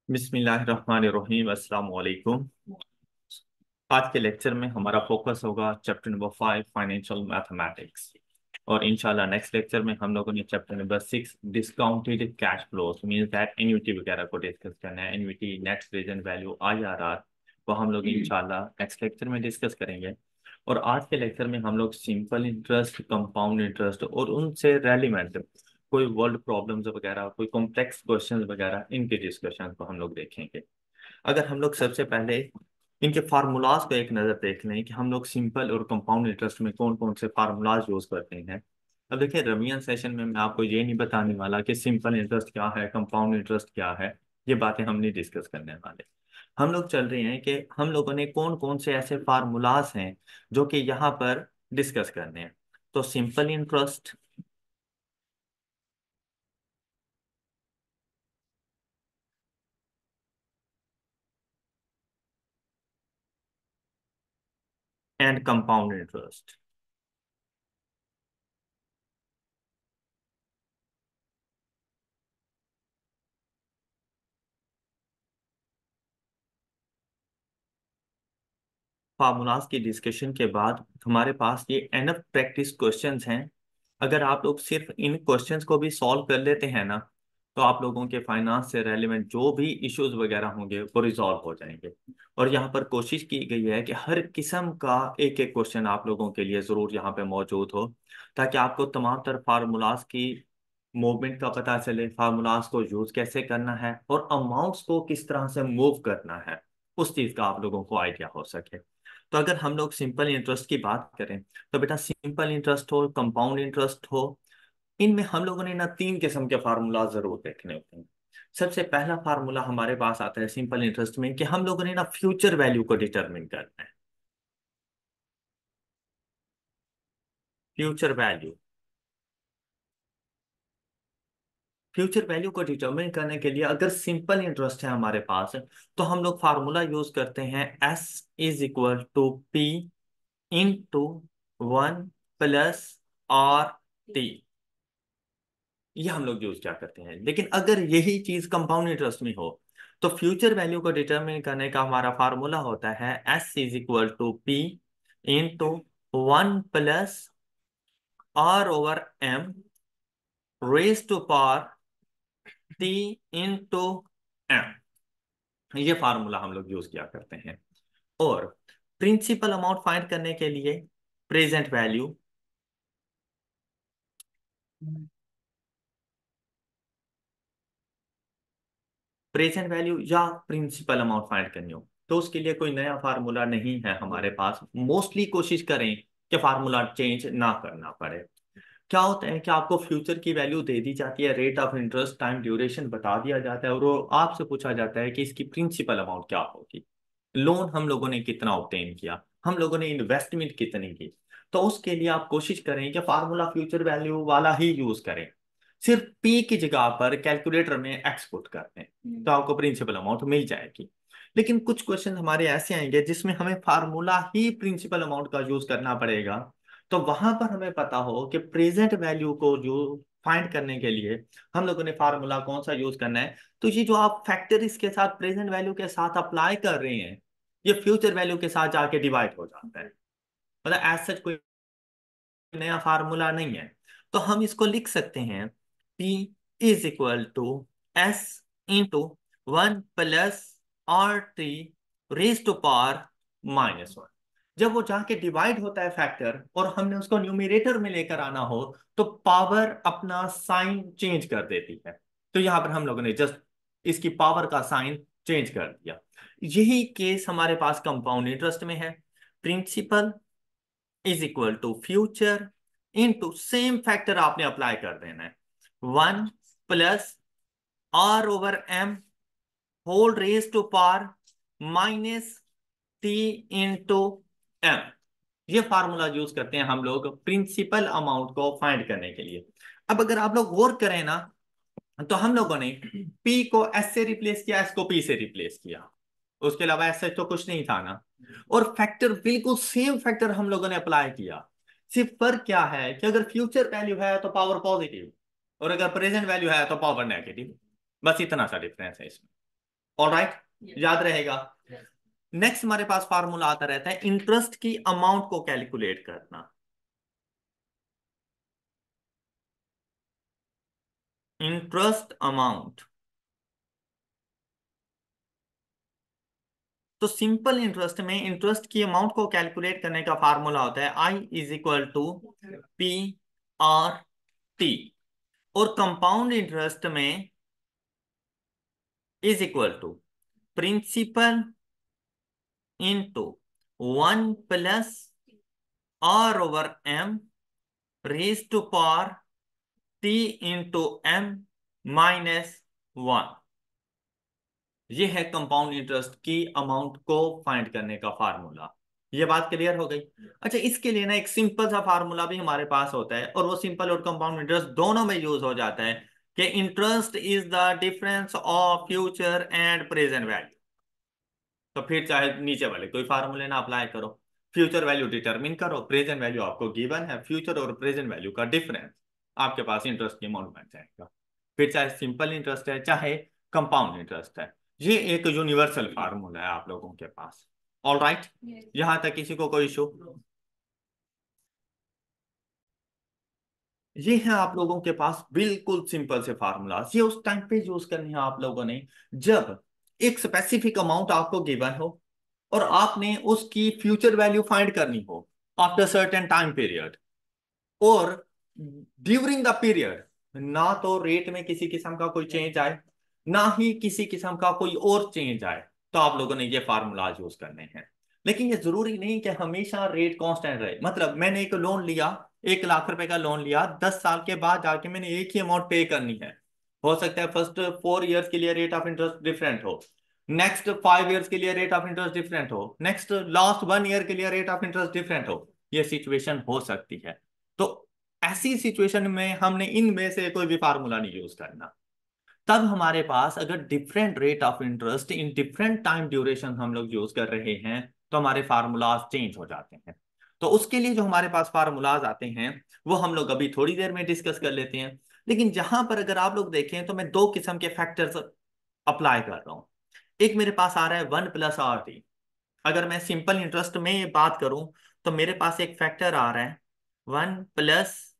बिस्मिल्लाहिर्रहमानिर्रहीम अस्सलाम वालेकुम। आज के लेक्चर में हमारा फोकस होगा चैप्टर नंबर 5 फाइनेंशियल मैथमेटिक्स। और इंशाल्लाह नेक्स्ट लेक्चर में हम लोगों ने chapter number 6 discounted cash flows means that annuity वगैरह को डिस्कस करना है। Annuity, net present value, IRR वो हम लोग इंशाल्लाह नेक्स्ट लेक्चर में डिस्कस करेंगे। और आज के लेक्चर में हम लोग सिंपल इंटरेस्ट, कंपाउंड इंटरेस्ट और उनसे रेलिवेंट कोई वर्ल्ड प्रॉब्लम्स वगैरह, कोई कॉम्प्लेक्स क्वेश्चंस वगैरह, इनके डिस्कशन को हम लोग देखेंगे। अगर हम लोग सबसे पहले इनके फार्मूलाज को एक नज़र देख लें कि हम लोग सिंपल और कंपाउंड इंटरेस्ट में कौन कौन से फार्मूलाज यूज करते हैं। अब देखिए, रवियन सेशन में मैं आपको ये नहीं बताने वाला कि सिंपल इंटरेस्ट क्या है, कंपाउंड इंटरेस्ट क्या है। ये बातें हम नहीं डिस्कस करने वाले। हम लोग चल रहे हैं कि हम लोगों ने कौन कौन से ऐसे फार्मूलाज हैं जो कि यहाँ पर डिस्कस करने हैं। तो simple interest and compound interest. Formulas की डिस्कशन के बाद हमारे पास ये एनफ प्रैक्टिस क्वेश्चंस हैं। अगर आप लोग सिर्फ इन क्वेश्चंस को भी सॉल्व कर लेते हैं ना, तो आप लोगों के फाइनेंस से रेलिवेंट जो भी इश्यूज वगैरह होंगे वो रिजॉल्व हो जाएंगे। और यहाँ पर कोशिश की गई है कि हर किस्म का एक एक क्वेश्चन आप लोगों के लिए ज़रूर यहाँ पे मौजूद हो, ताकि आपको तमाम तर फार्मूलाज की मूवमेंट का पता चले, फार्मूलाज को यूज कैसे करना है और अमाउंट्स को किस तरह से मूव करना है, उस चीज़ का आप लोगों को आइडिया हो सके। तो अगर हम लोग सिंपल इंटरेस्ट की बात करें, तो बेटा सिंपल इंटरेस्ट हो, कंपाउंड इंटरेस्ट हो, इनमें हम लोगों ने ना तीन किस्म के फार्मूला जरूर देखने होते हैं। सबसे पहला फार्मूला हमारे पास आता है सिंपल इंटरेस्ट में कि हम लोगों ने ना फ्यूचर वैल्यू को डिटरमिन करना है। फ्यूचर वैल्यू, फ्यूचर वैल्यू को डिटरमिन करने के लिए अगर सिंपल इंटरेस्ट है हमारे पास, तो हम लोग फार्मूला यूज करते हैं S = P इंटू 1 + RT। ये हम लोग यूज क्या करते हैं। लेकिन अगर यही चीज कंपाउंड इंटरेस्ट में हो, तो फ्यूचर वैल्यू को डिटरमिन करने का हमारा फार्मूला होता है S = P into 1 + R/M raise to power T into M। ये फार्मूला हम लोग यूज किया करते हैं। और प्रिंसिपल अमाउंट फाइंड करने के लिए प्रेजेंट वैल्यू, प्रेजेंट वैल्यू या प्रिंसिपल अमाउंट फाइंड करनी हो, तो उसके लिए कोई नया फार्मूला नहीं है हमारे पास। मोस्टली कोशिश करें कि फार्मूला चेंज ना करना पड़े। क्या होता है कि आपको फ्यूचर की वैल्यू दे दी जाती है, rate of interest, time duration बता दिया जाता है, और वो आपसे पूछा जाता है कि इसकी प्रिंसिपल अमाउंट क्या होगी, लोन हम लोगों ने कितना ऑब्टेन किया, हम लोगों ने इन्वेस्टमेंट कितनी की। तो उसके लिए आप कोशिश करें कि फार्मूला फ्यूचर वैल्यू वाला ही यूज करें, सिर्फ पी की जगह पर कैलकुलेटर में एक्स पुट कर दें, तो आपको प्रिंसिपल अमाउंट मिल जाएगी। लेकिन कुछ क्वेश्चन हमारे ऐसे आएंगे जिसमें हमें फार्मूला ही प्रिंसिपल अमाउंट का यूज करना पड़ेगा। तो वहां पर हमें पता हो कि प्रेजेंट वैल्यू को जो फाइंड करने के लिए हम लोगों ने फार्मूला कौन सा यूज करना है, तो ये जो आप फैक्टर इसके साथ प्रेजेंट वैल्यू के साथ अप्लाई कर रहे हैं, ये फ्यूचर वैल्यू के साथ जाके डिवाइड हो जाता है। मतलब एज सच कोई नया फार्मूला नहीं है। तो हम इसको लिख सकते हैं P = S × 1 + RT raise to power -1। जब वो जाके डिवाइड होता है फैक्टर और हमने उसको न्यूमरेटर में लेकर आना हो, तो पावर अपना साइन चेंज कर देती है। तो यहां पर हम लोगों ने जस्ट इसकी पावर का साइन चेंज कर दिया। यही केस हमारे पास कंपाउंड इंटरेस्ट में है। Principal = future into same factor आपने अप्लाई कर देना है, 1 + R/M whole raise to power -T into M। ये फार्मूला यूज करते हैं हम लोग प्रिंसिपल अमाउंट को फाइंड करने के लिए। अब अगर आप लोग गौर करें ना, तो हम लोगों ने P को S से रिप्लेस किया, S को P से रिप्लेस किया, उसके अलावा ऐसा तो कुछ नहीं था ना। और फैक्टर बिल्कुल सेम फैक्टर हम लोगों ने अप्लाई किया। सिर्फ फर्क क्या है कि अगर फ्यूचर वैल्यू है तो पावर पॉजिटिव, और अगर प्रेजेंट वैल्यू है तो पावर नेगेटिव। बस इतना सा डिफरेंस है इसमें। ऑलराइट, याद रहेगा। नेक्स्ट हमारे पास फार्मूला आता रहता है इंटरेस्ट की अमाउंट को कैलकुलेट करना। इंटरेस्ट अमाउंट, तो सिंपल इंटरेस्ट में इंटरेस्ट की अमाउंट को कैलकुलेट करने का फार्मूला होता है I is equal to P R T, और कंपाउंड इंटरेस्ट में is equal to principal into 1 + R/M raise to power T into M -1। ये है कंपाउंड इंटरेस्ट की अमाउंट को फाइंड करने का फार्मूला। ये बात क्लियर हो गई। अच्छा, इसके लिए ना एक सिंपल सा फार्मूला भी हमारे पास होता है, और वो सिंपल और कंपाउंड इंटरेस्ट दोनों में यूज हो जाता है कि interest is the difference of future and present value. तो फिर चाहे नीचे वाले कोई फार्मूले ना अप्लाई करो, फ्यूचर वैल्यू डिटरमिन करो, प्रेजेंट वैल्यू आपको गिवन है, फ्यूचर और प्रेजेंट वैल्यू का डिफरेंस आपके पास इंटरेस्ट की अमाउंट बन जाएगा। फिर चाहे सिंपल इंटरेस्ट है चाहे कंपाउंड इंटरेस्ट है, ये एक यूनिवर्सल फार्मूला है आप लोगों के पास। ऑल राइट, यहां तक किसी को कोई इशू? ये है आप लोगों के पास बिल्कुल सिंपल से फार्मूला। ये उस टाइम पे यूज करनी है आप लोगों ने जब एक स्पेसिफिक अमाउंट आपको गिवन हो और आपने उसकी फ्यूचर वैल्यू फाइंड करनी हो आफ्टर सर्टेन टाइम पीरियड, और ड्यूरिंग द पीरियड ना तो रेट में किसी किस्म का कोई चेंज आए, ना ही किसी किस्म का कोई और चेंज आए, तो आप लोगों ने ये फार्मूला यूज करने हैं। लेकिन ये जरूरी नहीं कि हमेशा रेट कांस्टेंट रहे। मतलब मैंने एक लोन लिया, 1 लाख रुपए का लोन लिया, 10 साल के बाद जाके मैंने एक ही अमाउंट पे करनी है। हो सकता है फर्स्ट 4 इयर्स के लिए रेट ऑफ इंटरेस्ट डिफरेंट हो, नेक्स्ट 5 इयर्स के लिए रेट ऑफ इंटरेस्ट डिफरेंट हो, नेक्स्ट लास्ट 1 ईयर के लिए रेट ऑफ इंटरेस्ट डिफरेंट हो। ये सिचुएशन हो सकती है। तो ऐसी सिचुएशन में हमने इनमें से कोई भी फार्मूला नहीं यूज करना। तब हमारे पास अगर different rate of interest in different time duration हम लोग यूज कर रहे हैं, तो हमारे फार्मूलाज चेंज हो जाते हैं। तो उसके लिए जो हमारे पास फार्मूलाज आते हैं वो हम लोग अभी थोड़ी देर में डिस्कस कर लेते हैं। लेकिन जहां पर अगर आप लोग देखें तो मैं दो किस्म के फैक्टर्स अप्लाई कर रहा हूं। एक मेरे पास आ रहा है 1 + RT। अगर मैं सिंपल इंटरेस्ट में बात करूं तो मेरे पास एक फैक्टर आ रहा है 1 +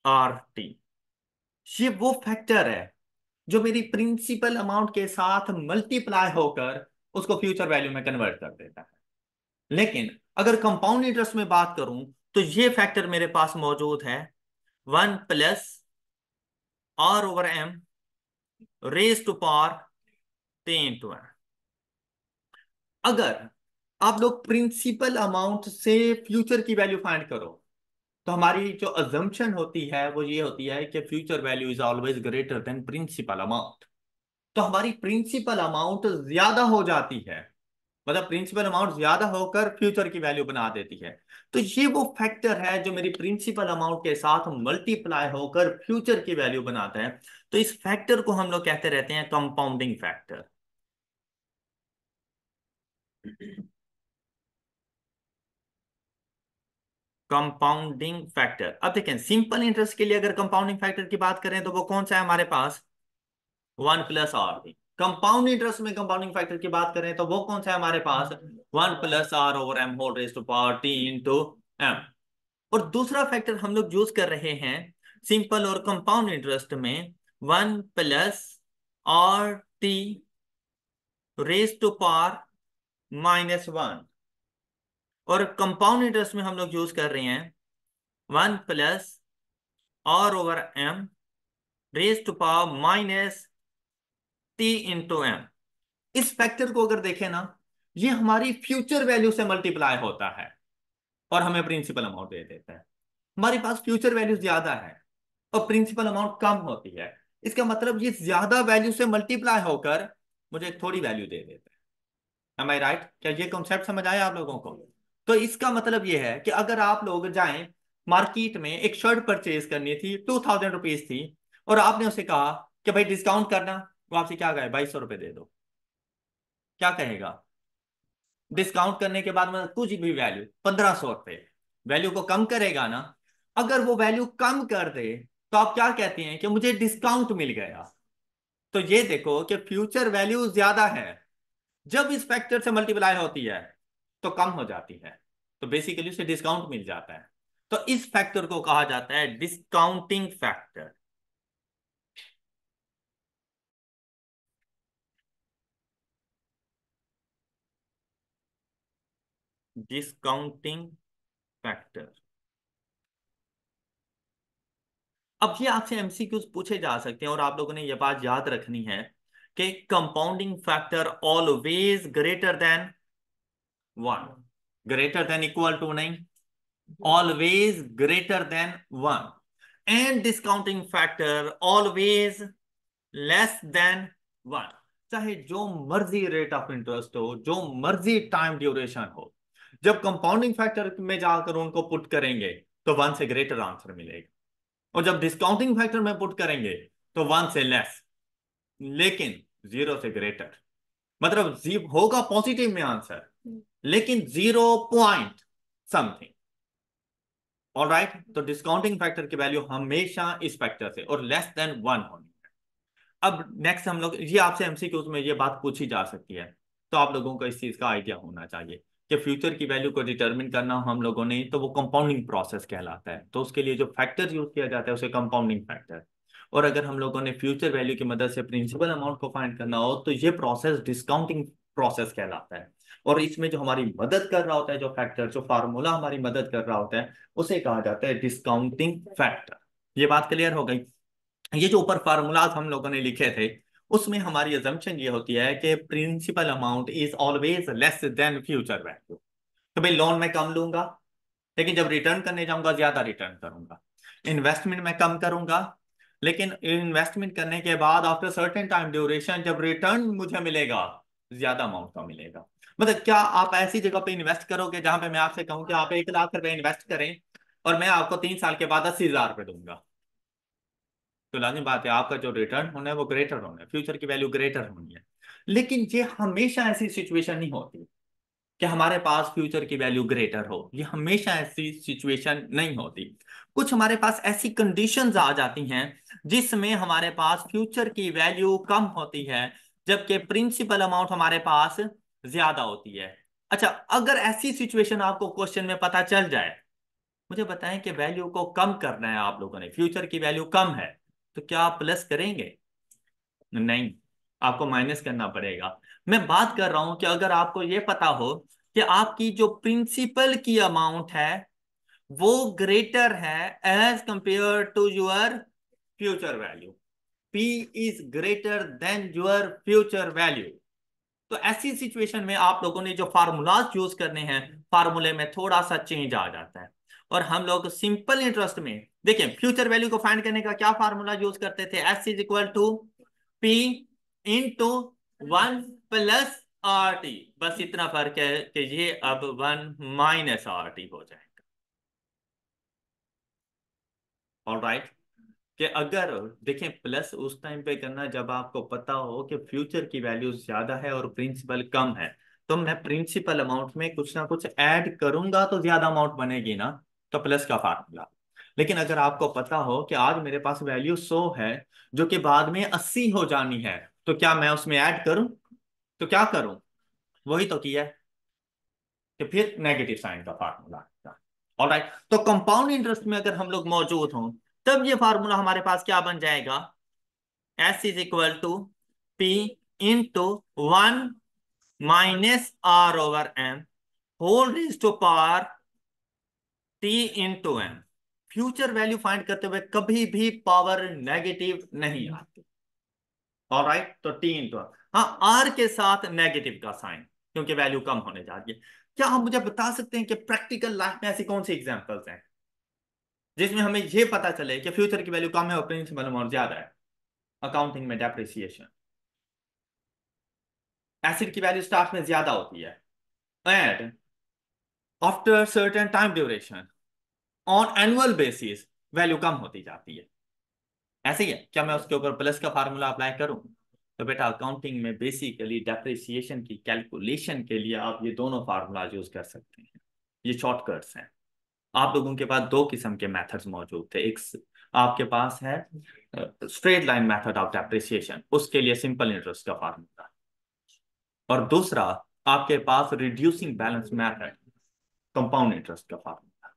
RT। ये वो फैक्टर है जो मेरी प्रिंसिपल अमाउंट के साथ मल्टीप्लाई होकर उसको फ्यूचर वैल्यू में कन्वर्ट कर देता है। लेकिन अगर कंपाउंड इंटरेस्ट में बात करूं तो ये फैक्टर मेरे पास मौजूद है 1 + R/M raise to power T × M। अगर आप लोग प्रिंसिपल अमाउंट से फ्यूचर की वैल्यू फाइंड करो तो हमारी जो अजम्पशन होती है वो ये होती है कि future value is always greater than principal amount. तो हमारी प्रिंसिपल अमाउंट ज्यादा हो जाती है, मतलब प्रिंसिपल अमाउंट ज्यादा होकर फ्यूचर की वैल्यू बना देती है। तो ये वो फैक्टर है जो मेरी प्रिंसिपल अमाउंट के साथ मल्टीप्लाई होकर फ्यूचर की वैल्यू बनाता है। तो इस फैक्टर को हम लोग कहते रहते हैं कंपाउंडिंग फैक्टर। कंपाउंडिंग फैक्टर, अब देखें सिंपल इंटरेस्ट के लिए अगर कंपाउंडिंग फैक्टर की बात करें तो वो कौन सा है हमारे पास? 1 + R। कंपाउंड इंटरेस्ट में कंपाउंडिंग फैक्टर की बात करें तो वो कौन सा है हमारे पास? 1 + R/M whole raise to power T × M। और दूसरा फैक्टर हम लोग यूज कर रहे हैं सिंपल और कंपाउंड इंटरेस्ट में 1 + RT रेज टू पावर -1। और कंपाउंड इंटरेस्ट में हम लोग यूज कर रहे हैं 1 + R/M raise to power -T × M। इस फैक्टर को अगर देखें ना, ये हमारी फ्यूचर वैल्यू से मल्टीप्लाई होता है और हमें प्रिंसिपल अमाउंट दे देता है। हमारे पास फ्यूचर वैल्यू ज्यादा है और प्रिंसिपल अमाउंट कम होती है। इसका मतलब ये ज्यादा वैल्यू से मल्टीप्लाई होकर मुझे एक थोड़ी वैल्यू दे देता है। एम आई राइट? क्या ये कॉन्सेप्ट समझ आया आप लोगों को? तो इसका मतलब ये है कि अगर आप लोग जाएं मार्केट में, एक शर्ट परचेज करनी थी, 2000 रुपीज थी, और आपने उसे कहा कि भाई डिस्काउंट करना, वो आपसे क्या कहे? 2200 रुपये दे दो, क्या कहेगा? डिस्काउंट करने के बाद मतलब कुछ भी वैल्यू 1500 रुपये, वैल्यू को कम करेगा ना। अगर वो वैल्यू कम कर दे तो आप क्या कहते हैं कि मुझे डिस्काउंट मिल गया। तो ये देखो कि फ्यूचर वैल्यू ज्यादा है, जब इस फैक्टर से मल्टीप्लाई होती है तो कम हो जाती है, तो बेसिकली उसे डिस्काउंट मिल जाता है। तो इस फैक्टर को कहा जाता है डिस्काउंटिंग फैक्टर। Discounting factor. अब ये आपसे एमसीक्यूज पूछे जा सकते हैं और आप लोगों ने ये बात याद रखनी है कि compounding factor always greater than one. Greater than equal to नहीं, always greater than one. And discounting factor always less than one. चाहे जो मर्जी रेट ऑफ इंटरेस्ट हो, जो मर्जी टाइम ड्यूरेशन हो, जब कंपाउंडिंग फैक्टर में जाकर उनको पुट करेंगे तो वन से ग्रेटर आंसर मिलेगा, और जब डिस्काउंटिंग फैक्टर में पुट करेंगे तो वन से लेस, लेकिन जीरो से ग्रेटर। मतलब होगा पॉजिटिव में आंसर, लेकिन 0 पॉइंट समथिंग। ऑल राइट, तो डिस्काउंटिंग फैक्टर की वैल्यू हमेशा इस फैक्टर से और लेस देन वन होनी। अब नेक्स्ट हम लोग, ये आपसे एमसीक्यूज में ये बात पूछी जा सकती है, तो आप लोगों को इस चीज का आइडिया होना चाहिए कि फ्यूचर की वैल्यू को डिटरमिन करना हम लोगों ने, तो वो कंपाउंडिंग प्रोसेस कहलाता है। तो उसके लिए जो फैक्टर यूज किया जाता है उसे कंपाउंडिंग फैक्टर। और अगर हम लोगों ने फ्यूचर वैल्यू की मदद से प्रिंसिपल अमाउंट को फाइंड करना हो तो ये प्रोसेस डिस्काउंटिंग प्रोसेस कहलाता है। और इसमें जो हमारी मदद कर रहा होता है, जो फैक्टर, जो फार्मूला हमारी मदद कर रहा होता है, उसे कहा जाता है डिस्काउंटिंग फैक्टर। ये बात क्लियर हो गई? ये जो ऊपर फार्मूलाज हम लोगों ने लिखे थे, उसमें हमारी अजम्पशन ये होती है कि principal amount is always less than future value. तो भाई लोन में कम लूंगा, लेकिन जब रिटर्न करने जाऊंगा ज्यादा रिटर्न करूंगा। इन्वेस्टमेंट में कम करूंगा, लेकिन इन्वेस्टमेंट करने के बाद आफ्टर सर्टेन टाइम ड्यूरेशन जब रिटर्न मुझे मिलेगा, ज्यादा अमाउंट का मिलेगा। मतलब क्या आप ऐसी जगह पे इन्वेस्ट करोगे जहां पे मैं आपसे कहूं कि आप 1 लाख रुपए इन्वेस्ट करें और मैं आपको 3 साल के बाद 80,000 रुपए दूंगा? तो लाजमी बात है आपका जो रिटर्न होना है वो ग्रेटर होना है, फ्यूचर की वैल्यू ग्रेटर होनी है। लेकिन ये हमेशा ऐसी सिचुएशन नहीं होती कि हमारे पास फ्यूचर की वैल्यू ग्रेटर हो, ये हमेशा ऐसी सिचुएशन नहीं होती। कुछ हमारे पास ऐसी कंडीशंस आ जाती हैं जिसमें हमारे पास फ्यूचर की वैल्यू कम होती है, जबकि प्रिंसिपल अमाउंट हमारे पास ज्यादा होती है। अच्छा, अगर ऐसी सिचुएशन आपको क्वेश्चन में पता चल जाए, मुझे बताएं कि वैल्यू को कम करना है आप लोगों ने, फ्यूचर की वैल्यू कम है, तो क्या आप प्लस करेंगे? नहीं, आपको माइनस करना पड़ेगा। मैं बात कर रहा हूं कि अगर आपको यह पता हो कि आपकी जो प्रिंसिपल की अमाउंट है वो ग्रेटर है as compare to your future value, P is greater than your future value, तो ऐसी सिचुएशन में आप लोगों ने जो फार्मूलाज यूज करने हैं, फार्मूले में थोड़ा सा चेंज आ जाता है। और हम लोग सिंपल इंटरेस्ट में देखिए, फ्यूचर वैल्यू को फाइंड करने का क्या फार्मूला यूज करते थे? S is equal to P into 1 plus RT। बस इतना फर्क है कि ये अब 1 माइनस RT हो जाएगा। ऑल राइट, कि अगर देखें प्लस उस टाइम पे करना जब आपको पता हो कि फ्यूचर की वैल्यू ज्यादा है और प्रिंसिपल कम है, तो मैं प्रिंसिपल अमाउंट में कुछ ना कुछ ऐड करूंगा तो ज्यादा अमाउंट बनेगी ना, तो प्लस का फार्मूला। लेकिन अगर आपको पता हो कि आज मेरे पास वैल्यू 100 है जो कि बाद में 80 हो जानी है, तो क्या मैं उसमें ऐड करूं? तो क्या करूं? वही तो किया है कि फिर नेगेटिव साइन का फार्मूला। ऑलराइट, तो कंपाउंड इंटरेस्ट में अगर हम लोग मौजूद हों, तब ये फार्मूला हमारे पास क्या बन जाएगा? S is equal to P into 1 minus R/M whole raise to power T/M। Future value find करते हुए कभी भी पावर नेगेटिव नहीं आती। ऑलराइट, तो T/R, हाँ आर के साथ नेगेटिव का साइन, क्योंकि वैल्यू कम होने जा रही है। क्या आप मुझे बता सकते हैं कि प्रैक्टिकल लाइफ में ऐसी कौन सी एग्जांपल्स हैं जिसमें हमें यह पता चले कि फ्यूचर की वैल्यू कम है और प्रिंसिपल अमाउंट ज्यादा है? अकाउंटिंग में डेप्रिसिएशन, एसिड की वैल्यू स्टार्ट में ज्यादा होती है and after certain time duration on annual basis value कम होती जाती है। ऐसे ही है, क्या मैं उसके ऊपर प्लस का फार्मूला अप्लाई करूं? तो बेटा अकाउंटिंग में बेसिकली डेप्रिसिएशन की कैलकुलेशन के लिए आप ये दोनों फार्मूला यूज कर सकते हैं, ये शॉर्टकट्स हैं। आप लोगों के पास दो किस्म के मेथड्स मौजूद थे, एक आपके पास है straight line method of depreciation, उसके लिए सिंपल इंटरेस्ट का फार्मूला। और दूसरा आपके पास reducing balance method, compound interest का फार्मूला।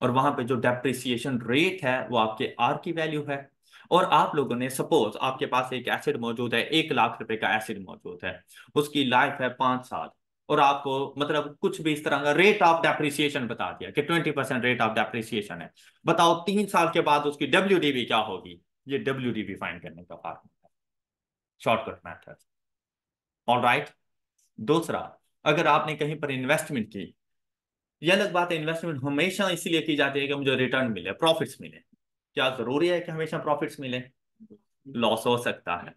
और वहां पे जो डेप्रिसिएशन रेट है वो आपके आर की वैल्यू है। और आप लोगों ने सपोज आपके पास एक एसिड मौजूद है, 1 लाख रुपए का एसिड मौजूद है, उसकी लाइफ है 5 साल, और आपको मतलब कुछ भी इस तरह का रेट ऑफ डेप्रिसिएशन बता दिया कि 20% रेट ऑफ डेप्रिसिएशन है। बताओ 3 साल के बाद उसकी डब्ल्यूडीवी क्या होगी? ये डब्ल्यूडीवी फाइंड करने का फार्मूला है, शॉर्टकट मेथड। All right. दूसरा, अगर आपने कहीं पर इन्वेस्टमेंट की, यह अलग बात है, इन्वेस्टमेंट हमेशा इसीलिए की जाती है कि मुझे रिटर्न मिले, प्रॉफिट्स मिले। क्या जरूरी है कि हमेशा प्रॉफिट्स मिले? लॉस हो सकता है।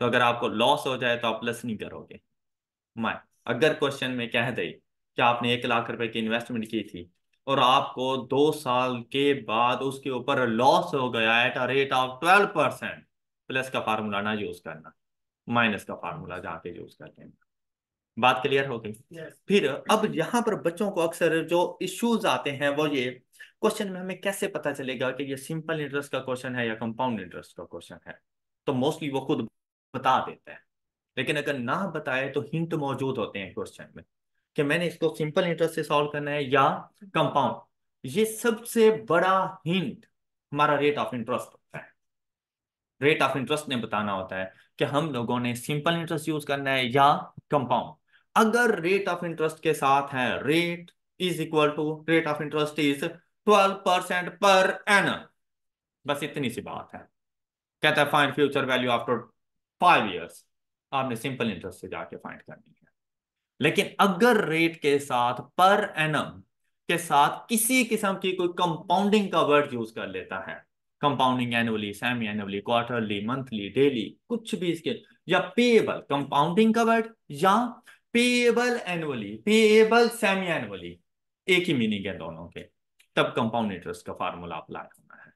तो अगर आपको लॉस हो जाए तो आप प्लस नहीं करोगे। मैं अगर क्वेश्चन में कह दे कि आपने 1 लाख रुपए की इन्वेस्टमेंट की थी और आपको 2 साल के बाद उसके ऊपर लॉस हो गया eight a rate of 12%, plus का फार्मूला ना यूज करना, माइनस का फार्मूला जाके यूज कर लेना। बात क्लियर हो गई? फिर अब यहाँ पर बच्चों को अक्सर जो इश्यूज आते हैं वो ये, क्वेश्चन में हमें कैसे पता चलेगा कि ये सिंपल इंटरेस्ट का क्वेश्चन है या कंपाउंड इंटरेस्ट का क्वेश्चन है? तो मोस्टली वो खुद बता देते हैं, लेकिन अगर ना बताए तो हिंट मौजूद होते हैं क्वेश्चन में कि मैंने इसको सिंपल इंटरेस्ट से सॉल्व करना है या कंपाउंड। ये सबसे बड़ा हिंट हमारा रेट ऑफ इंटरेस्ट होता है। रेट ऑफ इंटरेस्ट ने बताना होता है कि हम लोगों ने सिंपल इंटरेस्ट यूज करना है या कंपाउंड। अगर रेट ऑफ इंटरेस्ट के साथ है rate is equal to rate of interest is 12% per annum, बस इतनी सी बात है। कहता है find future value after 5 years, आपने सिंपल इंटरेस्ट से जाके फाइंड करनी है। लेकिन अगर रेट के साथ पर एनम के साथ किसी किस्म की कोई कंपाउंडिंग का वर्ड यूज कर लेता है, compounding annually, semi annually, quarterly, monthly, daily, कुछ भी इसके, या पेएबल, कंपाउंडिंग का वर्ड, या payable annually, payable semi annually, एक ही मीनिंग है दोनों के, तब कंपाउंड इंटरेस्ट का फार्मूला अप्लाई होना है।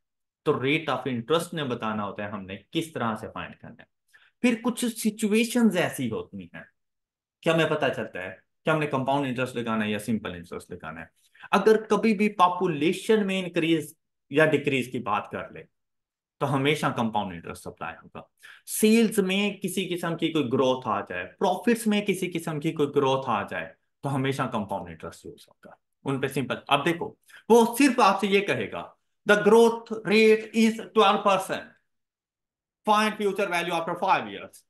तो रेट ऑफ इंटरेस्ट ने बताना होता है हमने किस तरह से फाइंड करना है। फिर कुछ सिचुएशंस ऐसी होती हैं कि हमें पता चलता है कि हमने कंपाउंड इंटरेस्ट लगाना है या सिंपल इंटरेस्ट लगाना है। अगर कभी भी पॉपुलेशन में इंक्रीज या डिक्रीज की बात कर ले तो हमेशा कंपाउंड इंटरेस्ट अप्लाई होगा। सेल्स में किसी किस्म की कोई ग्रोथ आ जाए, प्रॉफिट्स में किसी किस्म की कोई ग्रोथ आ जाए, तो हमेशा कंपाउंड इंटरेस्ट यूज होगा। उन पे सिंपल, अब देखो वो सिर्फ आपसे ये कहेगा the growth rate is 12%, find future value after 5 years,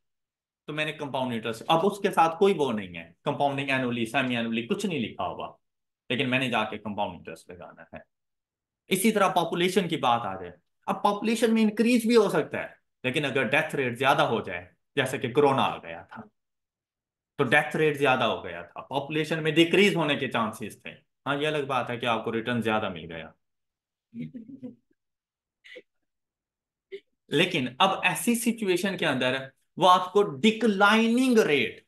तो मैंने कंपाउंड इंटरेस्ट, अब उसके साथ कोई वो नहीं है, कंपाउंडिंग एनुअली, सेमी एनुअली कुछ नहीं लिखा हुआ, लेकिन मैंने जाके कंपाउंड इंटरेस्ट लगाना है। इसी तरह पॉपुलेशन की बात आ जाए, अब पॉपुलेशन में इंक्रीज भी हो सकता है, लेकिन अगर डेथ रेट ज्यादा हो जाए, जैसे कि कोरोना आ गया था, तो डेथ रेट ज्यादा हो गया था, पॉपुलेशन में डिक्रीज होने के चांसेस थे। हाँ, ये अलग बात है कि आपको रिटर्न ज्यादा मिल गया, लेकिन अब ऐसी सिचुएशन के अंदर वो आपको डिक्लाइनिंग रेट,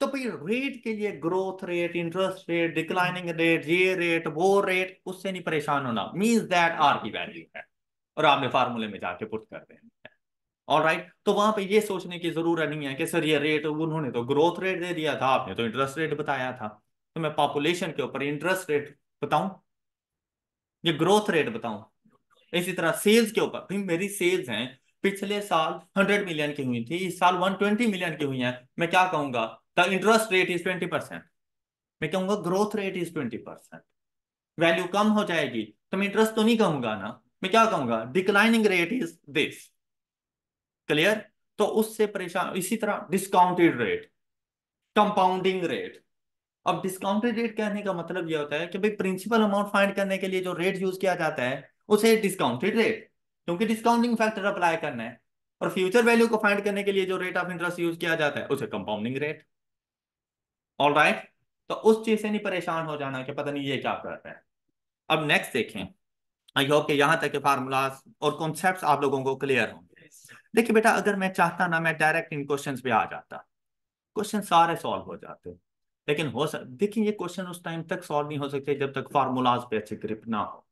तो भाई रेट के लिए growth rate, interest rate, declining rate, ये रेट, वो रेट, उससे नहीं परेशान होना, मींस दैट आर की वैल्यू है और आपने फार्मूले में जाके पुट कर देना है। ऑल राइट, तो वहां पे ये सोचने की जरूरत नहीं है कि सर ये रेट, उन्होंने तो ग्रोथ रेट दे दिया था, आपने तो इंटरेस्ट रेट बताया था, तो मैं पॉपुलेशन के ऊपर इंटरेस्ट रेट बताऊं, ये ग्रोथ रेट बताऊं? इसी तरह सेल्स के ऊपर, भाई मेरी सेल्स हैं पिछले साल 100 मिलियन की हुई थी, इस साल 120 मिलियन की हुई हैं, मैं क्या कहूंगा? द इंटरेस्ट रेट इज 20%, मैं कहूंगा ग्रोथ रेट इज 20%। वैल्यू कम हो जाएगी तो मैं इंटरेस्ट तो नहीं कहूंगा ना, मैं क्या कहूंगा? Declining rate is this. Clear? तो उससे परेशान, इसी तरह डिस्काउंटेड रेट, कंपाउंडिंग रेट। अब डिस्काउंटेड रेट कहने का मतलब यह होता है कि भाई प्रिंसिपल अमाउंट फाइंड करने के लिए जो रेट यूज किया जाता है उसे डिस्काउंटेड रेट, क्योंकि डिस्काउंटिंग फैक्टर अप्लाई करना है। और फ्यूचर वैल्यू को फाइंड करने के लिए जो रेट ऑफ इंटरेस्ट यूज किया जाता है उसे कंपाउंडिंग रेट। ऑल राइट, तो उस चीज से नहीं परेशान हो जाना कि पता नहीं ये क्या कर रहा है। अब नेक्स्ट देखें, आई होप कि यहां तक के फार्मूलाज और कॉन्सेप्ट्स आप लोगों को क्लियर होंगे। देखिए बेटा, अगर मैं चाहता ना, मैं डायरेक्ट इन क्वेश्चंस पे आ जाता, क्वेश्चन सारे सॉल्व हो जाते, लेकिन देखिए ये क्वेश्चन उस टाइम तक सॉल्व नहीं हो सकते जब तक फार्मूलाज पे अच्छी ग्रिप ना हो।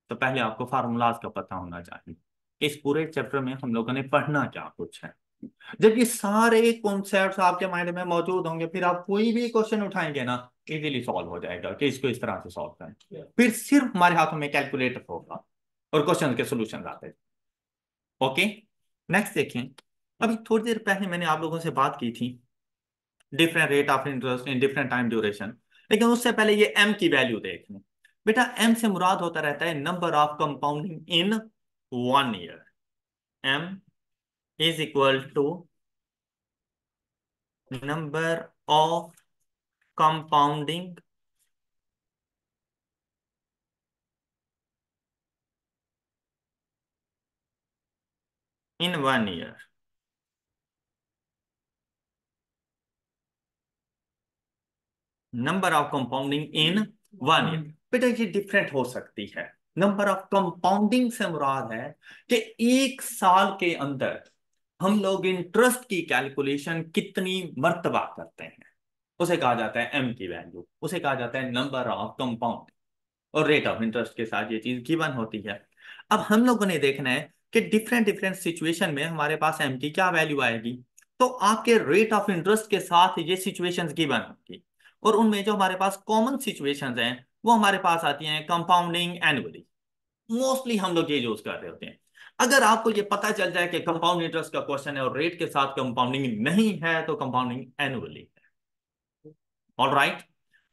तो पहले आपको फार्मूलाज का पता होना चाहिए कि इस पूरे चैप्टर में हम लोगों ने पढ़ना क्या कुछ है। जब ये सारे कॉन्सेप्ट्स आपके माइंड में मौजूद होंगे, फिर आप कोई भी क्वेश्चन उठाएंगे ना, इजीली सॉल्व हो जाएगा कि इसको इस तरह से सॉल्व करें। फिर सिर्फ हमारे हाथों में कैलकुलेटर होगा, और क्वेश्चन के सोल्यूशन आते थे। ओके, नेक्स्ट देखें। अभी थोड़ी देर पहले मैंने आप लोगों से बात की थी different rate of interest in different time duration, लेकिन उससे पहले ये एम की वैल्यू देख लें। बेटा एम से मुराद होता रहता है number of compounding in 1 year. M is equal to number of compounding in 1 year. Number of compounding in 1 year. बेटा ये डिफरेंट हो सकती है। नंबर ऑफ कंपाउंडिंग से मुराद है कि एक साल के अंदर हम लोग इंटरेस्ट की कैलकुलेशन कितनी मर्तबा करते हैं, उसे कहा जाता है एम की वैल्यू, उसे कहा जाता है नंबर ऑफ कंपाउंड। और रेट ऑफ इंटरेस्ट के साथ ये चीज गिवन होती है। अब हम लोगों ने देखना है कि डिफरेंट डिफरेंट सिचुएशन में हमारे पास एम की क्या वैल्यू आएगी। तो आपके रेट ऑफ इंटरेस्ट के साथ ये सिचुएशंस गिवन होगी, और उनमें जो हमारे पास कॉमन सिचुएशंस हैं वो हमारे पास आती हैं कंपाउंडिंग एनुअली। मोस्टली हम लोग ये यूज कर रहे होते हैं। अगर आपको ये पता चल जाए कि कंपाउंड इंटरेस्ट का क्वेश्चन है और रेट के साथ कंपाउंडिंग नहीं है तो कंपाउंडिंग एनुअली। All right.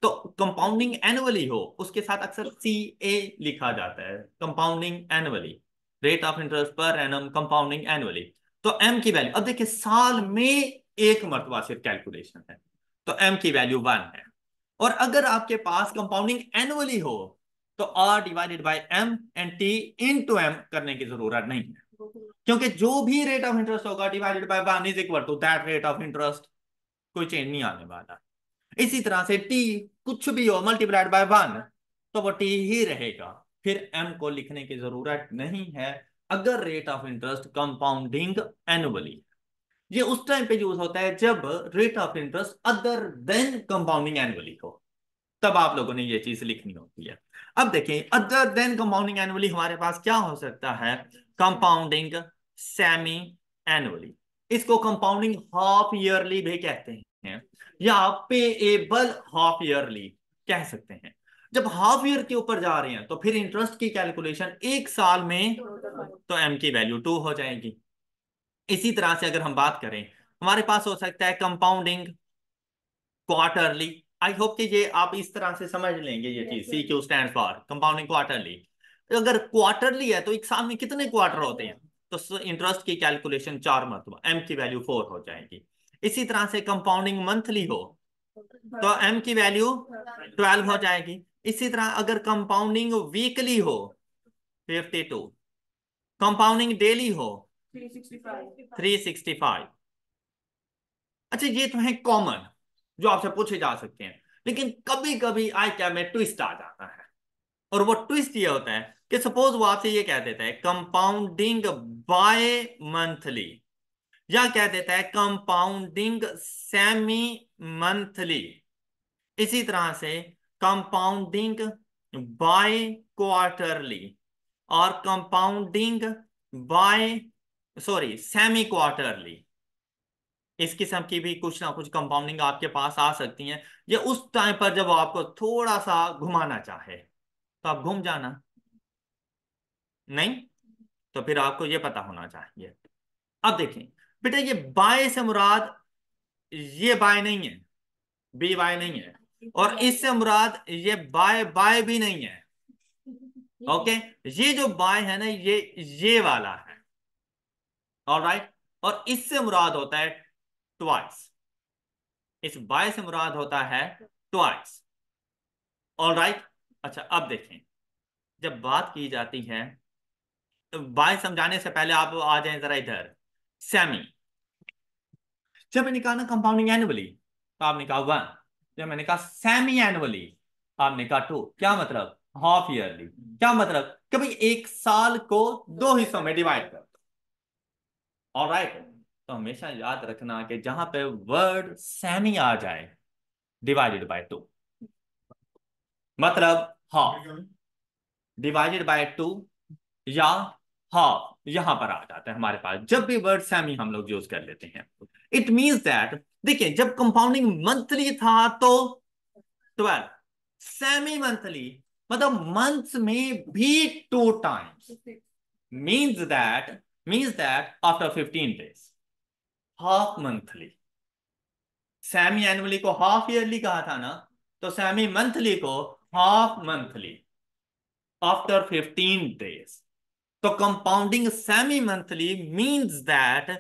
तो कंपाउंडिंग एनुअली हो उसके साथ अक्सर सी ए लिखा जाता है, compounding annually, rate of interest per annum compounding annually. तो एम की वैल्यू अब देखिए साल में एक मरतबा सिर्फ कैलकुलेशन है, तो एम की वैल्यू 1 है। और अगर आपके पास कंपाउंडिंग एनुअली हो तो R divided by M and T into M करने की जरूरत नहीं है, क्योंकि जो भी रेट ऑफ इंटरेस्ट होगा divided by 1 is equal to that rate of interest, कोई चेंज नहीं आने वाला। इसी तरह से टी कुछ भी हो मल्टीप्लाइड बाय 1 तो वो टी ही रहेगा, फिर एम को लिखने की जरूरत नहीं है अगर rate of interest compounding annually. ये उस टाइम पे यूज होता है जब rate of interest other than compounding annually हो, तब आप लोगों ने ये चीज लिखनी होती है। अब देखें अदर देन कंपाउंडिंग एनुअली हमारे पास क्या हो सकता है, कंपाउंडिंग सेमी एनुअली, इसको कंपाउंडिंग हाफ ईयरली भी कहते हैं, या पेएबल हाफ ईयरली कह सकते हैं। जब हाफ ईयर के ऊपर जा रहे हैं तो फिर इंटरेस्ट की कैलकुलेशन एक साल में, तो एम की वैल्यू 2 हो जाएगी। इसी तरह से अगर हम बात करें हमारे पास हो सकता है कंपाउंडिंग क्वार्टरली। आई होप कि ये आप इस तरह से समझ लेंगे, ये चीज C Q stand for compounding quarterly. अगर क्वार्टरली है तो एक साल में कितने क्वार्टर होते हैं, तो इंटरेस्ट की कैलकुलेशन 4 मरतबा एम की वैल्यू 4 हो जाएगी। इसी तरह से कंपाउंडिंग मंथली हो तो एम की वैल्यू 12 हो जाएगी। इसी तरह अगर कंपाउंडिंग वीकली हो 52, कंपाउंडिंग डेली हो 365। अच्छा ये तो है कॉमन जो आपसे पूछे जा सकते हैं, लेकिन कभी कभी आई क्या में ट्विस्ट आ जाता है, और वो ट्विस्ट ये होता है कि सपोज वो आपसे ये कह देता है कंपाउंडिंग बाय मंथली, या कह देता है कंपाउंडिंग सेमी मंथली, इसी तरह से कंपाउंडिंग बाय क्वार्टरली, और compounding by sorry semi quarterly. इस किस्म की भी कुछ ना कुछ कंपाउंडिंग आपके पास आ सकती हैं। ये उस टाइम पर जब वो आपको थोड़ा सा घुमाना चाहे तो आप घूम जाना, नहीं तो फिर आपको ये पता होना चाहिए। अब देखें बेटा ये बाय से मुराद ये बाय नहीं है, बी बाय नहीं है, और इससे मुराद ये बाय बाय भी नहीं है। ओके, ये जो बाय है ना ये वाला है। ऑलराइट, और इससे मुराद होता है ट्वाइस, इस बाय से मुराद होता है ट्वाइस। ऑलराइट। अच्छा अब देखें जब बात की जाती है, तो बाय समझाने से पहले आप आ जाएं जरा इधर। सेमी, जब मैंने कहा ना कंपाउंडिंग एनुअली तो आपने कहा 1, जब मैंने कहा सेमी एनुअली आपने कहा 2, क्या मतलब हाफ ईयरली, क्या मतलब कि भाई एक साल को 2 हिस्सों में डिवाइड कर। ऑलराइट, तो हमेशा याद रखना कि जहां पे वर्ड सेमी आ जाए डिवाइडेड बाय 2 मतलब हाफ, डिवाइडेड बाय 2 या हाफ यहां पर आ जाता है हमारे पास जब भी वर्ड सेमी हम लोग यूज कर लेते हैं। इट मींस दैट देखिए जब कंपाउंडिंग मंथली था तो 12, सेमी मंथली मतलब मंथ्स में भी 2 times, means that after 15 days, half monthly. Semi annually को हाफ ईयरली कहा था ना, तो सेमी मंथली को हाफ मंथली आफ्टर 15 days। तो compounding semi monthly means that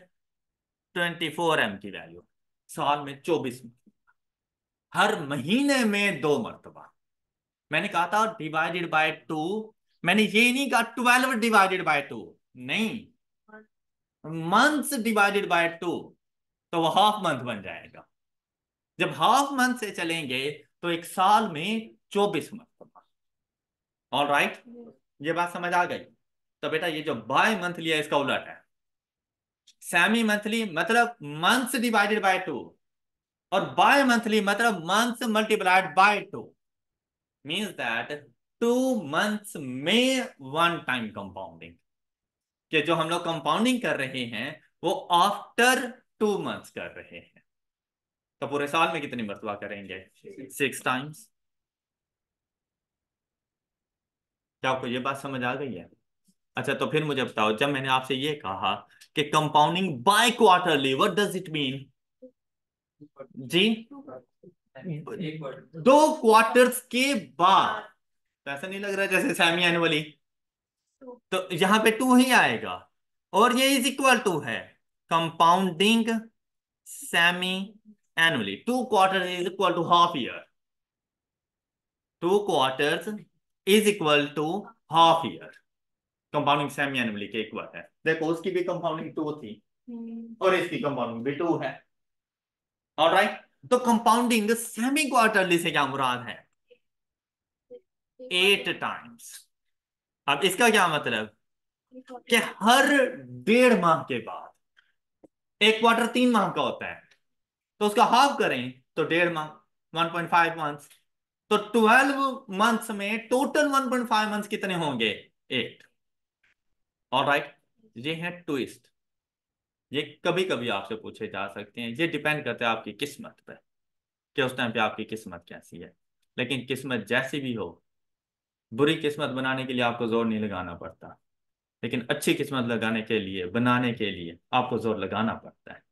24 की वैल्यू, साल में 24, हर महीने में 2 मरतबा। मैंने कहा था डिवाइडेड बाय 2, मैंने ये नहीं कहा 12 डिवाइडेड बाय 2, नहीं, मंथ्स डिवाइडेड बाय 2, तो वो हाफ मंथ बन जाएगा। जब हाफ मंथ से चलेंगे तो एक साल में 24 मरतबा। ऑल राइट, ये बात समझ आ गई। तो बेटा ये जो बाय मंथली है इसका उलट है। सेमी मंथली मतलब मंथ्स डिवाइडेड बाय 2, और बाय मंथली मतलब months multiplied by 2, means that 2 months में 1 टाइम कंपाउंडिंग। कि जो हम लोग कंपाउंडिंग कर रहे हैं वो आफ्टर 2 मंथ्स कर रहे हैं। तो पूरे साल में कितनी मरतबा करेंगे? 6 टाइम्स। क्या आपको ये बात समझ आ गई है? अच्छा, तो फिर मुझे बताओ, जब मैंने आपसे ये कहा कि compounding by quarterly, what does it mean जी? 2 क्वार्टर्स के बाद। तो ऐसा नहीं लग रहा जैसे सेमी एनुअली? तो यहां पे 2 ही आएगा, और ये इज इक्वल टू है compounding semi annually. 2 quarter is equal to half year. 2 quarters is equal to half year. Compounding semi annually के इक्वल है। देखो उसकी भी कंपाउंडिंग 2 थी, और इसकी कंपाउंडिंग भी 2 है। ऑलराइट, तो कंपाउंडिंग सेमी क्वार्टरली से क्या मुराद है? 8 टाइम्स। अब इसका क्या मतलब कि हर 1.5 माह के बाद, एक क्वार्टर 3 माह का होता है, तो उसका हाफ करें तो 1.5 माह, 1.5 मंथ्स। तो 12 मंथ्स में टोटल 1.5 मंथ्स कितने होंगे? 8। ऑलराइट, ये है ट्विस्ट। ये कभी कभी आपसे पूछे जा सकते हैं, ये डिपेंड करता है आपकी किस्मत पे, कि उस टाइम पे आपकी किस्मत कैसी है। लेकिन किस्मत जैसी भी हो, बुरी किस्मत बनाने के लिए आपको जोर नहीं लगाना पड़ता, लेकिन अच्छी किस्मत लगाने के लिए, बनाने के लिए आपको जोर लगाना पड़ता है।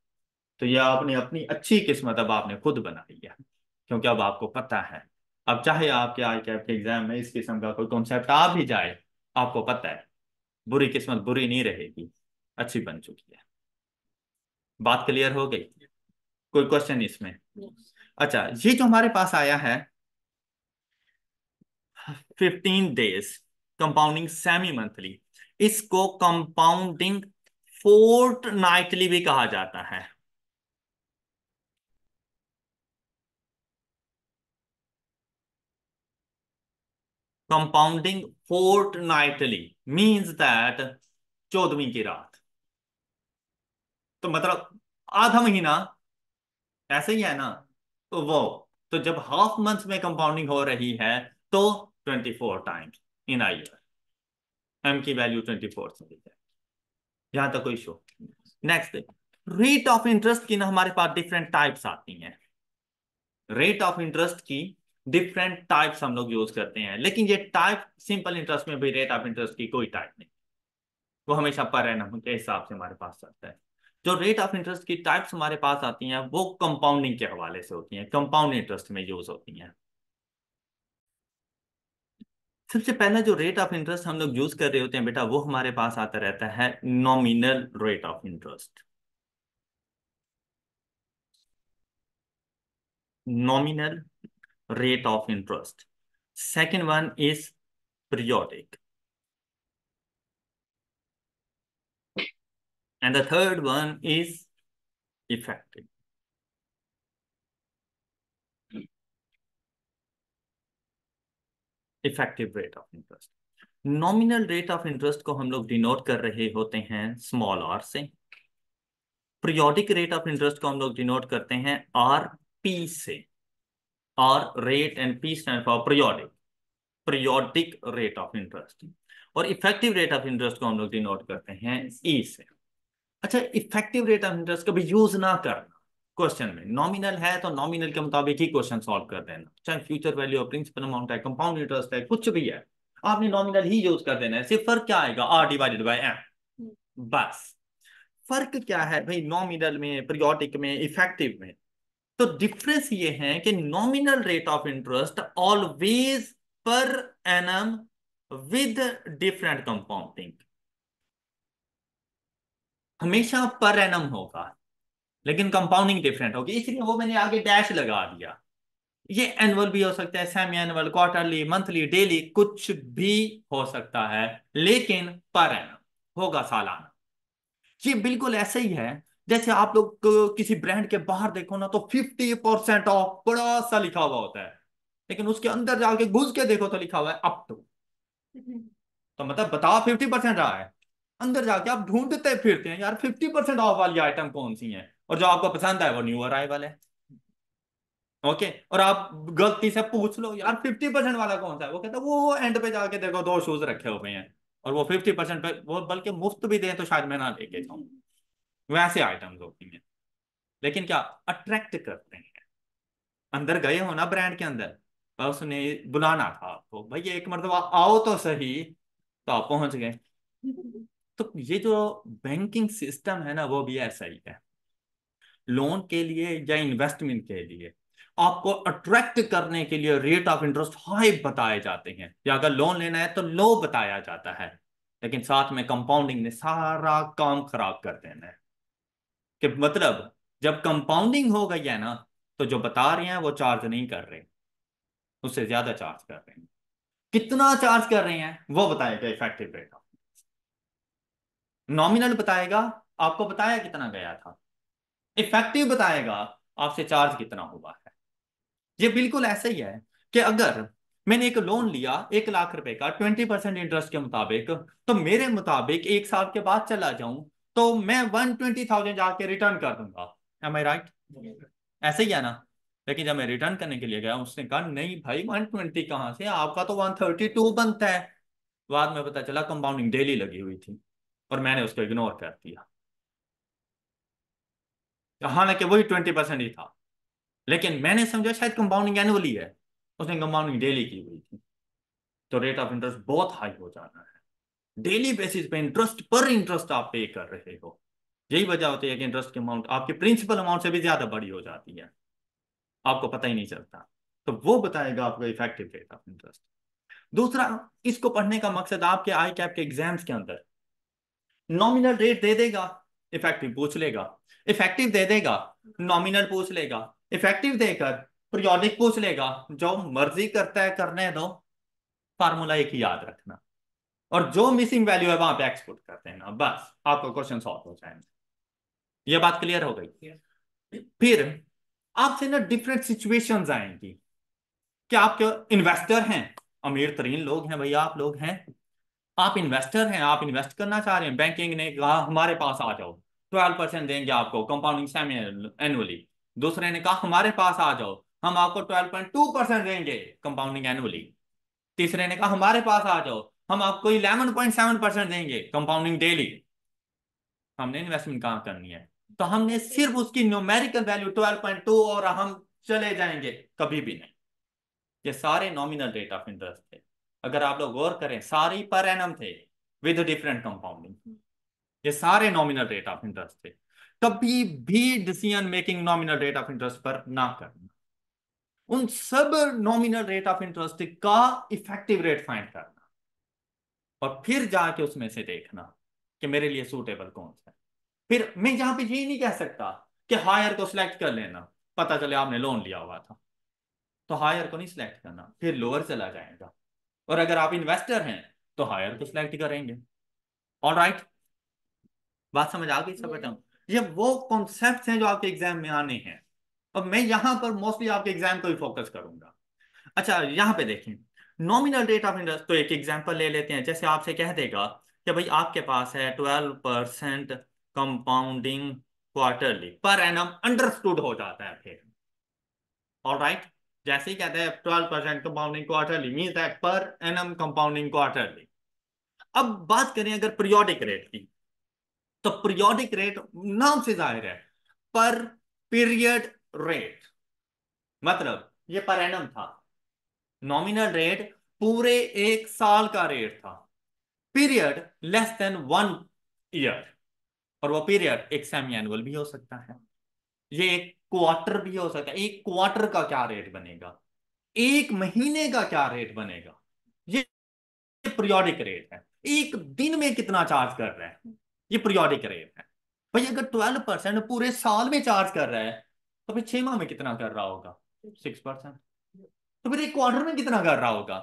तो ये आपने अपनी अच्छी किस्मत अब आपने खुद बनाई है, क्योंकि अब आपको पता है। अब चाहे आपके आई कैप के एग्जाम में इस किस्म का कोई कॉन्सेप्ट आ भी जाए, आपको पता है बुरी किस्मत बुरी नहीं रहेगी, अच्छी बन चुकी है। बात क्लियर हो गई? कोई क्वेश्चन इसमें? अच्छा, ये जो हमारे पास आया है 15 डेज कंपाउंडिंग सेमी मंथली, इसको कंपाउंडिंग फोर्टनाइटली भी कहा जाता है। कंपाउंडिंग फोर्टनाइटली मींस दैट 14वीं की रात, तो मतलब आधा महीना, ऐसे ही है ना? तो वो, तो जब हाफ मंथ में कंपाउंडिंग हो रही है तो 24 times in a year, M की वैल्यू 24 से है। यहां तक कोई शो? नेक्स्ट, रेट ऑफ इंटरेस्ट की ना हमारे पास डिफरेंट टाइप्स आती हैं। रेट ऑफ इंटरेस्ट की डिफरेंट टाइप्स हम लोग यूज करते हैं, लेकिन ये टाइप सिंपल इंटरेस्ट में भी रेट ऑफ इंटरेस्ट की कोई टाइप नहीं, वो हमेशा पर एनम के हिसाब से हमारे पास चलता है। जो रेट ऑफ इंटरेस्ट की टाइप्स हमारे पास आती हैं वो कंपाउंडिंग के हवाले से होती हैं, कंपाउंड इंटरेस्ट में यूज होती हैं। सबसे पहला जो रेट ऑफ इंटरेस्ट हम लोग यूज कर रहे होते हैं बेटा, वो हमारे पास आता रहता है nominal rate of interest. Nominal rate of interest. Second one is periodic. And the third one is effective. Effective rate of interest. Nominal rate of interest को हम लोग डिनोट कर रहे होते हैं स्मॉल आर से। पीरियोडिक रेट ऑफ इंटरेस्ट को हम लोग डिनोट करते हैं आर पी से। R rate and P stand for periodic, periodic rate of interest. और इफेक्टिव रेट ऑफ इंटरेस्ट को हम लोग डिनोट करते हैं ई से। अच्छा, इफेक्टिव रेट ऑफ इंटरेस्ट कभी यूज ना करना, क्वेश्चन में नॉमिनल है तो नॉमिनल के मुताबिक ही क्वेश्चन सॉल्व कर देना, चाहे फ्यूचर वैल्यू और प्रिंसिपल अमाउंट है, कंपाउंड इंटरेस्ट है, कुछ भी है, आपने नॉमिनल ही यूज कर देना है। सिर्फ फर्क क्या आएगा, आर डिवाइडेड बाय एम, बस। फर्क क्या है भाई नॉमिनल में, पीरियोडिक में, इफेक्टिव में? तो डिफरेंस ये है कि nominal rate of interest always per annum with different compounding, हमेशा पर एनम होगा लेकिन कंपाउंडिंग डिफरेंट होगी, इसलिए वो मैंने आगे डैश लगा दिया। ये एनुअल भी हो सकता है, semi annual, quarterly, monthly, daily, कुछ भी हो सकता है, लेकिन पर एनम होगा, सालाना। ये बिल्कुल ऐसे ही है जैसे आप लोग किसी ब्रांड के बाहर देखो ना तो 50% ऑफ बड़ा सा लिखा हुआ होता है, लेकिन उसके अंदर जाके घुस के देखो तो लिखा हुआ है अप टू। तो मतलब बताओ 50% रहा है, अंदर जाके आप ढूंढते फिरते हैं यार 50% ऑफ वाली आइटम कौन सी है, और जो आपको पसंद है वो न्यू अराइवल है। ओके, और आप गलती से पूछ लो यार 50% वाला कौन सा है, वो कहता है वो एंड पे जाके देखो दो शूज रखे हुए हैं, और वो 50% पे, वो बल्कि मुफ्त भी दें तो शायद मैं ना लेके जाऊं, वैसे आइटम्स होती हैं। लेकिन क्या अट्रैक्ट करते हैं, अंदर गए हो ना ब्रांड के अंदर, बस उसने बुलाना था आपको, भाई एक मर्तबा आओ तो सही, तो आप पहुंच गए। तो ये जो बैंकिंग सिस्टम है ना वो भी ऐसा ही है, लोन के लिए या इन्वेस्टमेंट के लिए आपको अट्रैक्ट करने के लिए रेट ऑफ इंटरेस्ट हाई बताए जाते हैं, या अगर लोन लेना है तो लो बताया जाता है, लेकिन साथ में कंपाउंडिंग ने सारा काम खराब कर देना है। कि मतलब जब कंपाउंडिंग हो गई है ना, तो जो बता रहे हैं वो चार्ज नहीं कर रहे, उससे ज्यादा चार्ज कर रहे हैं। कितना चार्ज कर रहे हैं वो बताएगा इफेक्टिव रेट ऑफ, नॉमिनल बताएगा आपको बताया कितना गया था, इफेक्टिव बताएगा आपसे चार्ज कितना हुआ है। ये बिल्कुल ऐसे ही है कि अगर मैंने एक लोन लिया 1 लाख रुपए का 20% इंटरेस्ट के मुताबिक, तो मेरे मुताबिक 1 साल के बाद चला जाऊं तो मैं 120,000 जाके रिटर्न कर दूंगा, एम आई राइट? ऐसे ही है ना। लेकिन जब मैं रिटर्न करने के लिए गया उसने कहा नहीं भाई 120 कहाँ से, आपका तो 132 बनता है। बाद में पता चला कंपाउंडिंग डेली लगी हुई थी, और मैंने उसको इग्नोर कर दिया, हालांकि वही 20% ही था, लेकिन मैंने समझा शायद कंपाउंडिंग एनुअली है, उसने कंपाउंडिंग डेली की हुई थी। तो रेट ऑफ इंटरेस्ट बहुत हाई हो जाना है, डेली बेसिस पे इंटरेस्ट पर इंटरेस्ट आप पे कर रहे हो। यही वजह होती है कि इंटरेस्ट की अमाउंट आपके प्रिंसिपल अमाउंट से भी ज्यादा बड़ी हो जाती है, आपको पता ही नहीं चलता। तो वो बताएगा आपको इफेक्टिव रेट ऑफ इंटरेस्ट। दूसरा, इसको पढ़ने का मकसद आपके आई कैप के एग्जाम्स के अंदर नॉमिनल रेट दे देगा, इफेक्टिव पूछ लेगा, इफेक्टिव दे देगा, नॉमिनल पूछ लेगा, इफेक्टिव देकर पीरियोडिक पूछ लेगा, जो मर्जी करता है करने दो, फार्मूला एक ही याद रखना, और जो मिसिंग वैल्यू है वहां पे एक्सपोर्ट करते हैं ना, बस आपका क्वेश्चन सॉल्व हो जाएगा। ये बात क्लियर हो गई? फिर आपसे ना डिफरेंट सिचुएशंस आएंगी कि आपके इन्वेस्टर हैं, अमीर तरीन लोग हैं भैया, आप लोग हैं, आप इन्वेस्टर हैं, आप इन्वेस्ट करना चाह रहे हैं, बैंकिंग ने कहा हमारे पास आ जाओ, 12% देंगे आपको कंपाउंडिंग सेमी एनुअली। दूसरे ने कहा हमारे पास आ जाओ, हम आपको 12.2% देंगे कंपाउंडिंग एनुअली। तीसरे ने कहा हमारे पास आ जाओ, हम आपको 11.7% देंगे कंपाउंडिंग डेली। हमने इन्वेस्टमेंट कहाँ करनी है, तो हमने सिर्फ उसकी न्यूमेरिकल वैल्यू 12.2, और हम चले जाएंगे, कभी भी नहीं। ये सारे नॉमिनल रेट ऑफ इंटरेस्ट थे, अगर आप लोग गौर करें सारे पर एनम थे विद डिफरेंट कंपाउंडिंग, ये सारे नॉमिनल रेट ऑफ इंटरेस्ट थे। कभी भी decision making nominal rate of interest पर ना करना, उन सब नॉमिनल रेट ऑफ इंटरेस्ट का इफेक्टिव रेट फाइंड करना, और फिर जाके उसमें से देखना कि मेरे लिए सूटेबल कौन सा है। फिर मैं यहां पे ये नहीं कह सकता कि हायर को सिलेक्ट कर लेना, पता चले आपने लोन लिया हुआ था, तो हायर को नहीं सिलेक्ट करना, फिर लोअर चला जाएगा। और अगर आप इन्वेस्टर हैं तो हायर को सिलेक्ट करेंगे। ऑल राइट, बात समझ आ गई सब बताऊं? ये वो कॉन्सेप्ट हैं जो आपके एग्जाम में आने हैं, और मैं यहां पर मोस्टली आपके एग्जाम को ही फोकस करूंगा। अच्छा, यहां पे देखें नॉमिनल रेट ऑफ इंटरेस्ट, तो एक एग्जांपल ले लेते हैं, जैसे आपसे कह देगा कि भाई आपके पास है 12% compounding quarterly per annum, understood हो जाता है फिर। ऑल राइट, जैसे ही कहते हैं 12% compounding quarterly means that per annum compounding quarterly. अब बात करें अगर पीरियोडिक रेट की, तो पीरियोडिक रेट नाम से जाहिर है पर पीरियड रेट, मतलब ये पर एनम था, नॉमिनल रेट पूरे एक साल का रेट था, पीरियड लेस देन 1 ईयर, और वो पीरियड एक सेमी एनुअल भी हो सकता है, ये एक क्वार्टर भी हो सकता है। एक क्वार्टर का क्या रेट बनेगा, एक महीने का क्या रेट बनेगा, ये पीरियोडिक रेट है। एक दिन में कितना चार्ज कर रहा है, ये पीरियोडिक रेट है। भाई अगर 12% पूरे साल में चार्ज कर रहा है, तो फिर 6 माह में कितना कर रहा होगा, 6%। तो फिर एक क्वार्टर में कितना कर रहा होगा,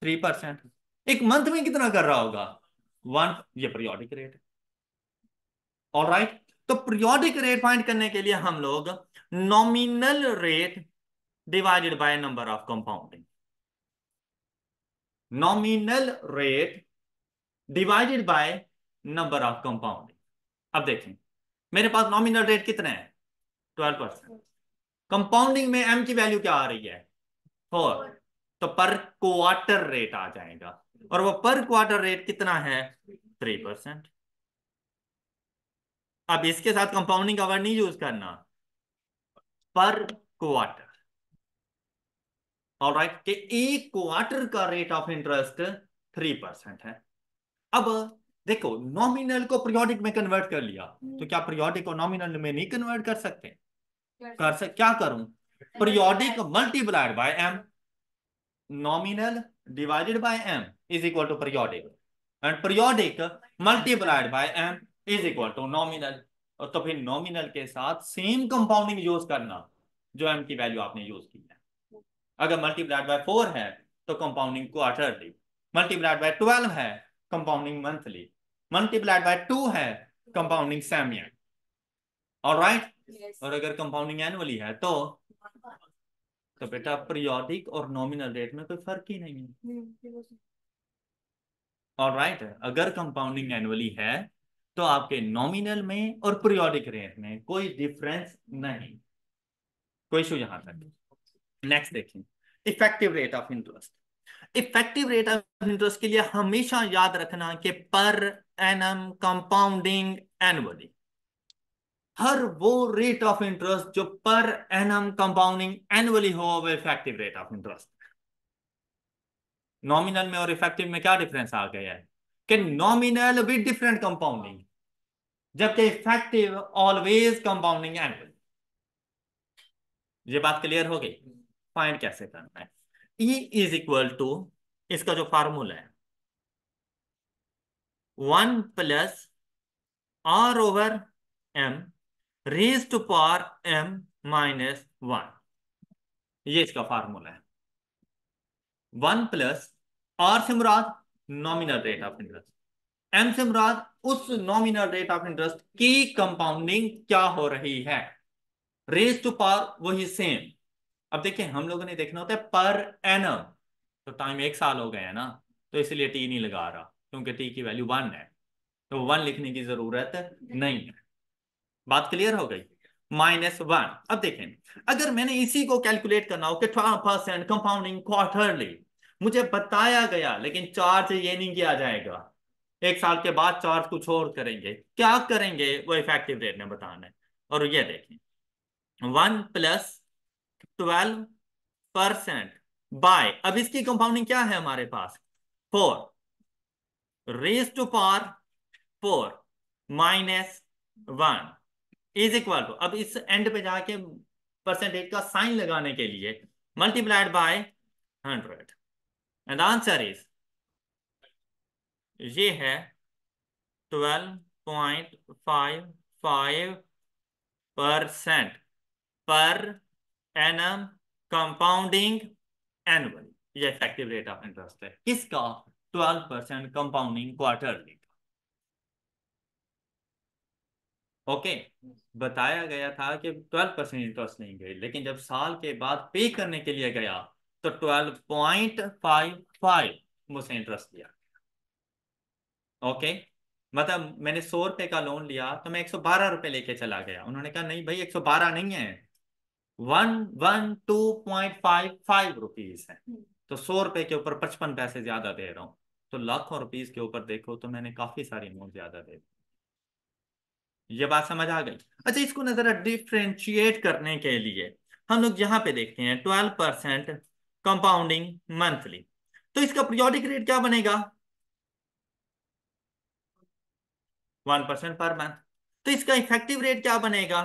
3%। एक मंथ में कितना कर रहा होगा, 1। ये पीरियोडिक रेट है। ऑलराइट, तो पीरियोडिक रेट फाइंड करने के लिए हम लोग nominal rate divided by number of compounding, nominal rate divided by number of compounding. अब देखें, मेरे पास नॉमिनल रेट कितने हैं, 12%। कंपाउंडिंग में एम की वैल्यू क्या आ रही है, 4। तो पर क्वार्टर रेट आ जाएगा, और वो पर क्वार्टर रेट कितना है, 3%। अब इसके साथ कंपाउंडिंग का वर्ड नहीं यूज करना, पर क्वार्टर। ऑलराइट, कि एक क्वार्टर का रेट ऑफ इंटरेस्ट 3% है। अब देखो, नॉमिनल को पीरियोडिक में कन्वर्ट कर लिया, तो क्या पीरियोडिक को नॉमिनल में नहीं कन्वर्ट कर सकते, क्या करूं, periodic multiplied by M, nominal divided by M is equal to periodic, and periodic multiplied by M is equal to nominal. और तो फिर नॉमिनल के साथ सेम कंपाउंडिंग यूज करना जो एम की वैल्यू आपने यूज की है। अगर मल्टीप्लाइड बाय 4 है तो कंपाउंडिंग क्वार्टरली, मल्टीप्लाइड बाय 12 है कंपाउंडिंग मंथली, मल्टीप्लाइड बाय 2 है कंपाउंडिंग सेमी। ऑलराइट, और अगर कंपाउंडिंग एनुअली है तो बेटा पीरियोडिक और नॉमिनल रेट में कोई फर्क ही नहीं है। ऑलराइट, अगर कंपाउंडिंग एनुअली है तो आपके नॉमिनल में और पीरियोडिक रेट में कोई डिफरेंस नहीं, कोई इशू यहां तक। नेक्स्ट देखें, effective rate of interest. Effective rate of interest के लिए हमेशा याद रखना कि पर एनम कंपाउंडिंग एनुअली, हर वो रेट ऑफ इंटरेस्ट जो पर एनम कंपाउंडिंग एनुअली हो वो effective rate of interest. Nominal में और इफेक्टिव में क्या डिफरेंस आ गया है, कि नॉमिनल विद डिफरेंट कंपाउंडिंग, जबकि इफेक्टिव ऑलवेज कंपाउंडिंग एनुअली। ये बात क्लियर हो गई। फाइंड कैसे करना है, E इज इक्वल टू, इसका जो फार्मूला है 1 plus R over M raise to power M minus 1, ये इसका फार्मूला है। 1 प्लस आर से मुराद nominal rate of interest, M से मुराद उस नॉमिनल रेट ऑफ इंटरेस्ट की कंपाउंडिंग क्या हो रही है, रेज टू पावर वही सेम। अब देखिए, हम लोगों ने देखना होता है पर एनम, तो टाइम एक साल हो गया है ना, तो इसलिए टी नहीं लगा रहा, क्योंकि टी की वैल्यू 1 है, तो 1 लिखने की जरूरत नहीं है। बात क्लियर हो गई, -1। अब देखें, अगर मैंने इसी को कैलकुलेट करना हो कि 12% कंपाउंडिंग क्वार्टरली, मुझे बताया गया लेकिन चार्ज ये नहीं किया जाएगा, एक साल के बाद चार्ज कुछ और करेंगे, क्या करेंगे वो इफेक्टिव रेट में बताना है। और ये देखें, 1 प्लस 12% बाय, अब इसकी कंपाउंडिंग क्या है हमारे पास, 4 raise to power 4 -1 is equal to, अब इस एंड पे जाके परसेंटेज का साइन लगाने के लिए multiplied by 100, and answer is, ये है 12.55% पर एनम कंपाउंडिंग एनुअली। ये इफेक्टिव रेट ऑफ इंटरेस्ट है किसका, 12% कंपाउंडिंग क्वार्टरली। ओके, बताया गया था कि 12% इंटरेस्ट नहीं गई, लेकिन जब साल के बाद पे करने के लिए गया तो 12.55 मुझसे इंटरेस्ट दिया। ओके, मतलब मैंने 100 रुपए का लोन लिया तो मैं 112 रुपए लेके चला गया, उन्होंने कहा नहीं भाई 112 नहीं है, 112.55 रुपीज है, तो 100 रुपए के ऊपर 55 पैसे ज्यादा दे रहा हूँ। तो लाखों रुपीज के ऊपर देखो तो मैंने काफी सारी अमाउंट ज्यादा दे दी। ये बात समझ आ गई। अच्छा, इसको ना जरा डिफ्रेंशिएट करने के लिए हम लोग यहाँ पे देखते हैं 12% कंपाउंडिंग मंथली, तो इसका पीरियोडिक रेट क्या बनेगा? 1% पर मंथ। तो इसका इफेक्टिव रेट क्या बनेगा?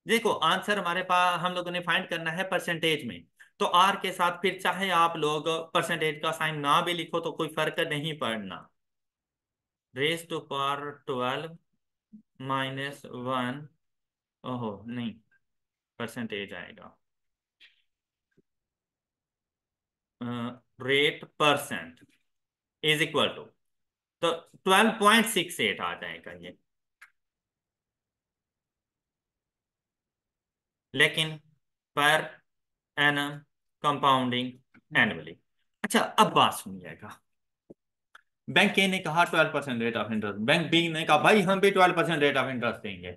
देखो, आंसर हमारे पास हम लोगों ने फाइंड करना है परसेंटेज में। तो आर के साथ फिर चाहे आप लोग परसेंटेज का साइन ना भी लिखो तो कोई फर्क नहीं पड़ना। रेज टू पावर 12 -1, ओहो नहीं, परसेंटेज आएगा, rate percent is equal to, तो 12.68 आ जाएगा ये। लेकिन पर एनम कंपाउंडिंग एनुअली। अच्छा, अब बात सुनिएगा। बैंक ए ने कहा 12% rate of interest, bank B ने कहा भाई हम भी 12% रेट ऑफ इंटरेस्ट देंगे।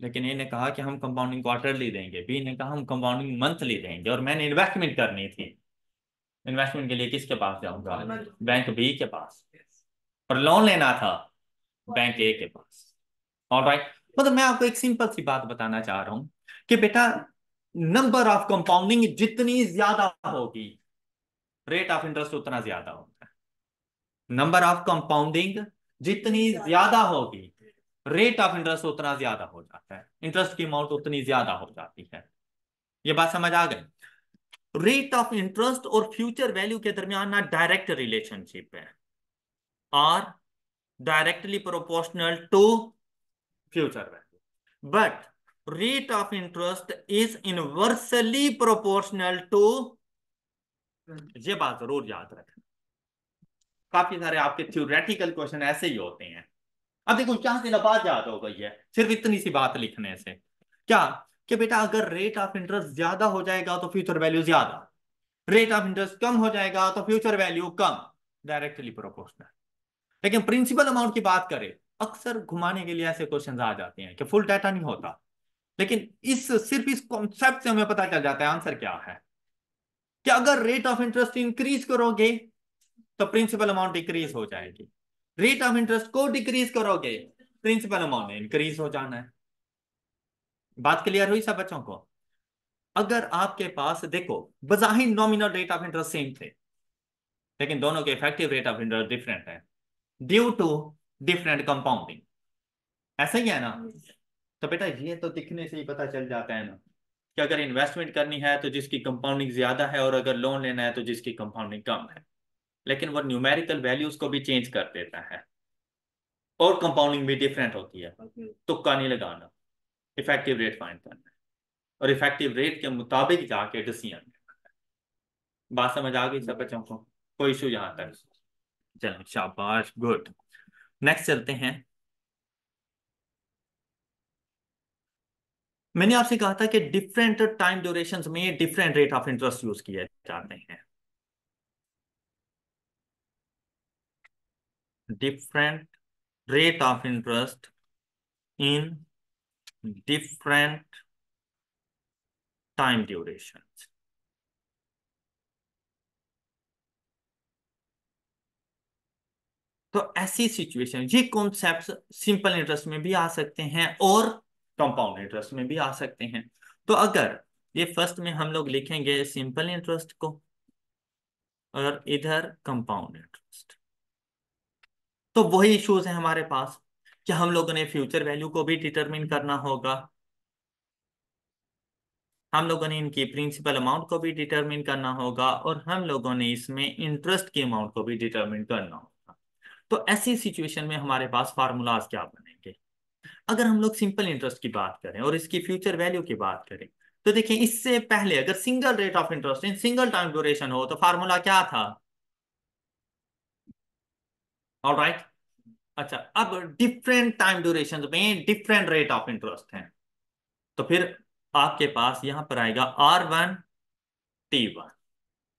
लेकिन ए ने कहा कि हम कंपाउंडिंग क्वार्टरली देंगे, बी ने कहा हम कंपाउंडिंग मंथली देंगे, और मैंने इन्वेस्टमेंट करनी थी। इन्वेस्टमेंट के लिए किसके पास जाऊंगा? बैंक बी के पास। और लोन लेना था बैंक ए के पास। ऑलराइट, मतलब मैं आपको एक सिंपल सी बात बताना चाह रहा हूं कि बेटा, नंबर ऑफ कंपाउंडिंग जितनी ज्यादा होगी, रेट ऑफ इंटरेस्ट उतना ज्यादा होगा। नंबर ऑफ कंपाउंडिंग जितनी ज्यादा होगी, रेट ऑफ इंटरेस्ट उतना ज्यादा हो जाता है, इंटरेस्ट की अमाउंट उतनी ज्यादा हो जाती है। ये बात समझ आ गई? रेट ऑफ इंटरेस्ट और फ्यूचर वैल्यू के दरमियान ना डायरेक्ट रिलेशनशिप है, और directly proportional to future value, but rate of interest is inversely proportional to, ये बात जरूर याद रखना। काफी सारे आपके थ्योरेटिकल क्वेश्चन ऐसे ही होते हैं। अब देखो, यहां से ना बात याद हो गई है सिर्फ इतनी सी बात लिखने से। क्या? कि बेटा अगर रेट ऑफ इंटरेस्ट ज्यादा हो जाएगा तो फ्यूचर वैल्यू ज्यादा, रेट ऑफ इंटरेस्ट कम हो जाएगा तो फ्यूचर वैल्यू कम, डायरेक्टली प्रोपोर्शनल। लेकिन प्रिंसिपल अमाउंट की बात करें, अक्सर घुमाने के लिए ऐसे क्वेश्चन आ जाते हैं कि फुल डाटा नहीं होता, लेकिन सिर्फ इस कॉन्सेप्ट से हमें पता चल जाता है आंसर क्या है। कि अगर रेट ऑफ इंटरेस्ट इंक्रीज करोगे तो प्रिंसिपल अमाउंट डिक्रीज हो जाएगी, रेट ऑफ इंटरेस्ट को डिक्रीज करोगे, प्रिंसिपल अमाउंट इंक्रीज हो जाना है। बात क्लियर हुई सब बच्चों को? अगर आपके पास देखो, बजाहिर nominal rate of interest same थे, लेकिन दोनों के effective rate of interest different है ड्यू टू डिफरेंट कंपाउंडिंग, ऐसा ही है ना? तो बेटा ये तो दिखने से ही पता चल जाता है ना कि अगर इन्वेस्टमेंट करनी है तो जिसकी कंपाउंडिंग ज्यादा है, और अगर लोन लेना है तो जिसकी कंपाउंडिंग कम है। लेकिन वो न्यूमेरिकल वैल्यूज को भी चेंज कर देता है, और कंपाउंडिंग भी डिफरेंट होती है। तुक्का नहीं लगाना, इफेक्टिव रेट फाइंड करना है, और इफेक्टिव रेट के मुताबिक जाके डिसीजन। बात समझ आ गई सब बच्चों को? कोई इशू यहां तक? चलो शाबाश, गुड। नेक्स्ट चलते हैं। मैंने आपसे कहा था कि डिफरेंट टाइम ड्यूरेशंस में different rate of interest use किए जाते हैं। Different rate of interest in different time durations. तो ऐसी सिचुएशन, ये कॉन्सेप्ट्स सिंपल इंटरेस्ट में भी आ सकते हैं और कंपाउंड इंटरेस्ट में भी आ सकते हैं। तो अगर ये फर्स्ट में हम लोग लिखेंगे सिंपल इंटरेस्ट को, और इधर कंपाउंड इंटरेस्ट, तो वही इश्यूज है हमारे पास कि हम लोगों ने फ्यूचर वैल्यू को भी डिटरमिन करना होगा, हम लोगों ने इनकी प्रिंसिपल अमाउंट को भी डिटरमिन करना होगा, और हम लोगों ने इसमें इंटरेस्ट की अमाउंट को भी डिटरमिन करना होगा। तो ऐसी सिचुएशन में हमारे पास फार्मूलाज क्या बनेंगे? अगर हम लोग सिंपल इंटरेस्ट की बात करें और इसकी फ्यूचर वैल्यू की बात करें, तो देखिए इससे पहले अगर single rate of interest in single time duration हो तो फार्मूला क्या था? ऑलराइट। अच्छा, अब डिफरेंट टाइम ड्यूरेशन में डिफरेंट रेट ऑफ इंटरेस्ट है, तो फिर आपके पास यहां पर आएगा R1 T1।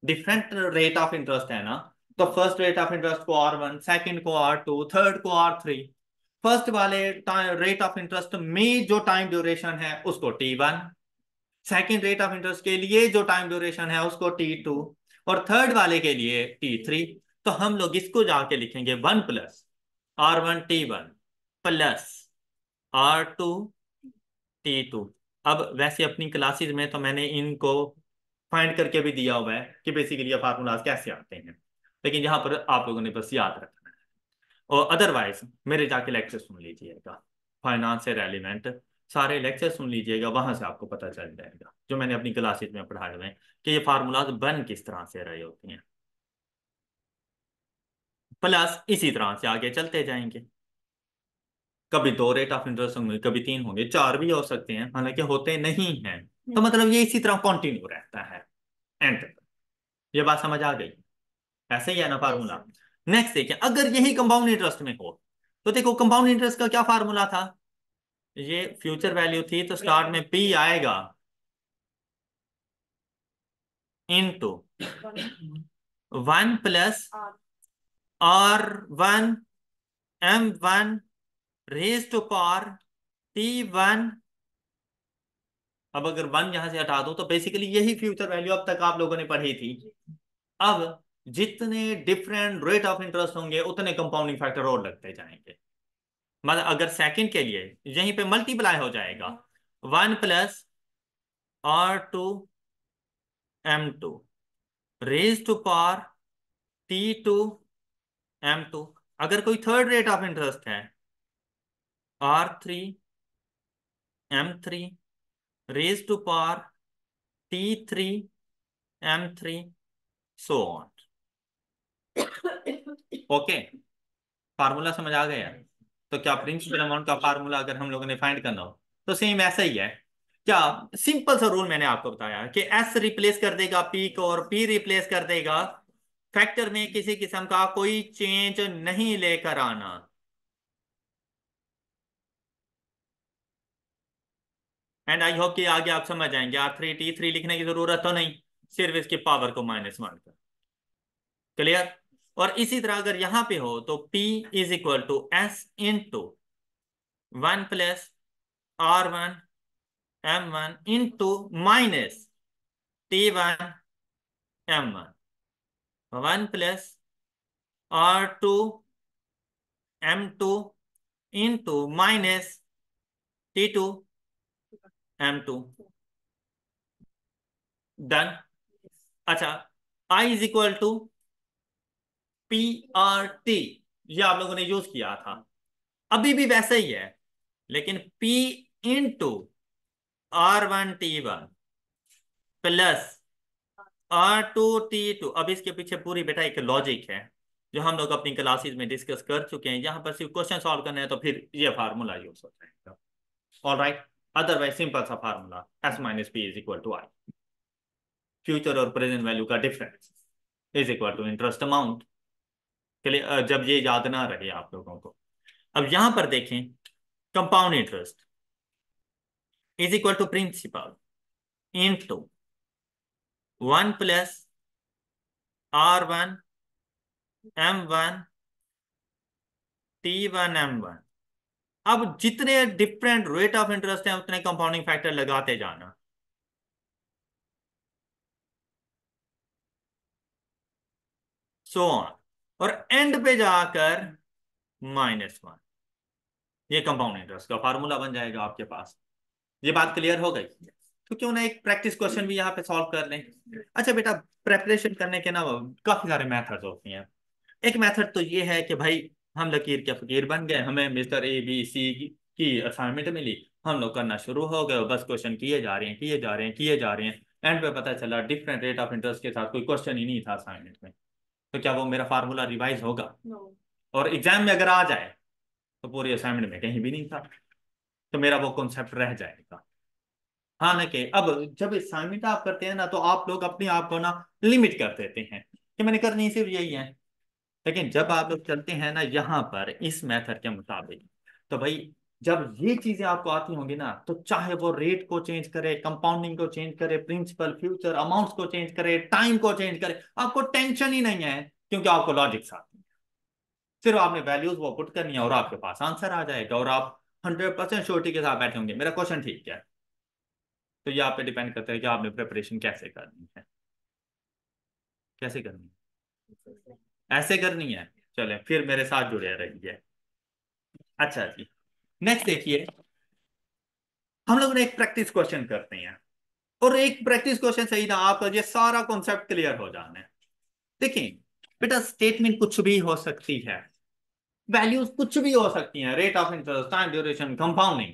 Different rate of interest है ना, तो फर्स्ट रेट ऑफ इंटरेस्ट को R1, सेकंड को R2, थर्ड को R3। फर्स्ट वाले रेट ऑफ इंटरेस्ट में जो टाइम ड्यूरेशन है उसको T1, second rate of interest के लिए जो टाइम ड्यूरेशन है उसको T2, और थर्ड वाले के लिए T3। तो हम लोग इसको जाके लिखेंगे 1 + R1 T1 plus R2 T2। अब वैसे अपनी क्लासेस में तो मैंने इनको फाइंड करके भी दिया हुआ है कि बेसिकली ये फार्मूलाज कैसे आते हैं, लेकिन यहाँ पर आप लोगों ने बस याद रखना है। और अदरवाइज मेरे जाके लेक्चर सुन लीजिएगा, फाइनेंस से रेलिवेंट सारे लेक्चर सुन लीजिएगा, वहां से आपको पता चल जाएगा जो मैंने अपनी क्लासेस में पढ़ाए हुए हैं कि ये फार्मूलाज बन किस तरह से रहे होते हैं। प्लस इसी तरह से आगे चलते जाएंगे, कभी दो रेट ऑफ इंटरेस्ट होंगे, कभी तीन होंगे, चार भी हो सकते हैं, हालांकि होते नहीं हैं। तो मतलब ये इसी तरह कंटिन्यू रहता है एंड तक। ये बात समझ आ गई? ऐसे ही है ना फार्मूला। नेक्स्ट देखिए, अगर यही कंपाउंड इंटरेस्ट में हो तो देखो कंपाउंड इंटरेस्ट का क्या फार्मूला था, ये फ्यूचर वैल्यू थी तो स्टार्ट में पी आएगा into 1 + R1 M1 raise to power T1। अब अगर वन यहां से हटा दो तो बेसिकली यही फ्यूचर वैल्यू अब तक आप लोगों ने पढ़ी थी। अब जितने डिफरेंट रेट ऑफ इंटरेस्ट होंगे उतने कंपाउंडिंग फैक्टर और लगते जाएंगे। मतलब अगर सेकंड के लिए यहीं पे मल्टीप्लाई हो जाएगा 1 + R2 M2 raise to power T2 M2। अगर कोई थर्ड रेट ऑफ इंटरेस्ट है R3 M3 raise to power T3 M3 so on. Okay, formula समझ आ गया? तो क्या प्रिंसिपल अमाउंट का फार्मूला अगर हम लोगों ने फाइंड करना हो तो सेम ऐसा ही है। क्या सिंपल सा रूल मैंने आपको बताया कि एस रिप्लेस कर देगा पी को और पी रिप्लेस कर देगा फैक्टर में किसी किस्म का कोई चेंज नहीं लेकर आना। एंड आई होप कि आगे आप समझ जाएंगे, R3 T3 लिखने की जरूरत तो नहीं, सिर्फ इसकी पावर को -1 कर। क्लियर? और इसी तरह अगर यहां पे हो तो P = S into 1 + R1 M1 into -T1 M1 1 + R2 M2 into -T2 M2। Done. अच्छा, I = PRT, ये आप लोगों ने यूज किया था, अभी भी वैसा ही है, लेकिन P into R1 T1 plus R2 T2। अब इसके पीछे पूरी बेटा एक लॉजिक है जो हम लोग अपनी क्लासेस में डिस्कस कर चुके हैं, यहाँ पर सिर्फ क्वेश्चन सॉल्व करना है तो फिर ये फार्मूला यूज हो जाएगा। ऑल राइट, अदरवाइज सिंपल सा formula S - P = I, future और प्रेजेंट वैल्यू का डिफरेंस = इंटरेस्ट अमाउंट के लिए, जब ये याद ना रहे आप लोगों को। अब यहां पर देखें, compound interest = principal into 1 + R1 M1 T1 M1। अब जितने डिफरेंट रेट ऑफ इंटरेस्ट हैं उतने कंपाउंडिंग फैक्टर लगाते जाना, सो ऑन, और एंड पे जाकर -1। ये कंपाउंड इंटरेस्ट का फार्मूला बन जाएगा आपके पास। ये बात क्लियर हो गई? तो क्यों ना एक प्रैक्टिस क्वेश्चन भी यहाँ पे सॉल्व कर लें। अच्छा बेटा, प्रेपरेशन करने के ना काफी सारे मेथड्स होते हैं। एक मेथड तो ये है कि भाई हम लकीर के फकीर बन गए, हमें मिस्टर ABC की असाइनमेंट मिली, हम लोग करना शुरू हो गए, बस क्वेश्चन किए जा रहे हैं किए जा रहे हैं किए जा रहे हैं, एंड पे पता चला डिफरेंट रेट ऑफ इंटरेस्ट के साथ कोई क्वेश्चन ही नहीं था असाइनमेंट में। तो क्या वो मेरा फार्मूला रिवाइज होगा? No. और एग्जाम में अगर आ जाए तो पूरी असाइनमेंट में कहीं भी नहीं था, तो मेरा वो कॉन्सेप्ट रह जाएगा। हाँ ना, कि अब जब असाइनमेंट आप करते हैं ना तो आप लोग अपने आप को ना लिमिट कर देते हैं कि मैंने करनी सिर्फ यही है, लेकिन जब आप लोग चलते हैं ना यहाँ पर इस मेथड के मुताबिक, तो भाई जब ये चीजें आपको आती होंगी ना, तो चाहे वो रेट को चेंज करे, कंपाउंडिंग को चेंज करे, प्रिंसिपल फ्यूचर अमाउंट्स को चेंज करे, टाइम को चेंज करे, आपको टेंशन ही नहीं है, क्योंकि आपको लॉजिक आती है। सिर्फ आपने वैल्यूज वो पुट करनी है और आपके पास आंसर आ जाएगा, और आप 100% श्योरिटी के साथ बैठे होंगे मेरा क्वेश्चन ठीक है। तो ये आप पे डिपेंड करता है कि आपने प्रिपरेशन कैसे करनी है। कैसे करनी है? ऐसे करनी है? चले फिर मेरे साथ जुड़े रहिए। अच्छा जी, नेक्स्ट देखिए, हम लोग ने एक प्रैक्टिस क्वेश्चन करते हैं, और एक प्रैक्टिस क्वेश्चन सही था आपका, ये सारा कॉन्सेप्ट क्लियर हो जाना है। देखिए बेटा, स्टेटमेंट कुछ भी हो सकती है, वैल्यूज कुछ भी हो सकती हैं, rate of interest, time duration, compounding,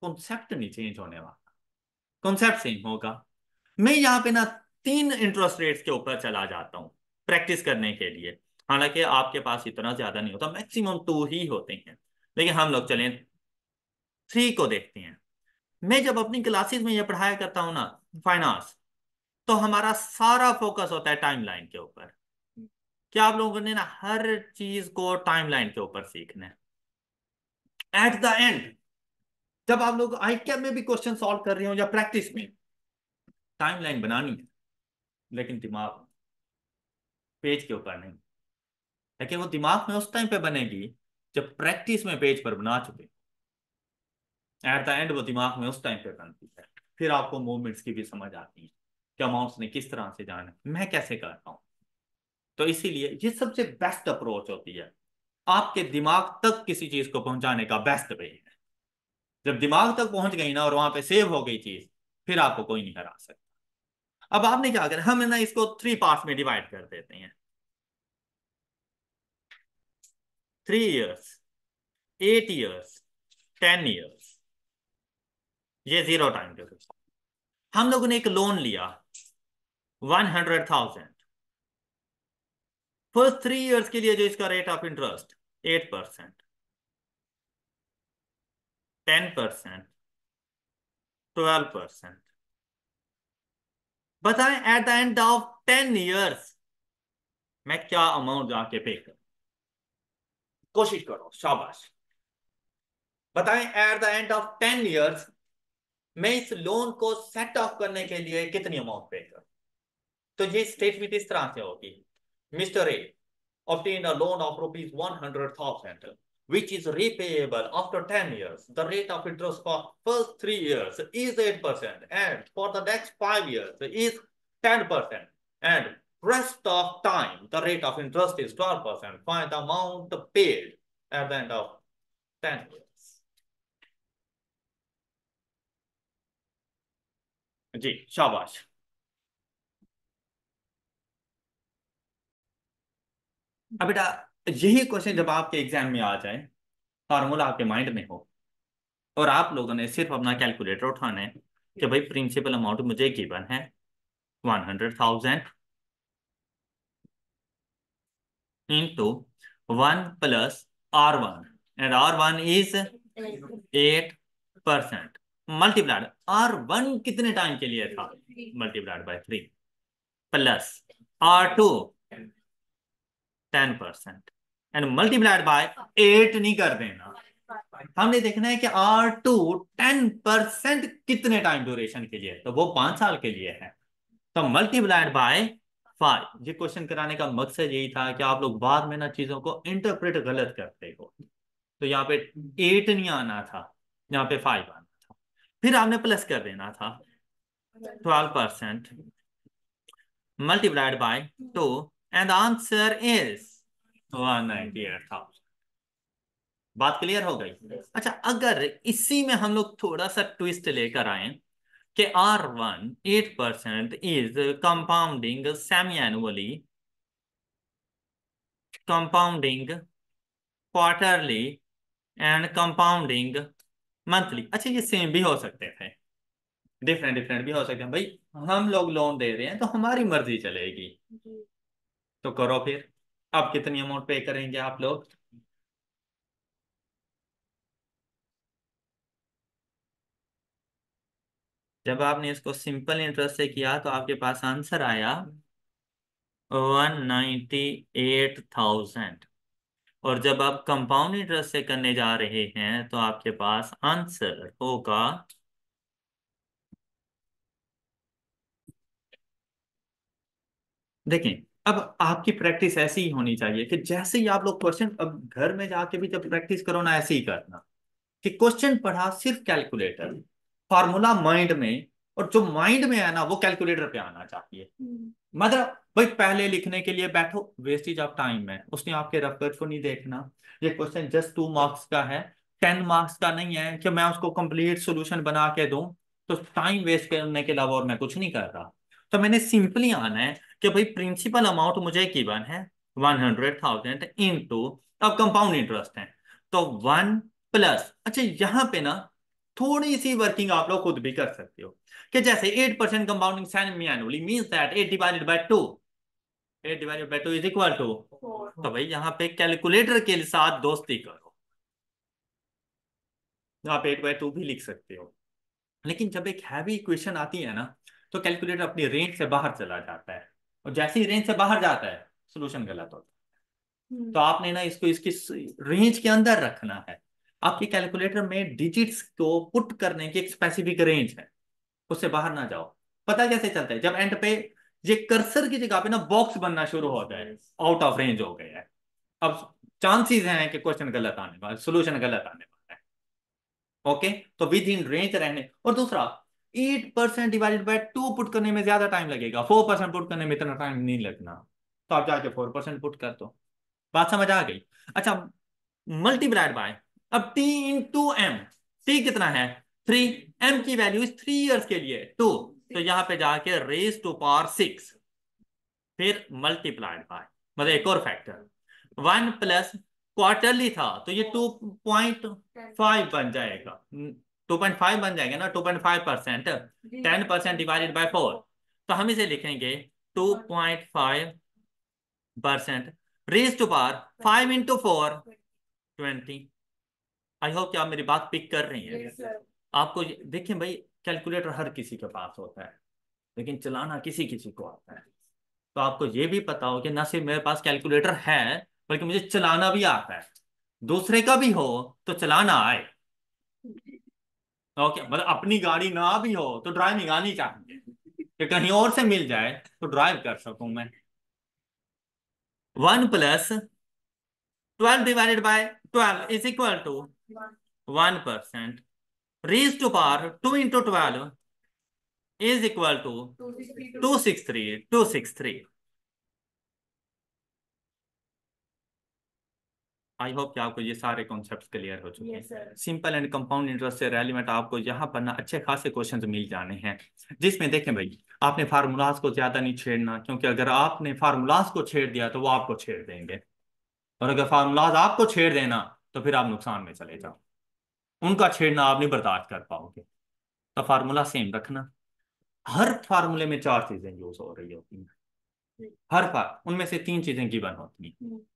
concept नहीं चेंज होने वाला, कॉन्सेप्ट सेम होगा। मैं यहाँ पे ना 3 इंटरेस्ट रेट्स के ऊपर चला जाता हूँ प्रैक्टिस करने के लिए। हालांकि आपके पास इतना ज्यादा नहीं होता, मैक्सिमम 2 ही होते हैं, लेकिन हम लोग चलें 3 को देखते हैं। मैं जब अपनी क्लासेस में ये पढ़ाया करता हूँ ना, फाइनेंस, तो हमारा सारा फोकस होता है टाइमलाइन के ऊपर। क्या आप लोगों ने ना हर चीज को टाइमलाइन के ऊपर सीखना है। एट द एंड जब आप लोग आई कैप में भी क्वेश्चन सॉल्व कर रहे हो या प्रैक्टिस में, टाइमलाइन बनानी है, लेकिन दिमाग पेज के ऊपर नहीं। लेकिन वो दिमाग में उस टाइम पे बनेगी जब प्रैक्टिस में पेज पर बना चुके। एट द एंड वो दिमाग में उस टाइम पे बनती है, फिर आपको मूवमेंट्स की भी समझ आती है कि अमाउंट्स ने किस तरह से जाना है, मैं कैसे करता हूँ। तो इसीलिए ये सबसे बेस्ट अप्रोच होती है, आपके दिमाग तक किसी चीज को पहुंचाने का बेस्ट वे है। जब दिमाग तक पहुंच गई ना और वहां पे सेव हो गई चीज, फिर आपको कोई नहीं हरा सकता। अब आपने क्या करा, हम ना इसको 3 पार्ट्स में डिवाइड कर देते हैं। 3 इयर्स, 8 इयर्स, 10 इयर्स, ये 0 टाइम ड्यूरेशन। हम लोगों ने एक लोन लिया 100,000, फर्स्ट 3 इयर्स के लिए जो इसका रेट ऑफ इंटरेस्ट 8%, 10%, 12%। बताएं eight the end of 10 years मैं क्या अमाउंट जाके पे करूं। कोशिश करो, शाबाश। बताएं eight the end of 10 years मैं इस लोन को सेट ऑफ करने के लिए कितनी अमाउंट पे करूं। तो ये स्टेटमेंट इस तरह से होगी, mister A obtained a loan of rupees 100,000, which is repayable after 10 years. The rate of interest for first 3 years is 8%, and for the next 5 years is 10%, and rest of time the rate of interest is 12%. Find the amount paid at the end of 10 years. जी शाबाश। अब बेटा, यही question जब आपके exam में आ जाए, formula आपके mind में हो, और आप लोगों ने सिर्फ अपना कैलकुलेटर उठाना है कि भाई प्रिंसिपल अमाउंट मुझे गिवन है 100,000 into 1 plus R1, and R1 is 8%, multiplied R1 कितने टाइम के लिए था, multiplied by 3, plus R2 10%, and multiplied bye 8 नहीं कर देना। हमने देखना है कि R2 10% कितने टाइम ड्यूरेशन के लिए है, तो वो 5 साल के लिए है, तो मल्टीप्लाइड बाय 5। ये क्वेश्चन कराने का मकसद यही था कि आप लोग बाद में ना चीजों को इंटरप्रेट गलत करते हो। तो यहाँ पे 8 नहीं आना था, यहाँ पे 5 आना था, फिर आपने प्लस कर देना था 12% multiplied by 2, and answer is 198,000। बात क्लियर हो गई। अच्छा, अगर इसी में हम लोग थोड़ा सा ट्विस्ट लेकर आए कि R1 8% is compounding semi annually, compounding quarterly, and compounding monthly. अच्छा, ये सेम भी हो सकते थे, डिफरेंट डिफरेंट भी हो सकते हैं भाई, हम लोग लोन दे रहे हैं तो हमारी मर्जी चलेगी। तो करो फिर, अब कितनी अमाउंट पे करेंगे आप लोग। जब आपने इसको सिंपल इंटरेस्ट से किया तो आपके पास आंसर आया 198,000, और जब आप कंपाउंड इंटरेस्ट से करने जा रहे हैं तो आपके पास आंसर होगा, देखें, अब आपकी प्रैक्टिस ऐसी ही होनी चाहिए कि जैसे ही आप लोग क्वेश्चन, अब घर में जाके भी जब प्रैक्टिस करो ना, ऐसे ही करना कि क्वेश्चन पढ़ा सिर्फ कैलकुलेटर, फार्मूला माइंड में, और जो माइंड में है ना वो कैलकुलेटर पे आना चाहिए। मतलब भाई पहले लिखने के लिए बैठो, वेस्टेज ऑफ टाइम है, उसने आपके रफ को नहीं देखना। ये क्वेश्चन जस्ट 2 मार्क्स का है, 10 मार्क्स का नहीं है कि मैं उसको कंप्लीट सोल्यूशन बना के दूं। तो टाइम वेस्ट करने के अलावा और मैं कुछ नहीं कर रहा। तो मैंने सिंपली आना है कि भाई प्रिंसिपल अमाउंट मुझे गिवन है 100,000 इंटू, अब कंपाउंड इंटरेस्ट है तो 1 प्लस, अच्छा यहाँ पे ना थोड़ी सी वर्किंग आप लोग खुद भी कर सकते हो कि जैसे 8% compounding semi annually means that 8 divided by 2, 8 divided by 2 is equal to, तो भाई यहाँ पे कैलकुलेटर के साथ दोस्ती करो, आप 8/2 भी लिख सकते हो। लेकिन जब एक हैवी इक्वेशन आती है ना तो कैलकुलेटर अपनी रेंज से बाहर चला जाता है, और जैसे ही रेंज से बाहर जाता है सोल्यूशन गलत होता है। तो आपने ना इसको इसकी रेंज के अंदर रखना है। आपके कैलकुलेटर में डिजिट्स को पुट करने की एक स्पेसिफिक रेंज है, उससे बाहर ना जाओ। पता कैसे चलता है, जब एंड पे ये कर्सर की जगह पे ना बॉक्स बनना शुरू हो जाए, आउट ऑफ रेंज हो गया है, अब चांसेस हैं कि क्वेश्चन गलत आने वाला, सोल्यूशन गलत आने वाला है। ओके, तो विद इन रेंज रहने। और दूसरा, 8% डिवाइडेड बाय 2 पुट करने में ज्यादा टाइम लगेगा, 4% पुट करने में इतना टाइम नहीं लगना। तो आप जाके 4% पुट कर दो। बात समझ आ गई? अच्छा, मल्टीप्लाइड बाय, अब टी इंटू एम, टी कितना है 3, एम की वैल्यू इस 3 इयर्स के लिए 2, तो यहां पे जाके रेज टू पावर 6, फिर मल्टीप्लाइड बाय, मतलब एक और फैक्टर 1 प्लस, क्वार्टरली था तो ये 2.5 बन जाएगा, 2.5 बन जाएगा ना, 2.5%, 10% डिवाइडेड बाय 4, तो हम इसे लिखेंगे 2.5% raise to power 5 × 4 20। I hope कि आप मेरी बात पिक कर रही हैं। आपको देखिए भाई, कैलकुलेटर हर किसी के पास होता है, लेकिन चलाना किसी किसी को आता है। तो आपको ये भी पता हो कि ना सिर्फ मेरे पास कैलकुलेटर है, बल्कि मुझे चलाना भी आता है। दूसरे का भी हो तो चलाना आए। ओके, मतलब अपनी गाड़ी ना भी हो तो ड्राइविंग आनी चाहिए, कि कहीं और से मिल जाए तो ड्राइव कर सकूं मैं। 1 plus 12 divided by 12 is equal to 1%, raise to power 2 × 12 is equal to 263। I hope कि आपको ये सारे कॉन्सेप्ट्स क्लियर हो चुके हैं। सिंपल एंड कंपाउंड इंटरेस्ट से रेलिवेंट आपको यहाँ पर ना अच्छे खासे क्वेश्चंस मिल जाने हैं, जिसमें देखें भाई आपने फार्मूलाज को ज्यादा नहीं छेड़ना, क्योंकि अगर आपने फार्मूलाज को छेड़ दिया तो वो आपको छेड़ देंगे, और अगर फार्मूलाज आपको छेड़ देना तो फिर आप नुकसान में चले जाओ, उनका छेड़ना आप नहीं बर्दाश्त कर पाओगे। तो फार्मूला सेम रखना। हर फार्मूले में 4 चीजें यूज हो रही होती हैं, हर बार उनमें से 3 चीजें गिवन होती हैं,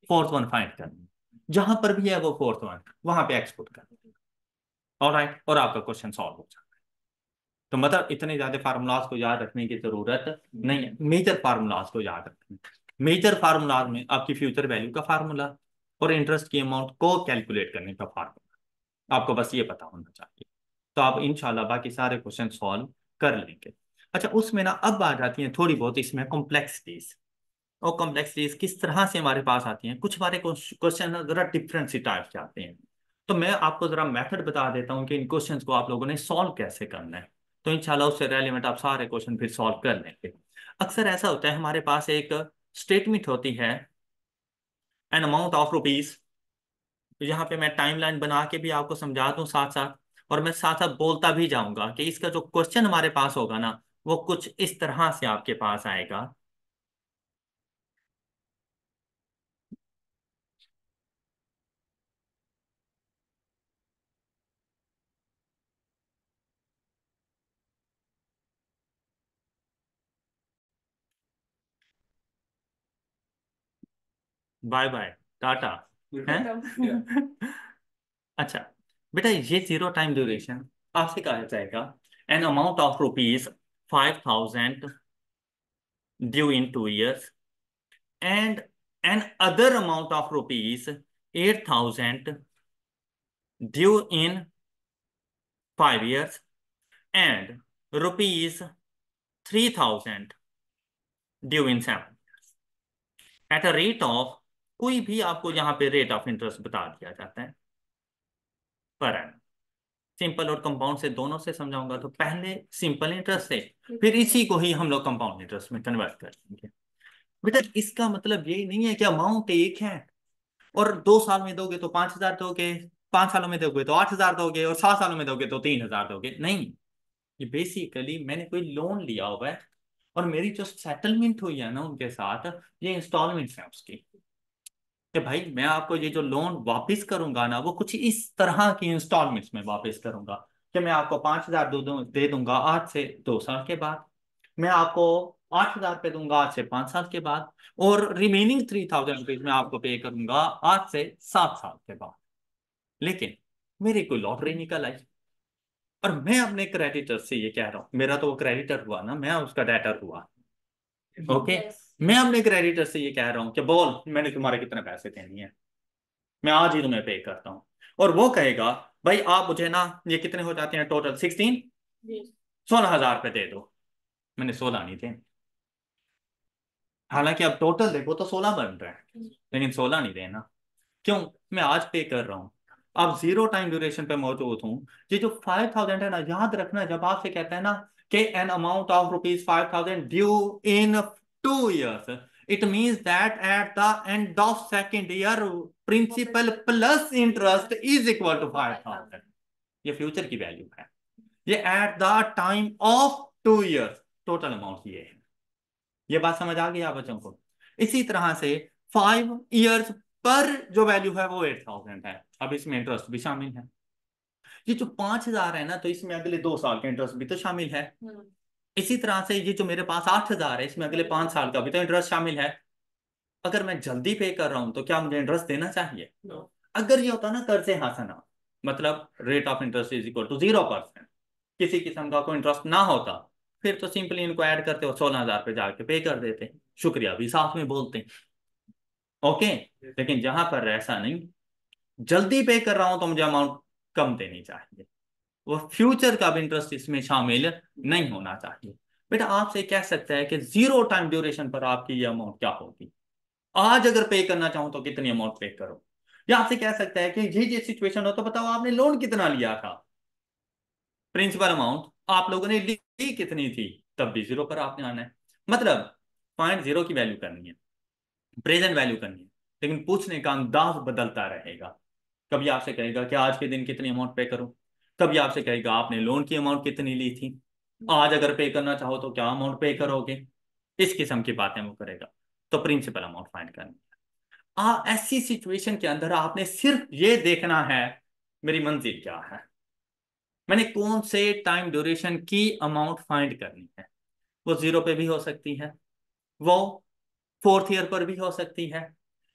फोर्थ वन फाइंड करनी, जहां पर भी है वो फोर्थ वन वहां पे एक्सपोर्ट करनी। ऑलराइट, और आपका क्वेश्चन सॉल्व हो जाता है। तो मतलब इतने ज्यादा फार्मूलाज को याद रखने की जरूरत नहीं है, मेजर फार्मूलाज को याद रखना। मेजर फार्मूलाज में आपकी फ्यूचर वैल्यू का फार्मूला और इंटरेस्ट की अमाउंट को कैलकुलेट करने का फार्मूला, आपको बस ये पता होना चाहिए। तो आप इंशाल्लाह बाकी सारे क्वेश्चन सॉल्व कर लेंगे। अच्छा, उसमें ना अब आ जाती हैं थोड़ी बहुत इसमें कॉम्प्लेक्सिटीज। और कॉम्प्लेक्सिटीज किस तरह से हमारे पास आती हैं, कुछ हमारे क्वेश्चन जरा डिफरेंट सी टाइप के आते हैं। तो मैं आपको जरा मेथड बता देता हूँ कि इन क्वेश्चंस को आप लोगों ने सॉल्व कैसे करना है। तो इंशाल्लाह उससे रेलिवेंट आप सारे क्वेश्चन फिर सॉल्व कर लेंगे। अक्सर ऐसा होता है हमारे पास एक स्टेटमेंट होती है, एन अमाउंट ऑफ रुपीज। तो यहाँ पे मैं टाइमलाइन बना के भी आपको समझा दूं साथ साथ, और मैं साथ साथ बोलता भी जाऊंगा कि इसका जो क्वेश्चन हमारे पास होगा ना वो कुछ इस तरह से आपके पास आएगा। बाय बाय, टाटा है। अच्छा बेटा, ये जीरो टाइम ड्यूरेशन आपसे कहा जाएगा, an amount of rupees 5,000 due in 2 years, and another amount of rupees 8,000 due in 5 years, and rupees 3,000 due in 7, at a rate of, कोई भी आपको यहाँ पे रेट ऑफ इंटरेस्ट बता दिया जाता है पर एन। सिंपल और कंपाउंड से दोनों से समझाऊंगा। तो पहले सिंपल इंटरेस्ट से, फिर इसी को ही हम लोग कंपाउंड इंटरेस्ट में कन्वर्ट कर देंगे। बेटा इसका मतलब यही नहीं है कि अमाउंट एक है और 2 साल में दोगे तो 5,000 दोगे, 5 सालों में दोगे तो 8,000 दोगे, और 7 सालों में दोगे तो 3,000 दोगे। नहीं, ये बेसिकली मैंने कोई लोन लिया हुआ है और मेरी जो सेटलमेंट हुई है ना उनके साथ, ये इंस्टॉलमेंट्स है उसकी, कि भाई मैं आपको ये जो लोन वापस करूंगा ना वो कुछ इस तरह की इंस्टॉलमेंट्स में वापस करूंगा, कि मैं आपको 5,000 दे दूंगा आज से 2 साल के बाद, मैं आपको 8,000 पे दूंगा आज से 5 साल के बाद, और रिमेनिंग 3,000 रुपीज मैं आपको पे करूंगा आज से 7 साल के बाद। लेकिन मेरी कोई लॉटरी निकल आई और मैं अपने क्रेडिटर से ये कह रहा हूं, मेरा तो वो क्रेडिटर हुआ ना, मैं उसका डेटर हुआ। ओके, मैं अपने क्रेडिटर से ये कह रहा हूँ कि बोल मैंने तुम्हारे कितने पैसे देने हैं, मैं आज ही तुम्हें पे करता हूँ। और वो कहेगा भाई आप मुझे ना, ये कितने हो जाते हैं टोटल 16, 16,000 रुपये दे दो। मैंने 16 नहीं थे, हालांकि अब टोटल देखो तो 16 बन रहा है, लेकिन 16 नहीं देना। क्यों? मैं आज पे कर रहा हूँ, अब जीरो टाइम ड्यूरेशन पे मौजूद हूँ। ये जो 5,000 है ना, याद रखना जब आपसे कहता है ना कि N amount of ₹5,000 due in 2 years, it means that at the end of second year principal plus interest is equal to 5,000। ये फ्यूचर की वैल्यू है, ये at the time of 2 years total amount ये है। ये बात समझ आ गई आप बच्चों को? इसी तरह से 5 years पर जो वैल्यू है वो 8,000 है। अब इसमें इंटरेस्ट भी शामिल है। ये जो 5,000 है ना, तो इसमें अगले 2 साल का इंटरेस्ट भी तो शामिल है। इसी तरह से ये जो मेरे पास 8,000 है, इसमें अगले 5 साल का भी तो इंटरेस्ट शामिल है। अगर मैं जल्दी पे कर रहा हूं तो क्या मुझे इंटरेस्ट देना चाहिए? अगर ये होता ना कर्जे हासना, मतलब rate of interest is equal to 0%, किसी किस्म का कोई इंटरेस्ट ना होता, फिर तो सिंपली इनको ऐड करते हो 16,000 पे जाके पे कर देते, शुक्रिया भी साथ में बोलते। ओके, लेकिन जहां पर ऐसा नहीं, जल्दी पे कर रहा हूं तो मुझे अमाउंट कम देनी चाहिए, वो फ्यूचर का भी इंटरेस्ट इसमें शामिल नहीं होना चाहिए। बेटा आपसे कह सकता है कि जीरो टाइम ड्यूरेशन पर आपकी ये अमाउंट क्या होगी, आज अगर पे करना चाहूं तो कितनी अमाउंट पे करो। या आपसे कह सकता है कि ये सिचुएशन हो तो बताओ आपने लोन कितना लिया था, प्रिंसिपल अमाउंट आप लोगों ने ली कितनी थी, तब भी जीरो पर आपने आना है। मतलब पॉइंट जीरो की वैल्यू करनी है, प्रेजेंट वैल्यू करनी है, लेकिन पूछने का अंदाज बदलता रहेगा। कभी आपसे कहेगा कि आज के दिन कितनी अमाउंट पे करूं, कभी आपसे कहेगा आपने लोन की अमाउंट कितनी ली थी, आज अगर पे करना चाहो तो क्या अमाउंट पे करोगे, इस किस्म की बातें वो करेगा। तो प्रिंसिपल अमाउंट फाइंड करनी है। ऐसी सिचुएशन के अंदर आपने सिर्फ ये देखना है मेरी मंजिल क्या है, मैंने कौन से टाइम ड्यूरेशन की अमाउंट फाइंड करनी है। वो जीरो पे भी हो सकती है, वो 4th ईयर पर भी हो सकती है,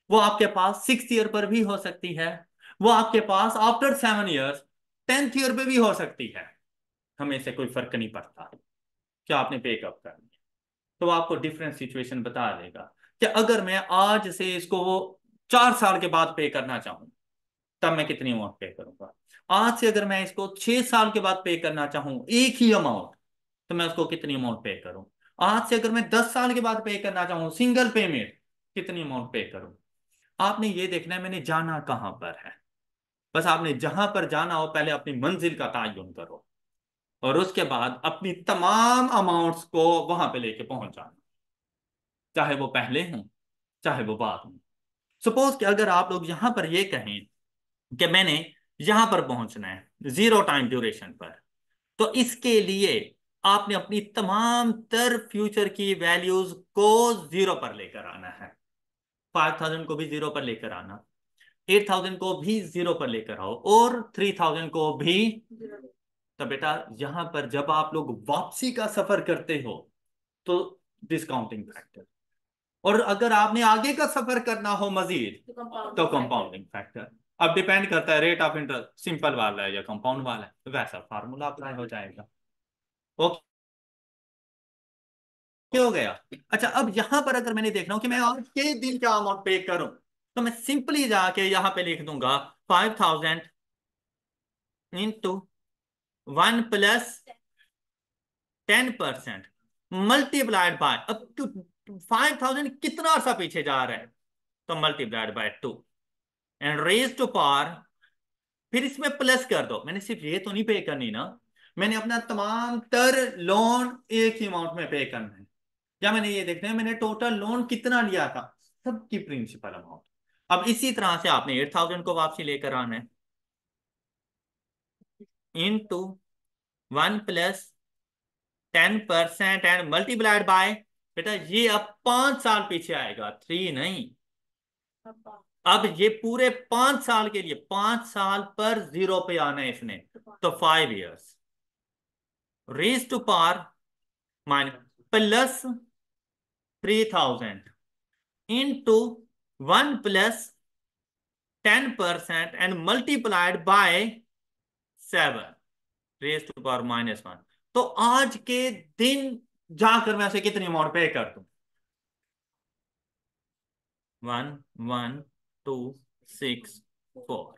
वो आपके पास 6th ईयर पर भी हो सकती है, वो आपके पास आफ्टर 7 years 10th ईयर पे भी हो सकती है। हमें से कोई फर्क नहीं पड़ता क्या आपने पे कब करनी है। तो वो आपको डिफरेंट सिचुएशन बता देगा कि अगर मैं आज से इसको 4 साल के बाद पे करना चाहूं तब मैं कितनी अमाउंट पे करूंगा। आज से अगर मैं इसको 6 साल के बाद पे करना चाहूं एक ही अमाउंट, तो मैं उसको कितनी अमाउंट पे करूं। आज से अगर मैं 10 साल के बाद पे करना चाहूं सिंगल पेमेंट, कितनी अमाउंट पे करूं। आपने ये देखना है मैंने जाना कहां पर है, बस आपने जहां पर जाना हो पहले अपनी मंजिल का तयन करो और उसके बाद अपनी तमाम अमाउंट्स को वहां पे लेके पहुंच जाना, चाहे वो पहले हो चाहे वो बाद में। सपोज कि अगर आप लोग यहां पर ये कहें कि मैंने यहां पर पहुंचना है जीरो टाइम ड्यूरेशन पर, तो इसके लिए आपने अपनी तमाम तर फ्यूचर की वैल्यूज को जीरो पर लेकर आना है। 5,000 को भी जीरो पर लेकर आना, 8,000 को भी जीरो पर लेकर आओ, और 3,000 को भी। तो बेटा यहां पर जब आप लोग वापसी का सफर करते हो तो डिस्काउंटिंग फैक्टर, और अगर आपने आगे का सफर करना हो मजीद तो कंपाउंडिंग फैक्टर। अब डिपेंड करता है रेट ऑफ इंटरेस्ट सिंपल वाला है या कंपाउंड वाला है, तो वैसा फार्मूला अप्लाई हो जाएगा। ओके हो गया। अच्छा अब यहां पर अगर मैंने देखना हो कि मैं आज के दिन क्या अमाउंट पे करूं, तो मैं सिंपली जाके यहां पे लिख दूंगा 5,000 इंटू 1 + 10% मल्टीप्लाइड बाय, अब 5,000 कितना सा पीछे जा रहा है, तो multiplied by 2 and raise to power फिर इसमें प्लस कर दो। मैंने सिर्फ ये तो नहीं पे करनी ना, मैंने अपना तमाम तर लोन एक ही अमाउंट में पे करना है। या मैंने ये देखना है मैंने टोटल लोन कितना लिया था, सबकी प्रिंसिपल अमाउंट। अब इसी तरह से आपने 8,000 को वापसी लेकर आना है, इनटू 1 + 10% एंड मल्टीप्लाइड बाय, बेटा ये अब 5 साल पीछे आएगा, 3 नहीं। अब ये पूरे 5 साल के लिए, 5 साल पर 0 पे आना है इसने, तो 5 years raise to power minus +3,000 into 1 + 10% and multiplied by 7 raise to power -1। तो आज के दिन जाकर मैं उसे कितनी अमाउंट पे कर दूं? 1 1 2 6 4।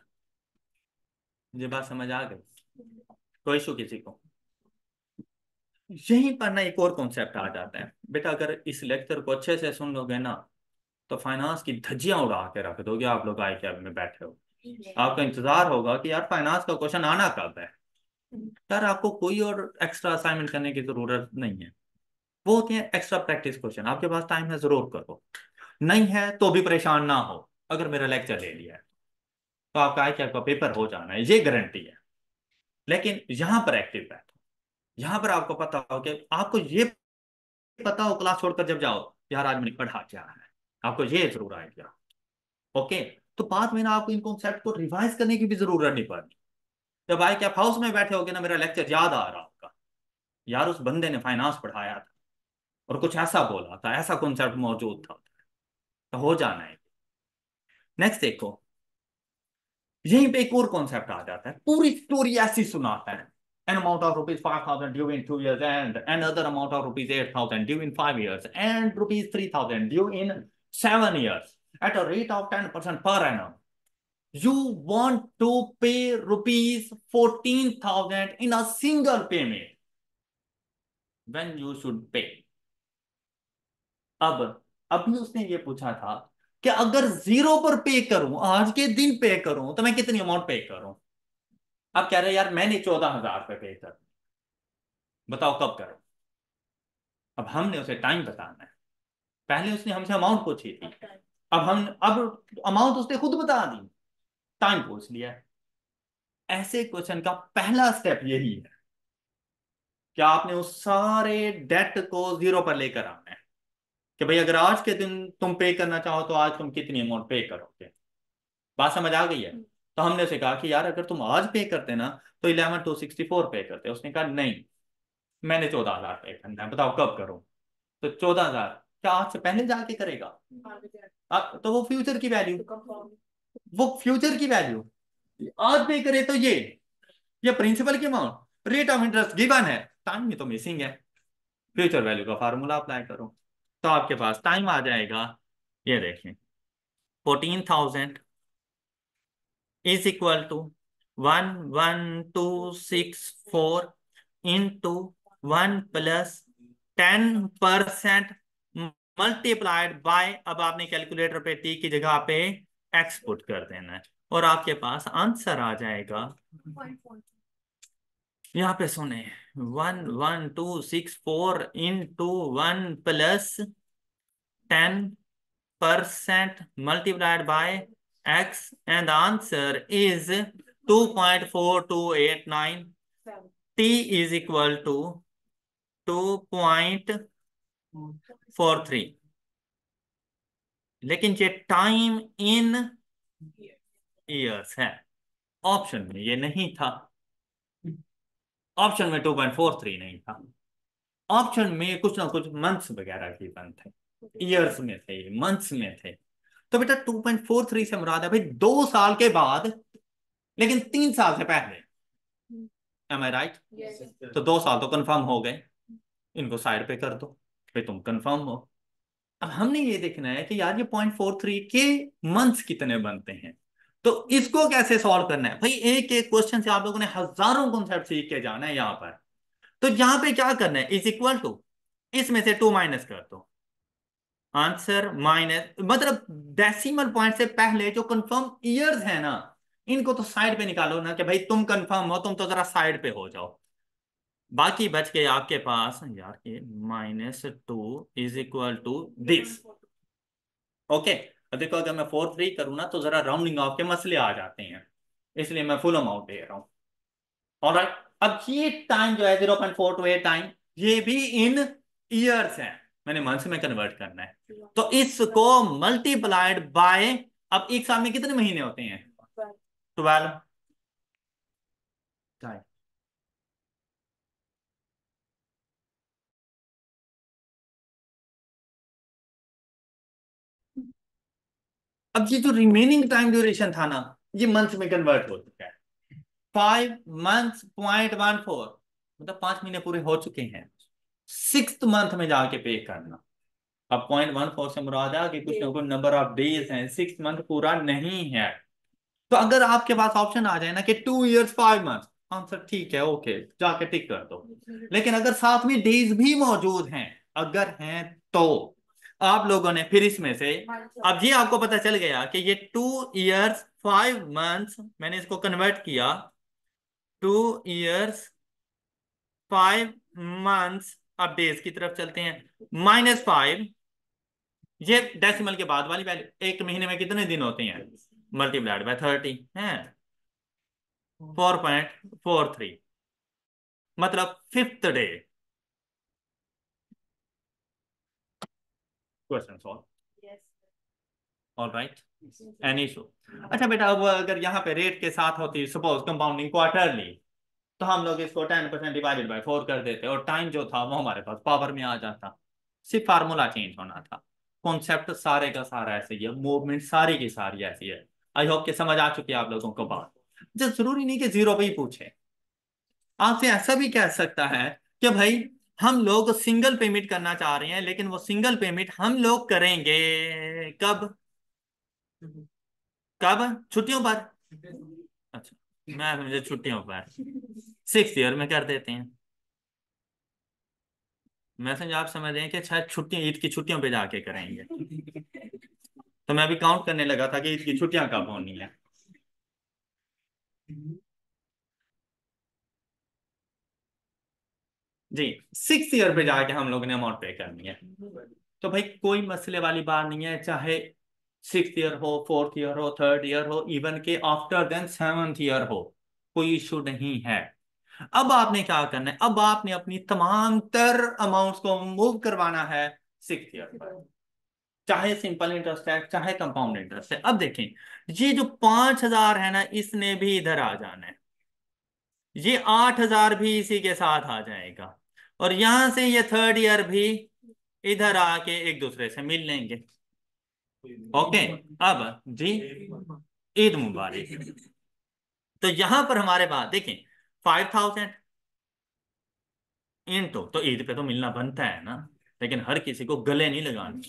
मुझे बात समझ आ गई? कोई इशू किसी को? यहीं पर ना एक और कॉन्सेप्ट आ जाता है बेटा, अगर इस लेक्चर को अच्छे से सुन लोगे ना तो फाइनेंस की धज्जियां उड़ा के रख दोगे आप लोग आई कैब में बैठे हो। आपका इंतजार होगा कि यार फाइनेंस का क्वेश्चन आना कब है। यार आपको कोई और एक्स्ट्रा असाइनमेंट करने की जरूरत नहीं है, वो होते हैं एक्स्ट्रा प्रैक्टिस क्वेश्चन। आपके पास टाइम है जरूर करो, नहीं है तो भी परेशान ना हो। अगर मेरा लेक्चर ले लिया है तो आपका आई कैब का पेपर हो जाना है, ये गारंटी है। लेकिन यहाँ पर एक्टिव बैठो, यहाँ पर आपको पता हो कि आपको ये पता हो क्लास छोड़कर जब जाओ यार आज मैंने पढ़ा क्या है, आपको ये जरूर आइडिया। ओके, तो बाद में ना आपको इन कॉन्सेप्ट को रिवाइज करने की भी जरूरत नहीं पड़नी। जब आई कैप हाउस में बैठे होगे ना मेरा लेक्चर याद आ रहा होगा, यार उस बंदे ने फाइनेंस पढ़ाया था और कुछ ऐसा बोला था, ऐसा कॉन्सेप्ट मौजूद था, तो हो जाना है। नेक्स्ट देखो, यहीं पे एक और कॉन्सेप्ट आ जाता है, पूरी स्टोरी ऐसी सुनाता है। An amount of rupees 5,000 due in 2 years and another amount of rupees 8,000 due in 5 years and rupees 3,000 due in 7 years at a rate of 10% per annum. You want to pay rupees 14,000 in a single payment when you should pay. अब अभी उसने ये पूछा था कि अगर 0 पर पे करूं, आज के दिन पे करूं, तो मैं कितनी अमाउंट पे करूं। अब कह रहे यार मैंने 14,000 रुपये पे कर, बताओ कब करूं। अब हमने उसे टाइम बताना है, पहले उसने हमसे अमाउंट पूछी थी, अब अमाउंट उसने खुद बता दी, टाइम पूछ लिया। ऐसे क्वेश्चन का पहला स्टेप यही है कि आपने उस सारे डेट को 0 पर लेकर आना है कि भाई अगर आज के दिन तुम पे करना चाहो तो आज तुम कितनी अमाउंट पे करोगे। बात समझ आ गई है? तो हमने उसे कहा कि यार अगर तुम आज पे करते ना तो 11,264 पे करते। उसने कहा नहीं, मैंने 14,000 पे करना है, बताओ कब करूं। तो 14,000 क्या आज से पहले जाके करेगा? तो वो फ्यूचर की वैल्यू, वो फ्यूचर की वैल्यू आज पे करे तो ये प्रिंसिपल की amount, rate of interest given है, टाइम में तो मिसिंग है। फ्यूचर वैल्यू का फार्मूला अप्लाई करो तो आपके पास टाइम आ जाएगा। ये देखें, 14,000 is equal to 1 1 2 6 4 into 1 + 10% multiplied by, अब आपने कैलकुलेटर पे टी की जगह पे एक्स पुट कर देना है और आपके पास आंसर आ जाएगा। यहाँ पे सुने, 1 1 2 6 4 into 1 + 10% multiplied by x, and the answer is 2.4289. T is equal to 2.43। लेकिन ये टाइम इन ईयर्स है, ऑप्शन में ये नहीं था। ऑप्शन में 2.43 नहीं था, ऑप्शन में कुछ ना कुछ मंथ्स वगैरह की बन थे, ईयर्स में थे, मंथ्स में थे। तो बेटा 2.43 से मुराद है भाई 2 साल के बाद, लेकिन 3 साल से पहले। एम आई राइट? तो 2 साल तो कंफर्म हो गए, इनको साइड पे कर दो, भाई तुम कंफर्म हो। अब हमने ये देखना है कि यार ये 0.43 के मंथ्स कितने बनते हैं, तो इसको कैसे सॉल्व करना है। भाई एक एक क्वेश्चन से आप लोगों ने हजारों कॉन्सेप्ट सीख के जाना है यहाँ पर। तो यहाँ पे क्या करना है, इज इक्वल टू, इसमें से 2 माइनस कर दो, आंसर माइनस, मतलब डेसिमल पॉइंट से पहले जो कंफर्म ईयर्स है ना, इनको तो साइड पे निकालो ना, कि भाई तुम कंफर्म हो, तुम तो जरा साइड पे हो जाओ। बाकी बच गए आपके पास यार ये -2 is equal to this. Okay, अब देखो अगर मैं 4 3 करूँ ना तो जरा राउंडिंग ऑफ के मसले आ जाते हैं, इसलिए मैं फुल अमाउंट दे रहा हूँ। ऑलराइट, अब ये टाइम जो है 0.428 टाइम, ये भी इन ईयर्स है, मैंने मंथ्स में कन्वर्ट करना है। तो इसको मल्टीप्लाइड बाय, अब एक साल में कितने महीने होते हैं? 12। अब ये जो रिमेनिंग टाइम ड्यूरेशन था ना, ये मंथ में कन्वर्ट हो चुका है। 5 months.14, मतलब 5 महीने पूरे हो चुके हैं। 6th मंथ में जाके पे करना। अब 0.14 से मुराद है कि कुछ ना कुछ नंबर ऑफ डेज हैं, 6th मंथ पूरा नहीं है। तो अगर आपके पास ऑप्शन आ जाए ना कि 2 years 5 months, आंसर ठीक है, ओके, जाके टिक कर दो। लेकिन अगर साथ में डेज भी मौजूद हैं, अगर हैं, तो आप लोगों ने फिर इसमें से, अब ये आपको पता चल गया कि ये 2 years 5 months, मैंने इसको कन्वर्ट किया 2 years 5 months। अब डेज की तरफ चलते हैं, -5, ये डेसिमल के बाद वाली वैल्यू, एक महीने में कितने दिन होते हैं, मल्टीप्लाइड बाय 30 है, 4.43, मतलब 5th day. Question solve. Alright, any issue? अच्छा बेटा, अब अगर यहाँ पे रेट के साथ होती सपोज कंपाउंडिंग क्वार्टरली, तो हम लोग इसको 10% डिवाइडेड बाय 4 कर देते और टाइम जो था वो हमारे पास पावर में आ जाता। सिर्फ फार्मूला चेंज होना था। कॉन्सेप्ट सारे का सारा ऐसे ही है, मूवमेंट सारी की सारी ऐसी है। आई होप कि समझ आ चुकी है आप लोगों को बात। जो जरूरी नहीं कि जीरो पे ही पूछे, आपसे ऐसा भी कह सकता है कि भाई हम लोग सिंगल पेमेंट करना चाह रहे हैं, लेकिन वो सिंगल पेमेंट हम लोग करेंगे कब? कब? छुट्टियों पर? अच्छा, मैं मुझे छुट्टियों पर 6th ईयर में कर देते हैं। मैसेज आप समझ रहे हैं कि शायद छुट्टियां ईद की छुट्टियों पे जाके करेंगे। तो मैं अभी काउंट करने लगा था कि ईद की छुट्टियां कब होनी है। जी, 6th ईयर पे जाके हम लोगों ने अमाउंट पे करनी है। तो भाई कोई मसले वाली बात नहीं है, चाहे 6th ईयर हो, 4th ईयर हो, 3rd ईयर हो, इवन के आफ्टर देन 7th ईयर हो, कोई इशू नहीं है। अब आपने क्या करना है, अब आपने अपनी तमाम तर अमाउंट्स को मूव करवाना है 6th ईयर पर, चाहे सिंपल इंटरेस्ट है चाहे कंपाउंड इंटरेस्ट है। अब देखें, ये जो 5,000 है ना, इसने भी इधर आ जाना है, ये 8,000 भी इसी के साथ आ जाएगा, और यहां से ये 3rd ईयर भी इधर आके एक दूसरे से मिल लेंगे। ओके, अब जी, ईद मुबारक। तो यहां पर हमारे पास देखें, 5,000 इंटू, तो ईद पे तो मिलना बनता है ना, लेकिन हर किसी को गले नहीं लगाने।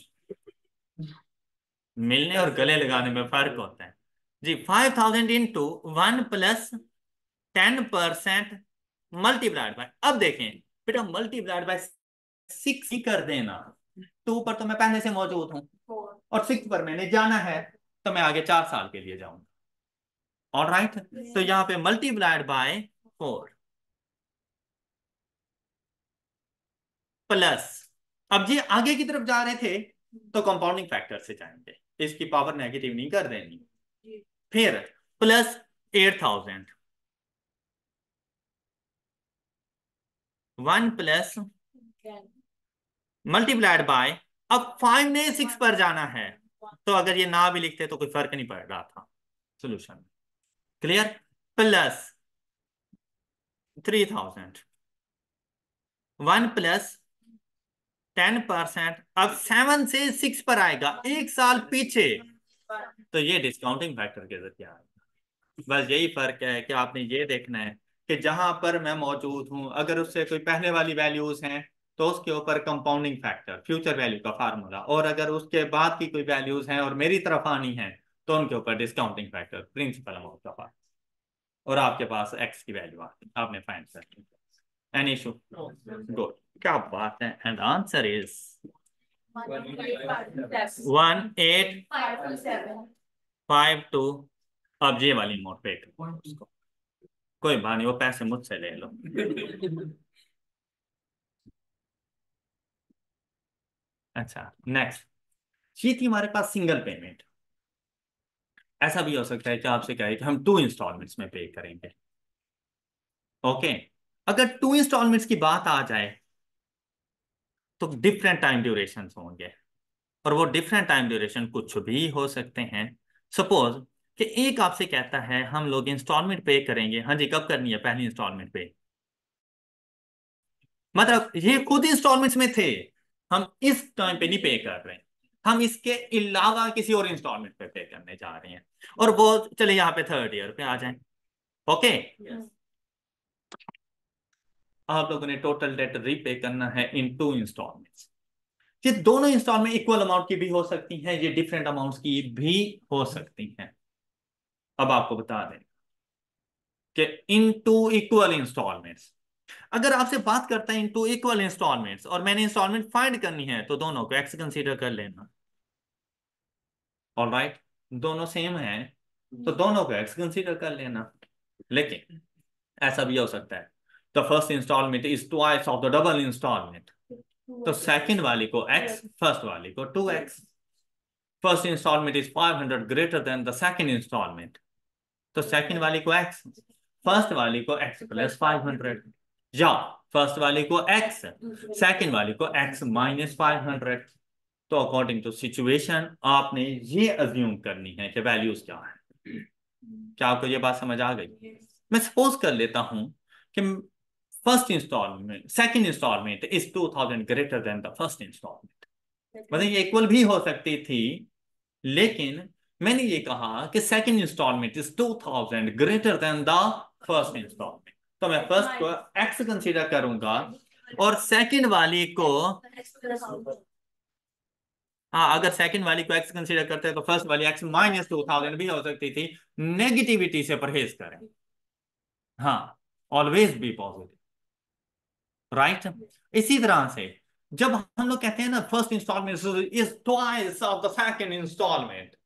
मिलने और गले लगाने में फर्क होता है जी। 5,000 इंटू 1 + 10% मल्टीप्लाइड बाय, अब देखें बेटा, मल्टीप्लाइड बाय 6 ही कर देना। 2 पर तो मैं पहले से मौजूद हूं, और 6 पर मैंने जाना है, तो मैं आगे 4 साल के लिए जाऊंगा। ऑलराइट, तो यहाँ पे मल्टीप्लाइड बाय 4 प्लस, अब ये आगे की तरफ जा रहे थे तो कंपाउंडिंग फैक्टर से जाएंगे, इसकी पावर नेगेटिव नहीं कर देनी। फिर +8,000, 1 + मल्टीप्लाइड बाय, अब 5 ने 6 पर जाना है, तो अगर ये ना भी लिखते तो कोई फर्क नहीं पड़ रहा था सोल्यूशन। क्लियर? +3,000, 1 + 10%, अब 7 से 6 पर आएगा, एक साल पीछे, तो ये डिस्काउंटिंग फैक्टर के जरिए आएगा। बस यही फर्क है कि आपने ये देखना है कि जहां पर मैं मौजूद हूं, अगर उससे कोई पहले वाली वैल्यूज हैं तो उसके ऊपर कंपाउंडिंग फैक्टर फ्यूचर वैल्यू का फार्मूला, और अगर उसके बाद की कोई वैल्यूज हैं और मेरी तरफ आनी है तो उनके ऊपर डिस्काउंटिंग फैक्टर प्रिंसिपल अमाउंट का फार्मूला, और आपके पास एक्स की वैल्यू आपने फाइंड करनी है। Any issue? गुड, क्या बात है। एंड आंसर इज 1852 अब ये वाली अमाउंट पे करो उसको, कोई बात नहीं, वो पैसे मुझसे ले लो। अच्छा, नेक्स्ट, ये थी हमारे पास सिंगल पेमेंट। ऐसा भी हो सकता है कि आपसे कहे कि हम 2 इंस्टॉलमेंट्स में पे करेंगे। ओके, अगर 2 इंस्टॉलमेंट्स की बात आ जाए तो डिफरेंट टाइम ड्यूरेशन होंगे, और वो डिफरेंट टाइम ड्यूरेशन कुछ भी हो सकते हैं। सपोज कि एक आपसे कहता है हम लोग इंस्टॉलमेंट पे करेंगे, हाँ जी, कब करनी है पहली इंस्टॉलमेंट पे, मतलब ये खुद इंस्टॉलमेंट्स में थे, हम इस टाइम पे नहीं पे कर रहे हैं, हम इसके अलावा किसी और इंस्टॉलमेंट पे करने जा रहे हैं, और वो चले यहाँ पे थर्ड ईयर पे आ जाए। ओके, आप लोगों ने टोटल डेट रीपे करना है इन 2 इंस्टॉलमेंट्स। ये दोनों इंस्टॉलमेंट इक्वल अमाउंट की भी हो सकती हैं, ये डिफरेंट अमाउंट्स की भी हो सकती हैं। अब आपको बता दें कि इन 2 इक्वल इंस्टॉलमेंट्स, अगर आपसे बात करता है इन 2 इक्वल इंस्टॉलमेंट्स और मैंने इंस्टॉलमेंट फाइंड करनी है, तो दोनों को एक्स कंसीडर कर लेना। ऑलराइट, दोनों सेम है तो दोनों को एक्स कंसीडर कर लेना। लेकिन ऐसा भी हो सकता है, the first instalment is twice of the double instalment, तो सेकंड वाली को एक्स, फर्स्ट वाली को 2x। First instalment is 500 greater than the second instalment, तो सेकंड वाली को x, फर्स्ट वाली को x प्लस 500, या फर्स्ट वाली को x, सेकंड वाली को x माइनस 500। तो अकॉर्डिंग टू सिचुएशन आपने ये अज्यूम करनी है कि वैल्यूज क्या है। क्या आपको ये बात समझ आ गई? मैं सपोज कर लेता हूं कि first instalment, second instalment is 2000 greater than the first instalment, मतलब ये इक्वल भी हो सकती थी, लेकिन मैंने ये कहा कि second instalment is 2000 greater than the first instalment, तो मैं फर्स्ट को एक्स कंसीडर करूंगा और सेकंड वाली को, हाँ, अगर सेकंड वाली को एक्स कंसीडर करते हैं तो फर्स्ट वाली एक्स माइनस 2000 भी हो सकती थी। नेगेटिविटी से परहेज करें, हाँ, ऑलवेज बी पॉजिटिव, राइट। इसी तरह से जब हम लोग कहते हैं ना first instalment is twice of the second instalment,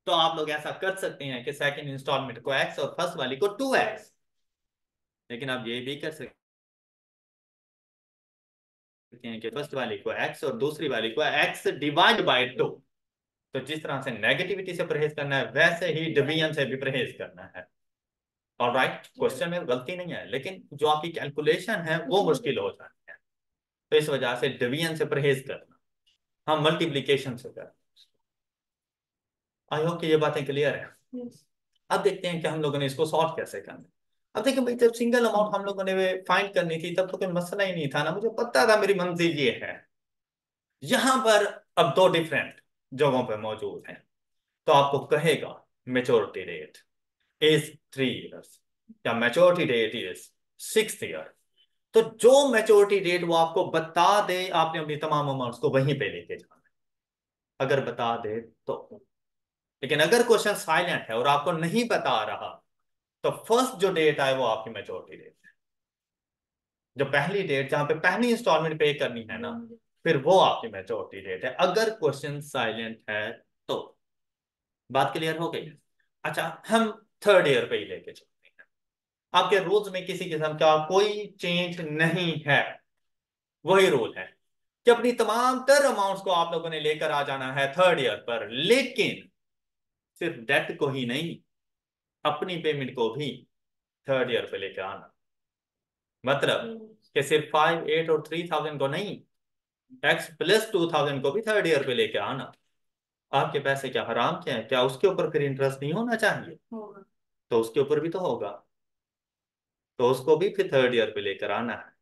तो आप लोग ऐसा कर सकते हैं कि सेकंड इंस्टॉलमेंट को एक्स और फर्स्ट वाली को 2x, लेकिन आप ये भी कर सकते हैं कि फर्स्ट वाली को x और दूसरी वाली को x डिवाइड बाय 2। तो जिस तरह से नेगेटिविटी से परहेज करना है वैसे ही डिवीजन से भी परहेज करना है। ऑलराइट, क्वेश्चन में गलती नहीं है, लेकिन जो आपकी कैलकुलेशन है वो मुश्किल हो जाती है, तो इस वजह से डिवीजन से परहेज करना, हम मल्टीप्लीकेशन से करना। आई होप कि ये बातें क्लियर है। अब देखते हैं कि हम लोगों ने इसको सॉल्व कैसे करना है। अब देखिए भाई, जब सिंगल अमाउंट हम लोगों ने फाइंड करनी थी तब तो कोई मसला ही नहीं था ना, मुझे पता था मेरी मंजिल ये है। यहां पर अब दो डिफरेंट जगहों पर मौजूद हैं, तो आपको कहेगा मेच्योरिटी डेट इज 3 इयर्स या मेच्योरिटी डेट इज 6 ईयर, तो जो मेच्योरिटी डेट वो आपको बता दे आपने अपनी तमाम अमाउंट्स को वहीं पे लेके जाना है, अगर बता दे तो। लेकिन अगर क्वेश्चन साइलेंट है और आपको नहीं बता रहा, तो फर्स्ट जो डेट आए वो आपकी मेच्योरिटी डेट है, जो पहली डेट जहां पे पहली इंस्टॉलमेंट पे करनी है ना, फिर वो आपकी मेच्योरिटी डेट है, अगर क्वेश्चन साइलेंट है तो। बात क्लियर हो गई? अच्छा, हम थर्ड ईयर पे ही लेके चलते हैं। आपके रूल्स में किसी किस्म का कोई चेंज नहीं है, वही रूल है कि अपनी तमाम तर अमाउंट्स को आप लोगों ने लेकर आ जाना है थर्ड ईयर पर, लेकिन सिर्फ डेट को ही नहीं, अपनी पेमेंट को भी थर्ड ईयर पे लेकर आना। मतलब कि सिर्फ 5, 8 और 3000 को नहीं, एक्स प्लस 2000 को भी थर्ड ईयर पे लेके आना। आपके पैसे क्या हराम क्या है? क्या उसके ऊपर फिर इंटरेस्ट नहीं होना चाहिए? तो उसके ऊपर भी तो होगा, तो उसको भी फिर थर्ड ईयर पे लेकर आना है।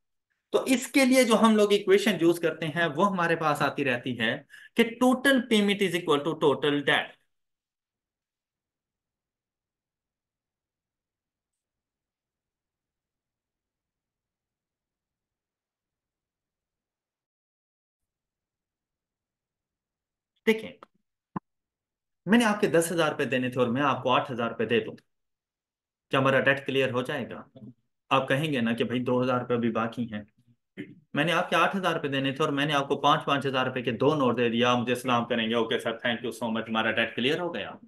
तो इसके लिए जो हम लोग इक्वेशन यूज करते हैं वो हमारे पास आती रहती है कि total payment is equal to total debt. देखिए, मैंने आपके 10,000 रुपए देने थे और मैं आपको 8,000 रुपए दे दूं, क्या हमारा डेट क्लियर हो जाएगा? आप कहेंगे ना कि भाई 2,000 रुपये भी बाकी हैं। मैंने आपके 8,000 रुपये देने थे और मैंने आपको 5-5 हजार रुपए के 2 नोट दे दिया, आप मुझे सलाम करेंगे, okay sir, thank you so much, हमारा डेट क्लियर हो गया?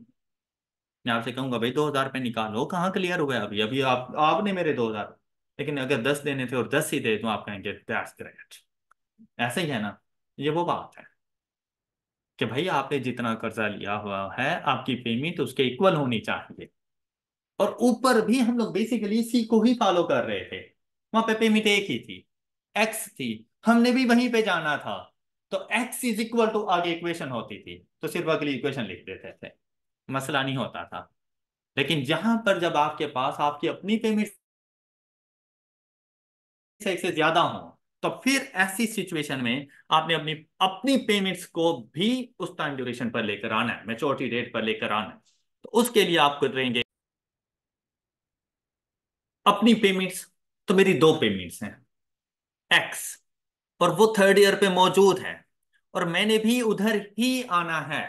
मैं आपसे कहूंगा भाई 2,000 रुपये निकालो, कहाँ क्लियर हुआ अभी अभी आपने मेरे 2,000, लेकिन अगर 10 देने थे और 10 ही दे तो आप कहेंगे दैट्स ग्रेट। ऐसा ही है ना। ये वो बात है कि भाई आपने जितना कर्जा लिया हुआ है आपकी पेमेंट उसके इक्वल होनी चाहिए। और ऊपर भी हम लोग बेसिकली इसी को ही फॉलो कर रहे थे। वहां पे पेमेंट एक ही थी, एक्स थी, हमने भी वहीं पे जाना था। तो एक्स इज इक्वल टू, आगे इक्वेशन होती थी तो सिर्फ अगली इक्वेशन लिख देते थे, मसला नहीं होता था। लेकिन जहां पर जब आपके पास आपकी अपनी पेमेंट से ज्यादा हो, तो फिर ऐसी सिचुएशन में आपने अपनी अपनी पेमेंट्स को भी उस टाइम ड्यूरेशन पर लेकर आना है, मैच्योरिटी डेट पर लेकर आना है। तो उसके लिए आप करेंगे अपनी पेमेंट्स। तो मेरी दो पेमेंट्स हैं, एक्स, और वो थर्ड ईयर पे मौजूद है, और मैंने भी उधर ही आना है।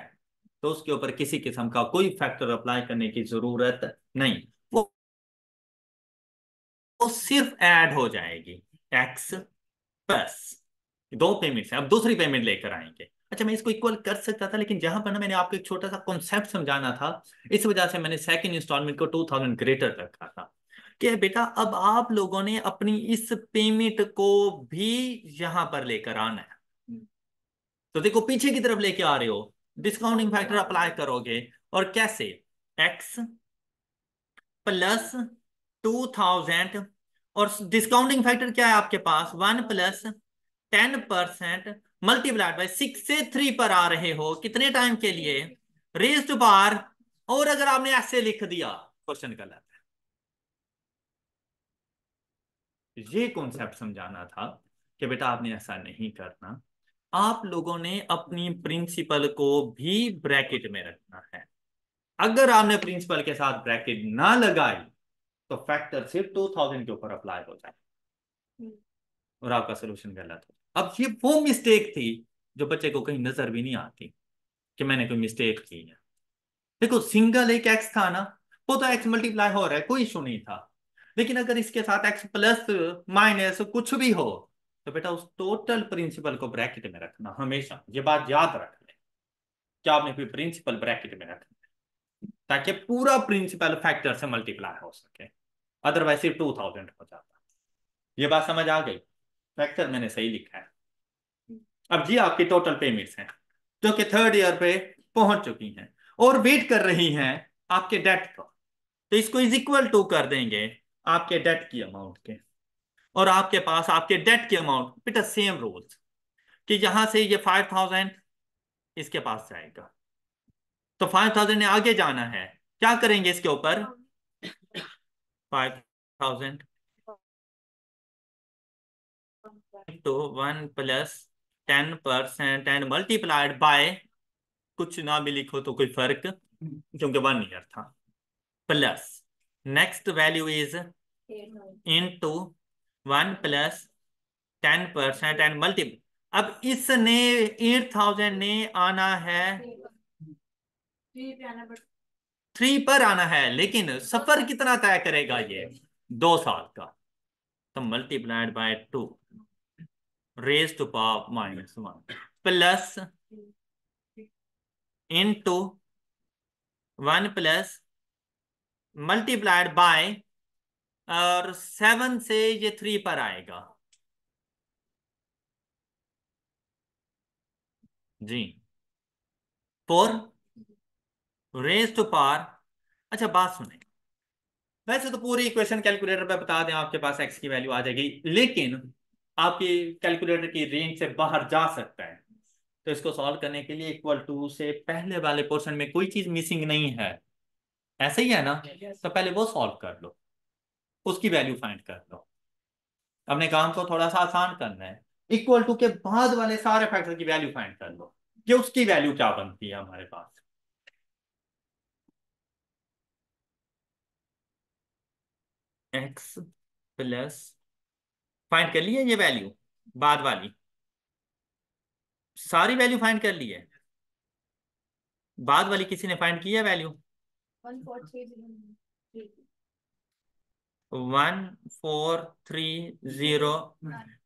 तो उसके ऊपर किसी किस्म का कोई फैक्टर अप्लाई करने की जरूरत नहीं। वो वो सिर्फ ऐड हो जाएगी, एक्स प्लस दो पेमेंट्स हैं, अब दूसरी पेमेंट लेकर आएंगे। अच्छा, मैं इसको इक्वल कर सकता था, लेकिन जहां पर ना मैंने आपको एक छोटा सा कॉन्सेप्ट समझाना था, इस वजह से मैंने सेकंड इंस्टॉलमेंट को 2,000 ग्रेटर रखा था कि बेटा अब आप लोगों ने अपनी इस पेमेंट को भी यहां पर लेकर आना है। तो देखो पीछे की तरफ लेके आ रहे हो, डिस्काउंटिंग फैक्टर अप्लाई करोगे, और कैसे, एक्स प्लस 2,000, और डिस्काउंटिंग फैक्टर क्या है आपके पास, 1 + 10% मल्टीप्लाइड बाय 6 से 3 पर आ रहे हो कितने टाइम के लिए, रेज टू पावर। और अगर आपने ऐसे लिख दिया, क्वेश्चन गलत है। ये कॉन्सेप्ट समझाना था कि बेटा आपने ऐसा नहीं करना, आप लोगों ने अपनी प्रिंसिपल को भी ब्रैकेट में रखना है। अगर आपने प्रिंसिपल के साथ ब्रैकेट ना लगाई तो फैक्टर सिर्फ 2,000 के ऊपर अप्लाई हो जाए और आपका सोल्यूशन गलत हो। अब ये वो मिस्टेक थी जो बच्चे को कहीं नजर भी नहीं आती कि मैंने कोई मिस्टेक की है। देखो सिंगल एक एक्स था ना, वो तो एक्स मल्टीप्लाई हो रहा है, कोई इशू नहीं था। लेकिन अगर इसके साथ एक्स प्लस माइनस कुछ भी हो, तो बेटा उस टोटल प्रिंसिपल को ब्रैकेट में रखना, हमेशा ये बात याद रख ले कि आपने कोई प्रिंसिपल ब्रैकेट में रखना, ताकि पूरा प्रिंसिपल फैक्टर से मल्टीप्लाई हो सके। अदरवाइज सिर्फ 2,000 हो जाता। ये बात समझ आ गई, फैक्टर मैंने सही लिखा है। अब जी आपकी टोटल पेमेंट्स हैं जो कि थर्ड ईयर पे पहुंच चुकी हैं और वेट कर रही हैं आपके डेट का। तो इसको इज इक्वल टू कर देंगे आपके डेट की अमाउंट के, और आपके पास आपके डेट की अमाउंट, बेटा सेम रूल्स कि यहां से ये 5,000 इसके पास जाएगा, तो 5,000 ने आगे जाना है। क्या करेंगे इसके ऊपर, 5,000 तो 1 + 10% एंड मल्टीप्लाइड बाय, कुछ ना भी लिखो तो कोई फर्क, क्योंकि 1 ईयर था, plus next value is into 1 + 10% and multiple. अब इसने 8,000 ने आना है 3 पर आना है, लेकिन सफर कितना तय करेगा ये, 2 साल का। तो multiplied by 2 raise to power -1 plus into 1 + multiplied by, और 7 से ये 3 पर आएगा जी, 4 रेज टू पावर। अच्छा बात सुने, वैसे तो पूरी इक्वेशन कैलकुलेटर पे बता दें आपके पास एक्स की वैल्यू आ जाएगी, लेकिन आपकी कैलकुलेटर की रेंज से बाहर जा सकता है। तो इसको सॉल्व करने के लिए इक्वल टू से पहले वाले पोर्शन में कोई चीज मिसिंग नहीं है, ऐसे ही है ना। तो पहले वो सॉल्व कर लो, उसकी वैल्यू फाइंड कर लो। अपने काम को थोड़ा सा आसान करना है, इक्वल टू के बाद वाले सारे फैक्टर की वैल्यू फाइंड कर लो कि उसकी वैल्यू क्या बनती है हमारे पास। एक्स प्लस, फाइंड कर लिया ये वैल्यू, बाद वाली सारी वैल्यू फाइंड कर ली है, बाद वाली किसी ने फाइंड किया वैल्यू, 1,430।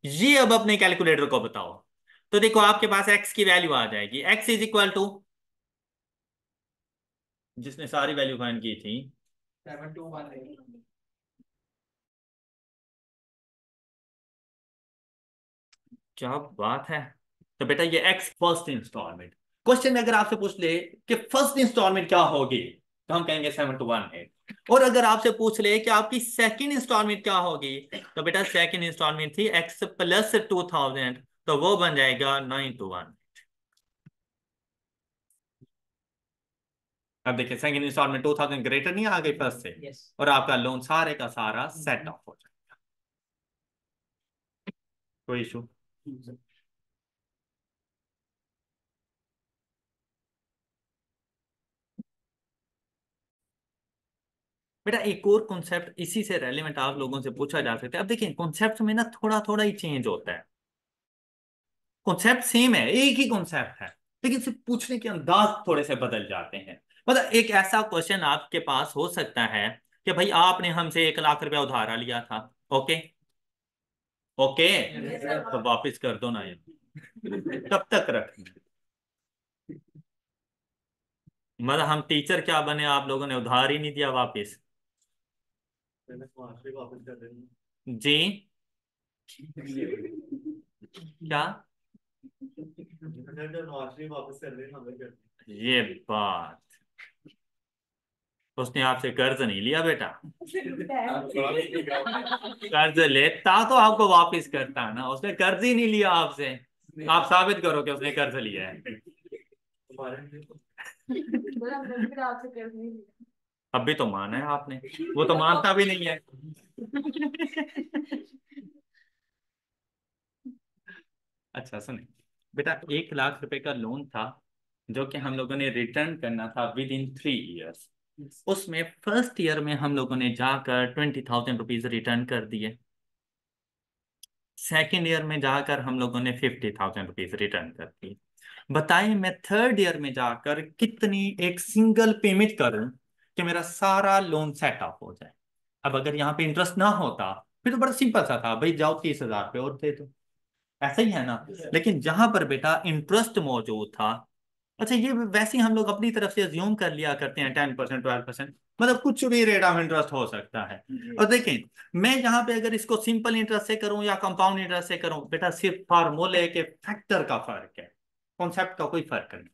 ये अब अपने कैलकुलेटर को बताओ। तो देखो आपके पास एक्स की वैल्यू आ जाएगी, एक्स इज इक्वल टू जिसने सारी वैल्यू फाइंड की थी। 7218। क्या बात है। तो बेटा ये एक्स फर्स्ट इंस्टॉलमेंट, क्वेश्चन में अगर आपसे पूछ ले कि फर्स्ट इंस्टॉलमेंट क्या होगी, तो हम कहेंगे 7218। और अगर आपसे पूछ ले कि आपकी सेकंड इंस्टॉलमेंट क्या होगी, तो बेटा सेकंड इंस्टॉलमेंट थी एक्स प्लस 2000, तो वो बन जाएगा 921। अब देखिए सेकंड इंस्टॉलमेंट 2000 ग्रेटर नहीं आ गई फर्स्ट से, यस। और आपका लोन सारे का सारा सेट ऑफ हो जाए। कोई इशू? बेटा एक और कॉन्सेप्ट इसी से रेलेवेंट आप लोगों से पूछा जा सकता है। अब देखिए कॉन्सेप्ट में ना थोड़ा थोड़ा ही चेंज होता है। कॉन्सेप्ट सेम है, एक ही कॉन्सेप्ट है, लेकिन सिर्फ पूछने के अंदाज थोड़े से बदल जाते हैं। मतलब एक ऐसा क्वेश्चन आपके पास हो सकता है कि भाई आपने हमसे 1 लाख रुपया उधारा लिया था। ओके, ओके, तो वापस कर दो ना ये। कब तक रखें? मतलब हम टीचर क्या बने, आप लोगों ने उधार ही नहीं दिया वापस। जी, क्या? ये बात, उसने आपसे कर्ज नहीं लिया बेटा। कर्ज लेता तो आपको वापस करता ना, उसने कर्ज ही नहीं लिया आपसे। आप साबित करो कि उसने कर्ज लिया है। अब भी तो माना है आपने, वो तो मानता भी नहीं है। अच्छा सुनिए बेटा, 1 लाख रुपए का लोन था जो कि हम लोगों ने रिटर्न करना था विद इन 3 इयर्स। उसमें फर्स्ट ईयर में हम लोगों ने जाकर 20,000 रुपीज रिटर्न कर दिए। सेकेंड ईयर में जाकर हम लोगों ने 50,000 रुपीज रिटर्न कर दिए। बताइए मैं थर्ड ईयर में जाकर कितनी एक सिंगल पेमेंट करूं कि मेरा सारा लोन सेट ऑफ हो जाए। अब अगर यहाँ पे इंटरेस्ट ना होता, फिर तो बड़ा सिंपल सा था, भाई जाओ 30,000 रुपये और दे दो, ऐसा ही है ना। लेकिन जहां पर बेटा इंटरेस्ट मौजूद था, अच्छा ये वैसे ही हम लोग अपनी तरफ से अज्यूम कर लिया करते हैं 10%, 12%, मतलब कुछ भी रेट ऑफ इंटरेस्ट हो सकता है। और देखें, मैं यहाँ पे अगर इसको सिंपल इंटरेस्ट से करूं या कंपाउंड इंटरेस्ट से करूं, बेटा सिर्फ फार्मूले के फैक्टर का फर्क है, कॉन्सेप्ट का कोई फर्क नहीं।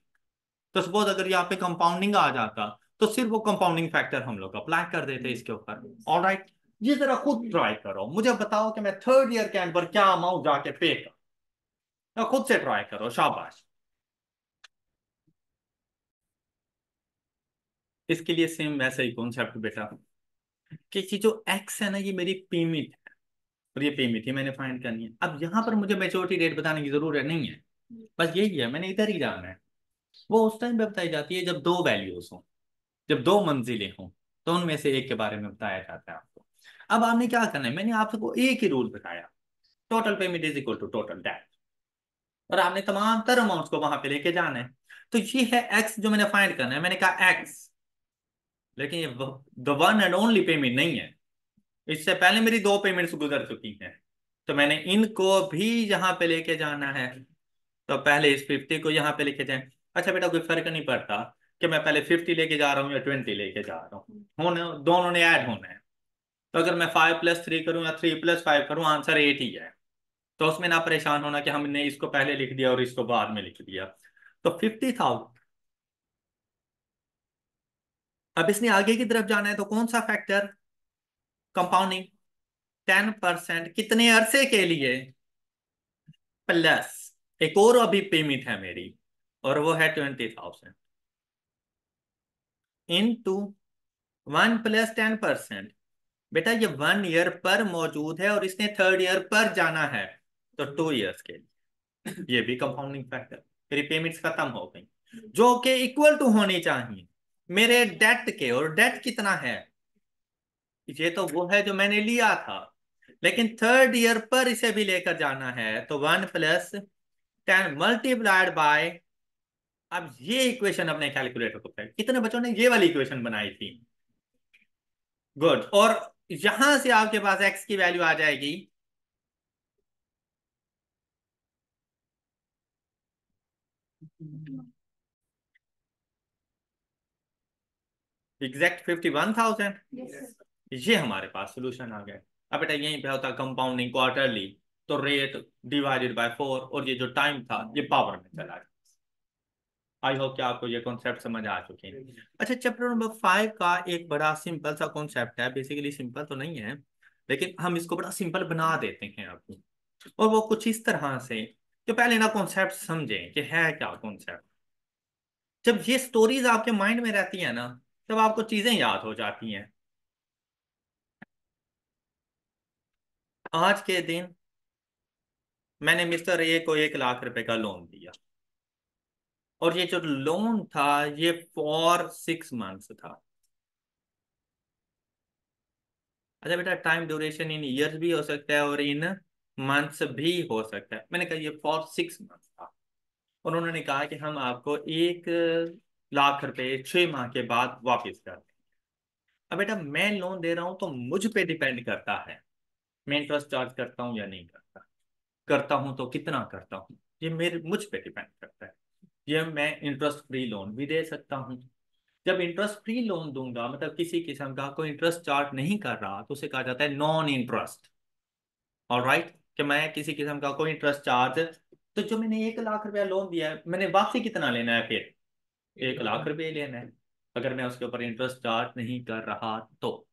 तो सपोज अगर यहाँ पे कंपाउंडिंग आ जाता, तो सिर्फ वो कंपाउंडिंग फैक्टर हम लोग अप्लाई कर देते इसके ऊपर। ऑल राइट, ये जरा खुद ट्राई करो, मुझे बताओ कि मैं थर्ड ईयर के एंड पर क्या अमाउंट जाके पे करूं, खुद से ट्राई करो, शाबाश। इसके लिए सेम वैसा ही कॉन्सेप्ट बेटा, कि ये जो एक्स है ना, ये मेरी पेमेंट है, और ये पेमेंट ही मैंने फाइंड करनी है। अब यहाँ पर मुझे मेच्योरिटी डेट बताने की जरूरत नहीं है, बस यही है, मैंने इधर ही जाना है। वो उस टाइम पे बताई जाती है जब दो वैल्यूज हों, जब दो मंजिलें हों, तो उनमें से एक के बारे में बताया जाता है आपको। अब आपने क्या करना है, मैंने आपको एक ही रूल बताया, total payment is equal to total debt, और आपने तमाम तर अमाउंट्स को वहां पे लेके जाना है। तो ये है एक्स जो मैंने फाइंड करना है, मैंने कहा एक्स, लेकिन ये the one and only payment नहीं है। इससे पहले मेरी दो पेमेंट्स गुजर चुकी हैं, तो मैंने इनको भी यहाँ पे लेके जाना है। तो पहले इस 50 को यहाँ पे लेके जाए। अच्छा बेटा कोई फर्क नहीं पड़ता कि मैं पहले 50 लेके जा रहा हूँ या 20 लेके जा रहा हूँ, होने दोनों ने ऐड होना है। तो अगर मैं 5+3 करूँ या 3+5 करूँ, आंसर 8 ही है। तो उसमें ना परेशान होना कि हमने इसको पहले लिख दिया और इसको बाद में लिख दिया। तो 50,000, अब इसने आगे की तरफ जाना है, तो कौन सा फैक्टर? कंपाउंडिंग, 10% कितने अरसे के लिए, प्लस एक और अभी पेमेंट है मेरी, और वो है 20,000, इन टू 1+10%। बेटा ये 1 ईयर पर मौजूद है और इसने थर्ड ईयर पर जाना है, तो 2 ईयर्स के लिए। ये भी कंपाउंडिंग फैक्टर, मेरी पेमेंट्स खत्म हो गई, जो कि इक्वल टू होनी चाहिए मेरे डेट के। और डेट कितना है? ये तो वो है जो मैंने लिया था, लेकिन थर्ड ईयर पर इसे भी लेकर जाना है, तो 1+10 मल्टीप्लाइड बाय। अब ये इक्वेशन अपने कैलकुलेटर को फेंक, कितने बच्चों ने ये वाली इक्वेशन बनाई थी? गुड। और यहां से आपके पास एक्स की वैल्यू आ जाएगी, एग्जैक्ट 51,000। Yes. ये हमारे पास सोल्यूशन आ गया। अब बेटा यहीं पे होता कंपाउंडिंग क्वार्टरली, तो रेट डिवाइडेड बाय 4, और ये जो टाइम था ये पावर में चला गया। आई होप कि आपको ये कॉन्सेप्ट समझ आ चुके हैं। अच्छा, चैप्टर नंबर 5 का एक बड़ा सिंपल सा कॉन्सेप्ट है, बेसिकली सिंपल तो नहीं है लेकिन हम इसको बड़ा सिंपल बना देते हैं आपको। और वो कुछ इस तरह से कि पहले ना कॉन्सेप्ट समझें कि है क्या कॉन्सेप्ट। जब ये स्टोरीज आपके माइंड में रहती है ना, तब आपको चीजें याद हो जाती हैं। आज के दिन मैंने मिस्टर ए को 1 लाख रुपए का लोन दिया, और ये जो लोन था ये फॉर 6 मंथ्स था। अच्छा बेटा, टाइम ड्यूरेशन इन ईयर्स भी हो सकता है और इन मंथ्स भी हो सकता है। मैंने कहा ये फॉर 6 मंथ्स था, और उन्होंने कहा कि हम आपको 1 लाख रुपए 6 माह के बाद वापस कर दें। अब बेटा मैं लोन दे रहा हूं तो मुझ पे डिपेंड करता है मैं इंटरेस्ट चार्ज करता हूं या नहीं करता। करता हूं तो कितना करता हूं, ये मेरे मुझ पे डिपेंड करता है। ये मैं इंटरेस्ट फ्री लोन भी दे सकता हूँ। जब इंटरेस्ट फ्री लोन दूंगा, मतलब किसी किस्म का कोई इंटरेस्ट चार्ज नहीं कर रहा, तो उसे कहा जाता है नॉन इंटरेस्ट। और राइट, कि मैं किसी किस्म का कोई इंटरेस्ट चार्ज, तो जो मैंने 1 लाख रुपया लोन दिया है, मैंने वापसी कितना लेना है फिर? 1 लाख रुपये लेना है, अगर मैं उसके ऊपर इंटरेस्ट चार्ज नहीं कर रहा तो।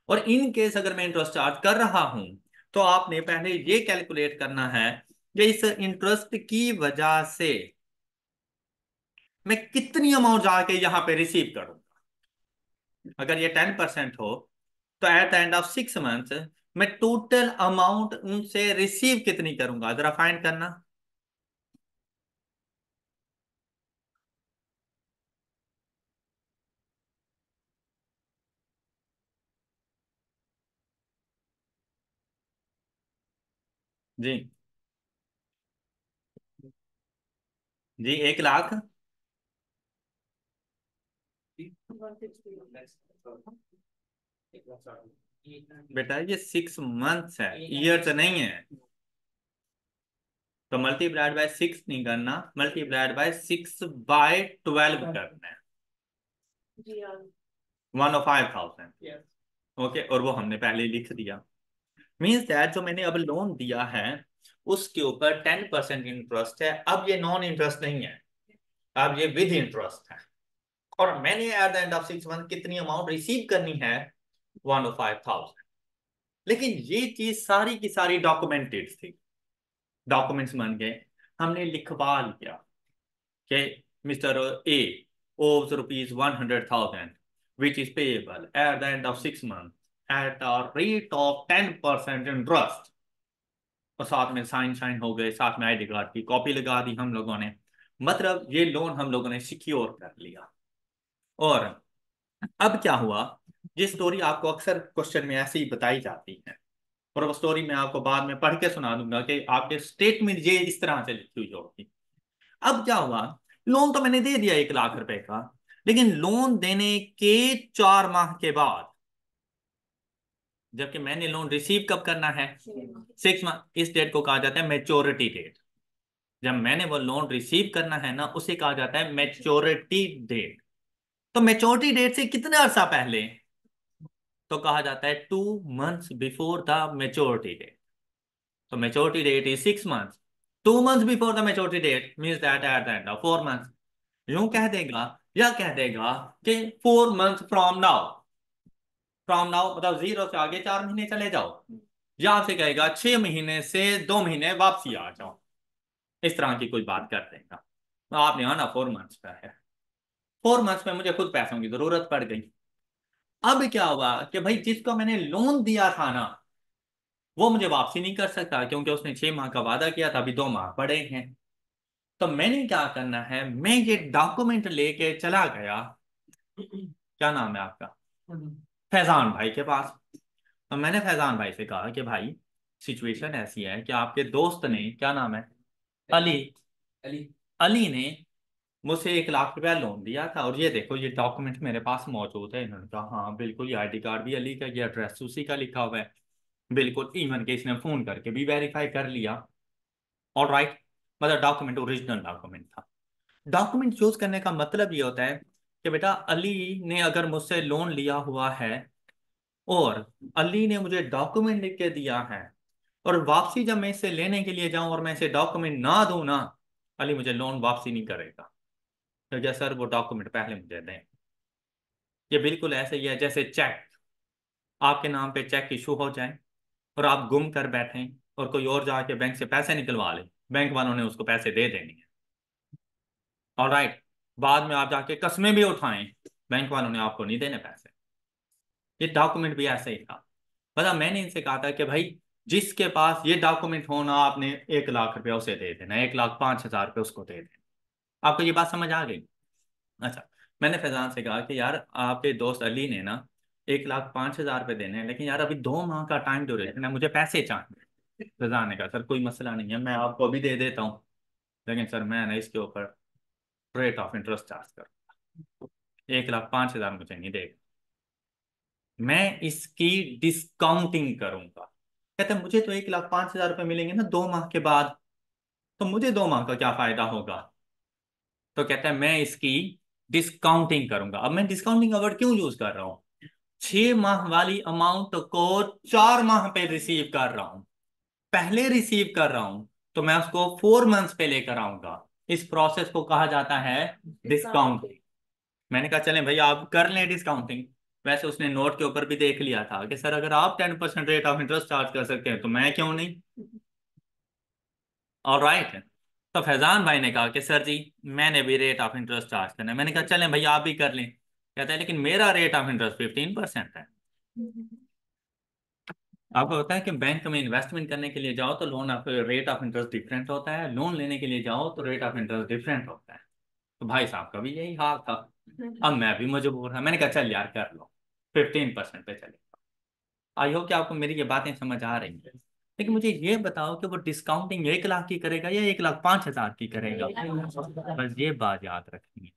और इन केस अगर मैं इंटरेस्ट चार्ज कर रहा हूं, तो आपने पहले ये कैलकुलेट करना है कि इस इंटरेस्ट की वजह से मैं कितनी अमाउंट जाके यहां पे रिसीव करूं। अगर ये 10% हो, तो eight the end of 6 months मैं टोटल अमाउंट उनसे रिसीव कितनी करूंगा, जरा फाइंड करना। जी। जी 1 लाख। बेटा ये 6 मंथ्स है, ईयर्स नहीं है। तो मल्टीप्लाइड बाय 6 नहीं करना, मल्टीप्लाइड बाय 6/12 करना है। 105,000। ओके, और वो हमने पहले ही लिख दिया। मीन्स दैट जो मैंने अब लोन दिया है उसके ऊपर 10% इंटरेस्ट है। अब ये नॉन इंटरेस्ट नहीं है, अब ये विद इंटरेस्ट है। और मैंने eight the end of 6 month कितनी अमाउंट रिसीव करनी है? 105,000। लेकिन ये चीज सारी की सारी डॉक्यूमेंटेड थी, डॉक्यूमेंट्स बन गए। हमने लिखवा लिया कि mister A owes ₹100,000 which is payable at the end of 6 months at a rate of 10% interest। और साथ में साइन साइन हो गए, साथ में आईडी कार्ड की कॉपी लगा दी हम लोगों ने। मतलब ये लोन हम लोगों ने सिक्योर कर लिया। और अब क्या हुआ, ये स्टोरी आपको अक्सर क्वेश्चन में ऐसे ही बताई जाती है, और वो स्टोरी मैं आपको बाद में पढ़ के सुना दूंगा कि आपके स्टेटमेंट ये इस तरह से लिखी हुई होगी। अब क्या हुआ, लोन तो मैंने दे दिया 1 लाख रुपए का, लेकिन लोन देने के 4 माह के बाद, जबकि मैंने लोन रिसीव कब करना है? 6 मंथ। इस डेट को कहा जाता है मेच्योरिटी डेट। जब मैंने वो लोन रिसीव करना है ना, उसे कहा जाता है मेच्योरिटी डेट। तो मेच्योरिटी डेट से कितना अरसा पहले? तो कहा जाता है 2 months before the maturity date. तो maturity date is 6 months. 2 months before the maturity date means that at the end of 4 months. यूं कह देगा या कह देगा कि 4 months from now. From now मतलब 0 से आगे 4 महीने चले जाओ, या से कहेगा 6 महीने से 2 महीने वापसी आ जाओ। इस तरह की कोई बात कर देगा। तो आपने आना 4 मंथ्स का है, 4 मंथ्स में मुझे खुद पैसों की जरूरत पड़ गई। अब क्या हुआ कि भाई जिसको मैंने लोन दिया था ना, वो मुझे वापसी नहीं कर सकता क्योंकि उसने 6 माह का वादा किया था, अभी 2 माह पड़े हैं। तो मैंने क्या करना है, मैं ये डॉक्यूमेंट लेके चला गया, क्या नाम है आपका, फैजान भाई के पास। तो मैंने फैजान भाई से कहा कि भाई सिचुएशन ऐसी है कि आपके दोस्त ने, क्या नाम है, अली, अली। अली ने मुझसे 1 लाख रुपया लोन दिया था, और ये देखो ये डॉक्यूमेंट मेरे पास मौजूद है। इन्होंने कहा हाँ बिल्कुल, ये आईडी कार्ड भी अली का, ये एड्रेस उसी का लिखा हुआ है, बिल्कुल। इवन के इसने फोन करके भी वेरीफाई कर लिया। और राइट, मतलब डॉक्यूमेंट ओरिजिनल डॉक्यूमेंट था। डॉक्यूमेंट चूज करने का मतलब ये होता है कि बेटा अली ने अगर मुझसे लोन लिया हुआ है और अली ने मुझे डॉक्यूमेंट लिख के दिया है, और वापसी जब मैं इसे लेने के लिए जाऊं और मैं इसे डॉक्यूमेंट ना दूं ना, अली मुझे लोन वापसी नहीं करेगा। तो क्या सर वो डॉक्यूमेंट पहले मुझे दें। ये बिल्कुल ऐसे ही है जैसे चेक, आपके नाम पे चेक इशू हो जाए और आप गुम कर बैठें और कोई और जाके बैंक से पैसे निकलवा ले, बैंक वालों ने उसको पैसे दे देने हैं। ऑलराइट, बाद में आप जाके कस्में भी उठाएं, बैंक वालों ने आपको नहीं देने पैसे। ये डॉक्यूमेंट भी ऐसे ही था। पता, मैंने इनसे कहा था कि भाई जिसके पास ये डॉक्यूमेंट होना, आपने 1 लाख रुपया उसे दे देना, 1,05,000 रुपये उसको दे देना। आपको ये बात समझ आ गई? अच्छा, मैंने फैजान से कहा कि यार आपके दोस्त अली ने ना 1,05,000 रुपये देने हैं, लेकिन यार अभी 2 माह का टाइम ड्यूरेशन है, मुझे पैसे चाहिए। फैजान ने कहा सर कोई मसला नहीं है, मैं आपको अभी दे देता हूँ, लेकिन सर मैं ना इसके ऊपर रेट ऑफ इंटरेस्ट चार्ज कर, 1,05,000 मुझे नहीं देगा, मैं इसकी डिस्काउंटिंग करूंगा। कहते हैं मुझे तो 1,05,000 रुपये मिलेंगे ना 2 माह के बाद, तो मुझे 2 माह का क्या फायदा होगा। तो कहते हैं मैं इसकी डिस्काउंटिंग करूंगा। अब मैं डिस्काउंटिंग का वर्ड क्यों यूज कर रहा हूं? 6 माह वाली अमाउंट को 4 माह पे रिसीव कर रहा हूं, पहले रिसीव कर रहा हूं, तो मैं उसको 4 मंथ्स पे लेकर आऊंगा। इस प्रोसेस को कहा जाता है डिस्काउंटिंग। मैंने कहा चलें भाई आप कर लें डिस्काउंटिंग। वैसे उसने नोट के ऊपर भी देख लिया था कि सर अगर आप 10% रेट ऑफ इंटरेस्ट चार्ज कर सकते हैं तो मैं क्यों नहीं। और राइट, तो फैजान भाई ने कहा कि सर जी मैंने भी रेट ऑफ इंटरेस्ट चार्ज करना है। मैंने कहा चलें भाई आप भी कर लें। कहता है लेकिन मेरा रेट ऑफ इंटरेस्ट 15% है। आपको पता है कि बैंक में इन्वेस्टमेंट करने के लिए जाओ तो loan of rate of interest different होता है, लोन लेने के लिए जाओ तो रेट ऑफ इंटरेस्ट डिफरेंट होता है। तो भाई साहब का भी यही हाल था। अब मैं भी मजबूर था, मैंने कहा चल यार कर लो, 15% पे चले। आई होप कि आपको मेरी ये बातें समझ आ रही हैं। लेकिन मुझे ये बताओ कि वो डिस्काउंटिंग 1 लाख की करेगा या 1,05,000 की करेगा। बस ये बात याद रखनी है।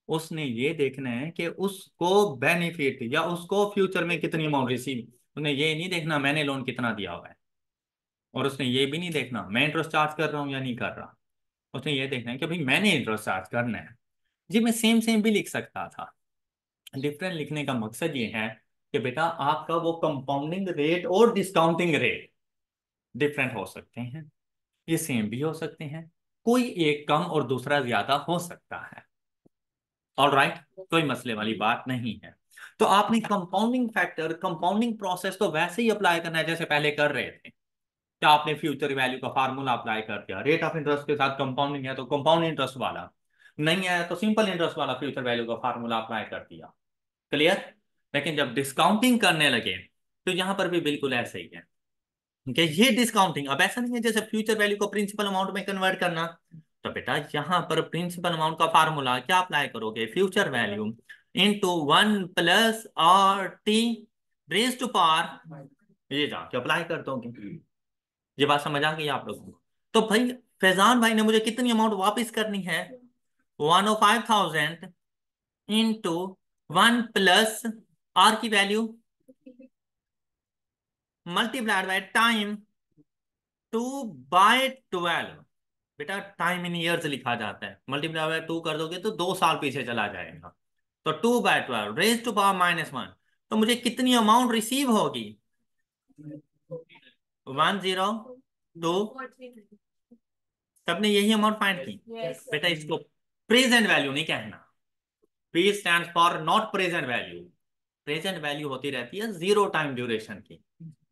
उसने ये देखना है कि उसको बेनिफिट या उसको फ्यूचर में कितनी अमाउंट रिसीव, उसने ये नहीं देखना मैंने लोन कितना दिया हुआ है, और उसने ये भी नहीं देखना मैं इंटरेस्ट चार्ज कर रहा हूँ या नहीं कर रहा। उसने ये देखना है कि भाई मैंने इंटरेस्ट चार्ज करना है। जी मैं सेम सेम भी लिख सकता था। डिफरेंट लिखने का मकसद ये है कि बेटा आपका वो कंपाउंडिंग रेट और डिस्काउंटिंग रेट डिफरेंट हो सकते हैं, ये सेम भी हो सकते हैं, कोई एक कम और दूसरा ज्यादा हो सकता है। ऑल राइट, कोई मसले वाली बात नहीं है। तो आपने कंपाउंडिंग फैक्टर, कंपाउंडिंग प्रोसेस तो वैसे ही अप्लाई करना है जैसे पहले कर रहे थे। क्या आपने फ्यूचर वैल्यू का फार्मूला अप्लाई कर दिया, रेट ऑफ इंटरेस्ट के साथ कंपाउंडिंग है तो कंपाउंड इंटरेस्ट वाला, नहीं है तो सिंपल इंटरेस्ट वाला फ्यूचर वैल्यू का फार्मूला अप्लाई कर दिया। क्लियर? लेकिन जब डिस्काउंटिंग करने लगे तो यहां पर भी बिल्कुल ऐसे ही है कि ये डिस्काउंटिंग अब ऐसा नहीं है जैसे फ्यूचर वैल्यू को प्रिंसिपल अमाउंट में कन्वर्ट करना। तो बेटा यहां पर प्रिंसिपल अमाउंट का फार्मूला क्या अप्लाई करोगे, future value into 1 + RT raise to power, ये जाके अप्लाई कर दोगे। ये बात समझ आ गई आप लोगों को? तो भाई फैजान भाई ने मुझे कितनी अमाउंट वापस करनी है, 105,000 इंटू 1 + R की वैल्यू मल्टीप्लाइड बाय टाइम 2/12। बेटा टाइम इन ईयर्स लिखा जाता है, मल्टीप्लाई बाय 2 कर दोगे तो 2 साल पीछे चला जाएगा। तो 2/12 रेज टू पावर -1। तो मुझे कितनी अमाउंट रिसीव होगी, 102। सबने यही अमाउंट फाइंड की। बेटा इसको प्रेजेंट वैल्यू नहीं कहना, P stand for not present value. Present value होती रहती है जीरो टाइम ड्यूरेशन की।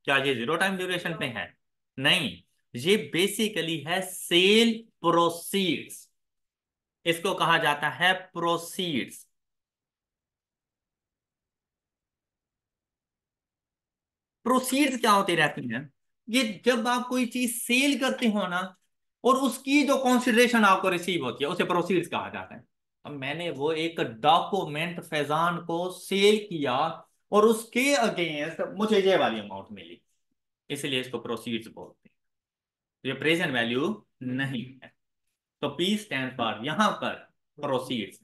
क्या ये जीरो टाइम ड्यूरेशन पे है? नहीं, ये बेसिकली है सेल प्रोसीड्स, इसको कहा जाता है प्रोसीड्स। प्रोसीड्स क्या होती रहती हैं, ये जब आप कोई चीज सेल करते हो ना, और उसकी जो कॉन्सिडरेशन आपको रिसीव होती है उसे प्रोसीड्स कहा जाता है। अब मैंने वो एक डॉक्यूमेंट फैजान को सेल किया और उसके अगेंस्ट मुझे ये वाली अमाउंट मिली, इसलिए इसको प्रोसीड्स बोलते हैं। ये प्रेजेंट वैल्यू नहीं है। तो पी स्टैंड फॉर यहां पर प्रोसीड्स,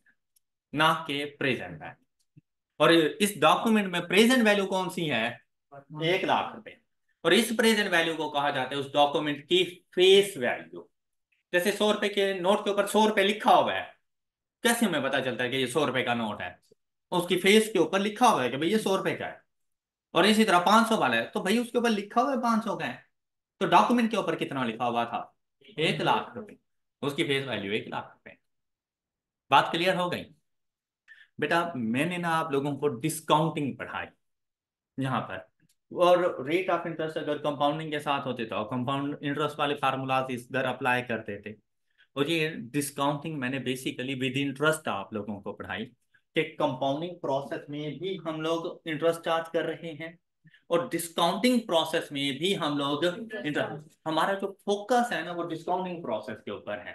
ना के प्रेजेंट वैल्यू। और इस डॉक्यूमेंट में प्रेजेंट वैल्यू कौन सी है, 1 लाख रुपए। और इस प्रेजेंट वैल्यू को कहा जाता है उस डॉक्यूमेंट की फेस वैल्यू। जैसे 100 रुपए के नोट के ऊपर 100 रुपए लिखा हुआ है, कैसे हमें पता चलता है कि ये 100 रुपए का नोट है? उसकी फेस के ऊपर लिखा हुआ है कि भाई ये 100 रुपए का है। और इसी तरह 500 वाला है तो भाई उसके ऊपर लिखा हुआ है 500 का है। तो डॉक्यूमेंट के ऊपर कितना लिखा हुआ था? 1 लाख रुपए। उसकी फेस वैल्यू 1 लाख रुपए। बात क्लियर हो गई? बेटा मैंने ना आप लोगों को डिस्काउंटिंग पढ़ाई यहाँ पर। और रेट ऑफ इंटरेस्ट अगर कंपाउंडिंग के साथ होते तो कंपाउंड इंटरेस्ट वाले फार्मूलाज इधर अप्लाई करते थे। और ये डिस्काउंटिंग मैंने बेसिकली विद इंटरेस्ट आप लोगों को पढ़ाई कि कंपाउंडिंग प्रोसेस में भी हम लोग इंटरेस्ट चार्ज कर रहे हैं और डिस्काउंटिंग प्रोसेस में भी हम लोग इंटरेस्ट। हमारा जो फोकस है ना वो डिस्काउंटिंग प्रोसेस के ऊपर है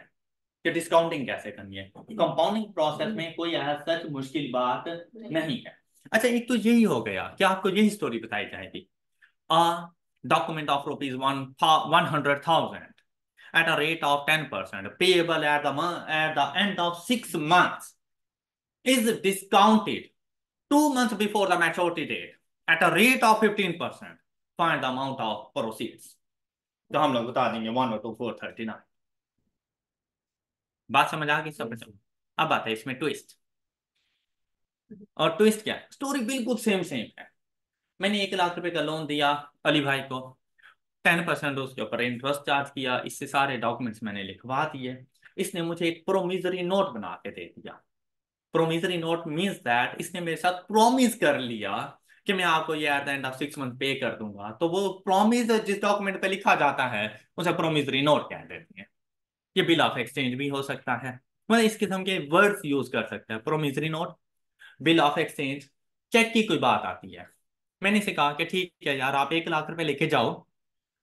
कि डिस्काउंटिंग कैसे करनी है। कंपाउंडिंग प्रोसेस में कोई ऐसा सच मुश्किल बात नहीं है। अच्छा एक तो यही हो गया कि आपको यही स्टोरी बताई जाएगी। A document of rupees 100,000 at a rate of 10% payable at the end of 6 months is discounted 2 months before the maturity date at a rate of 15%. Find the amount of proceeds. तो हम लोग बता देंगे 102,439। बात समझ आ गई सब? अब आता है इसमें ट्विस्ट। और ट्विस्ट क्या है? स्टोरी बिल्कुल सेम सेम है। मैंने 1 लाख रुपए का लोन दिया अली भाई को, 10% उसके ऊपर इंटरेस्ट चार्ज किया, इससे सारे डॉक्यूमेंट्स मैंने लिखवा दिए। इसने मुझे एक प्रोमिजरी नोट बना के दे दिया। प्रोमिजरी नोट मींस दैट इसने मेरे साथ प्रॉमिस कर लिया कि मैं आपको ये eight the end of 6 month पे कर दूंगा। तो वो प्रॉमिस जिस डॉक्यूमेंट पे लिखा जाता है उसे प्रोमिजरी नोट कह देते हैं। ये बिल ऑफ एक्सचेंज भी हो सकता है, मतलब इस किस्म के वर्ड्स यूज कर सकते हैं। Promissory note, bill of exchange, cheque की कोई बात आती है। मैंने इसे कहा कि ठीक है यार आप 1 लाख रुपए लेके जाओ,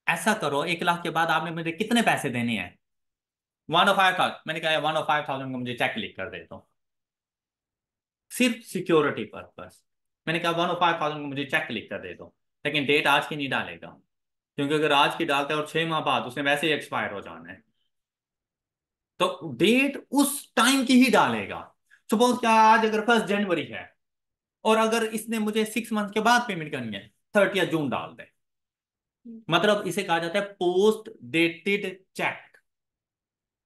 ऐसा करो 1 लाख के बाद आपने मुझे कितने पैसे देने हैं? 105,000। मैंने कहा 105,000 का मुझे चेक लिख कर दे दो, सिर्फ सिक्योरिटी पर्पस। मैंने कहा 105,000 का मुझे चेक लिख कर दे दो, लेकिन डेट आज की नहीं डालेगा, क्योंकि अगर आज की डालता है और 6 माह बाद उसने वैसे ही एक्सपायर हो जाना है, तो डेट उस टाइम की ही डालेगा। सपोज क्या आज अगर 1 जनवरी है और अगर इसने मुझे 6 मंथ के बाद पेमेंट करनी है, 30 जून डाल दे। मतलब इसे कहा जाता है पोस्ट डेटेड चेक।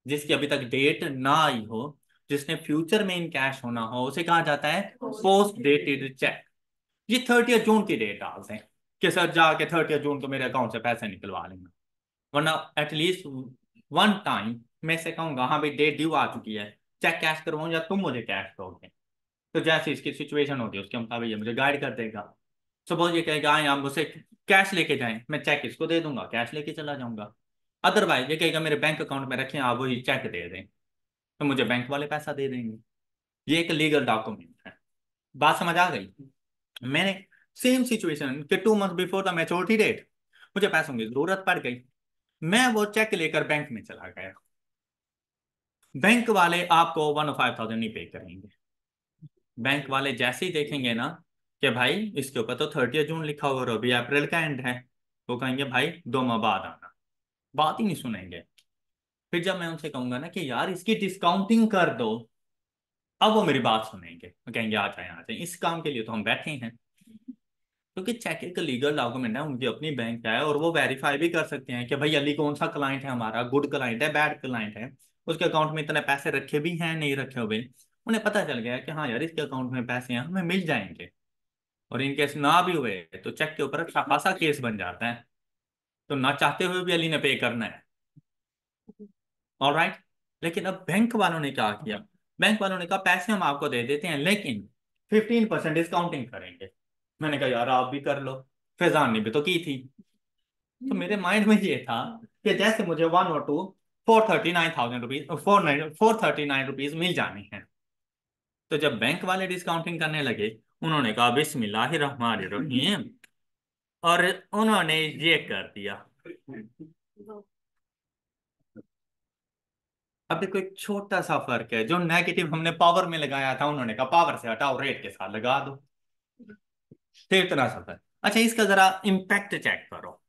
जिसकी अभी तक डेट ना आई हो, जिसने फ्यूचर में इन कैश होना हो, उसे कहा जाता है पोस्ट डेटेड चेक। ये 30 जून की डेट डाल दें कि सर जाके 30 जून को मेरे अकाउंट से पैसे निकलवा लेंगे। वरना एटलीस्ट वन टाइम मैं से कहूंगा हाँ भाई डेट ड्यू आ चुकी है, चेक कैश करवाऊं या तुम मुझे कैश दोगे। तो जैसे इसकी सिचुएशन होगी उसके मुताबिक ये मुझे गाइड कर देगा। सपोज ये कहेगा हाँ आप मुझसे कैश लेके जाएं, मैं चेक इसको दे दूंगा, कैश लेके चला जाऊंगा। अदरवाइज ये कहेगा मेरे बैंक अकाउंट में रखें, आप वही चेक दे दें, तो मुझे बैंक वाले पैसा दे देंगे। ये एक लीगल डॉक्यूमेंट है। बात समझ आ गई? मैंने सेम सिचुएशन कि 2 month before the maturity date मुझे पैसों की जरूरत पड़ गई। मैं वो चेक लेकर बैंक में चला गया। बैंक वाले आपको 105,000 नहीं पे करेंगे। बैंक वाले जैसे ही देखेंगे ना कि भाई इसके ऊपर तो 30 जून लिखा हुआ और अभी अप्रैल का एंड है, वो कहेंगे भाई 2 माह बाद आना। बात ही नहीं सुनेंगे। फिर जब मैं उनसे कहूंगा ना कि यार इसकी डिस्काउंटिंग कर दो, अब वो मेरी बात सुनेंगे, वो कहेंगे आ जाए आ जाए, इस काम के लिए तो हम बैठे हैं। क्योंकि चेक एक लीगल डॉक्यूमेंट है, उनकी अपनी बैंक का है और वो वेरीफाई भी कर सकते हैं कि भाई अली कौन सा क्लाइंट है हमारा, गुड क्लाइंट है बैड क्लाइंट है, उसके अकाउंट में इतने पैसे रखे भी हैं नहीं रखे हुए। उन्हें पता चल गया कि हाँ यार इसके अकाउंट में पैसे हैं, हमें मिल जाएंगे। और इन केस ना भी हुए तो चेक के ऊपर अच्छा खासा केस बन जाता है। तो ना चाहते हुए भी अली ने पे करना है। ऑलराइट। लेकिन अब बैंक वालों ने क्या किया? बैंक वालों ने कहा पैसे हम आपको दे देते हैं लेकिन 15% डिस्काउंटिंग करेंगे। मैंने कहा यार आप भी कर लो, फैजान ने भी तो की थी। तो मेरे माइंड में ये था कि जैसे मुझे 439,000 रुपीज 439 रुपीज मिल जाने हैं। तो जब बैंक वाले डिस्काउंटिंग करने लगे उन्होंने कहा बिस्मिल्लाहिर्रहमानिर्रहीम, और उन्होंने ये कर दिया। अब देखो एक छोटा सा फर्क है, जो नेगेटिव हमने पावर में लगाया था उन्होंने कहा पावर से हटाओ रेट के साथ लगा दो। तो इतना सा फर्क। अच्छा इसका जरा इम्पैक्ट चेक करो।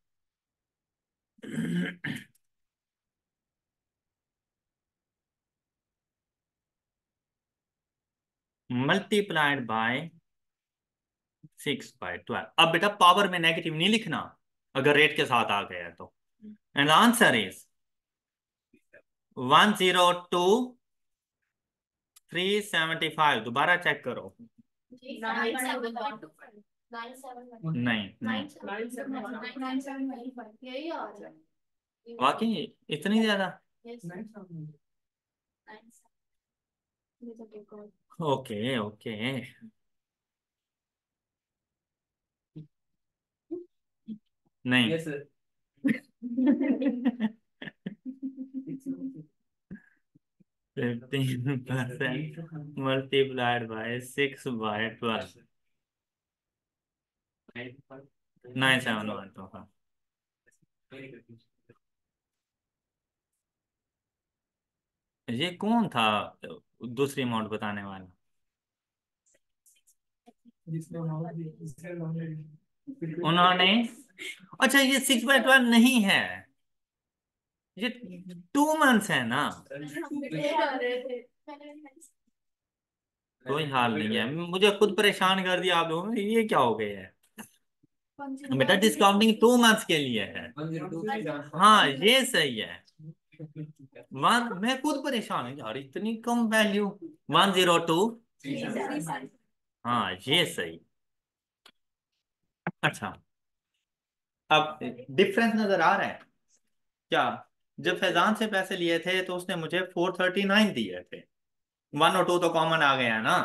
Multiplied by 6/12। अब बेटा पावर में नेगेटिव नहीं लिखना अगर रेट के साथ आ गया तो। एंड आंसर इज 102 375 दोबारा चेक करो। नहीं नहीं, वाकई इतनी ज्यादा? Okay okay. नहीं। 15% मल्टीप्लाइड बाय 6/12। 971 तो हाँ। ये कौन था दूसरी अमाउंट बताने वाला? उन्होंने, अच्छा ये 6/12 नहीं है, ये 2 मंथ्स है ना। कोई हाल नहीं है, मुझे खुद परेशान कर दिया आप लोगों ने, ये क्या हो गया है? बेटा डिस्काउंटिंग 2 मंथ्स के लिए है। हाँ ये सही है। मैं खुद परेशान हूँ यार, इतनी कम वैल्यू। 102। हाँ ये सही। अच्छा, अब डिफरेंस नजर आ रहा है क्या? जब फैजान से पैसे लिए थे तो उसने मुझे 439 दिए थे। 102 तो कॉमन आ गया ना।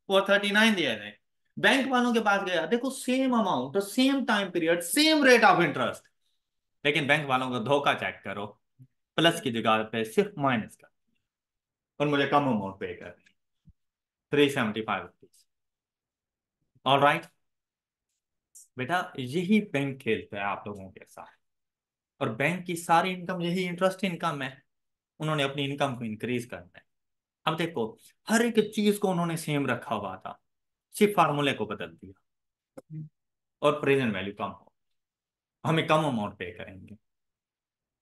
439 दिए थे। बैंक वालों के पास गया, देखो same amount, same time period, same rate of interest, लेकिन बैंक वालों को धोखा चेक करो, प्लस की जगह पे सिर्फ माइनस का, और मुझे कम अमाउंट पे कर 375 रुपीज। ऑल राइट बेटा, यही बैंक खेलता है आप लोगों के साथ, और बैंक की सारी इनकम यही इंटरेस्ट इनकम है। उन्होंने अपनी इनकम को इंक्रीज करना है। अब देखो, हर एक चीज को उन्होंने सेम रखा हुआ था, सिर्फ फार्मूले को बदल दिया, और प्रेजेंट वैल्यू कम हो, हमें कम अमाउंट पे करेंगे।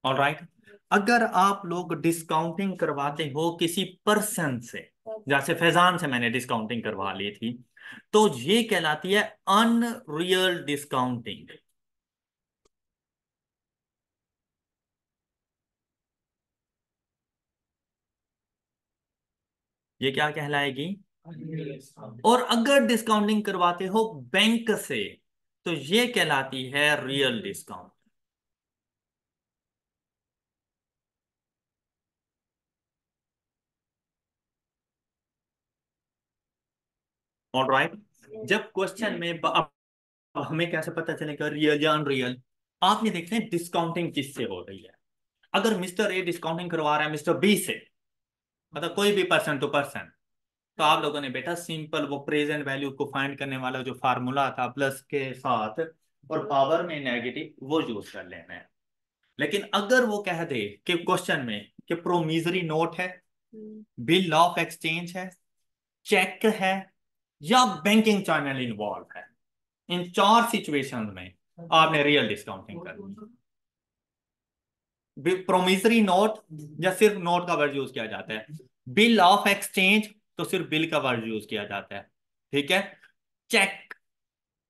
ऑल राइट, अगर आप लोग डिस्काउंटिंग करवाते हो किसी पर्सन से, जैसे फैजान से मैंने डिस्काउंटिंग करवा ली थी, तो ये कहलाती है अनरियल डिस्काउंटिंग। ये क्या कहलाएगी? और अगर डिस्काउंटिंग करवाते हो बैंक से, तो ये कहलाती है रियल डिस्काउंट। ऑल राइट, जब क्वेश्चन में अब हमें कैसे पता चलेगा रियल या अनरियल? आप ये देखते हैं डिस्काउंटिंग किससे हो रही है। अगर मिस्टर ए डिस्काउंटिंग करवा रहा है मिस्टर बी से, मतलब कोई भी पर्सन टू पर्सन, तो आप लोगों ने बेटा सिंपल वो प्रेजेंट वैल्यू को फाइंड करने वाला जो फार्मूला था प्लस के साथ और पावर में नेगेटिव, वो यूज कर लेना है। लेकिन अगर वो कह दे कि क्वेश्चन में कि प्रोमिजरी नोट है, बिल ऑफ एक्सचेंज है, चेक है, या बैंकिंग चैनल इन्वॉल्व है, इन 4 सिचुएशंस में आपने रियल डिस्काउंटिंग करनी है। प्रोमिसरी नोट, या सिर्फ नोट का वर्ड यूज किया जाता है। बिल ऑफ एक्सचेंज, तो सिर्फ बिल का वर्ड यूज किया जाता है। ठीक है, चेक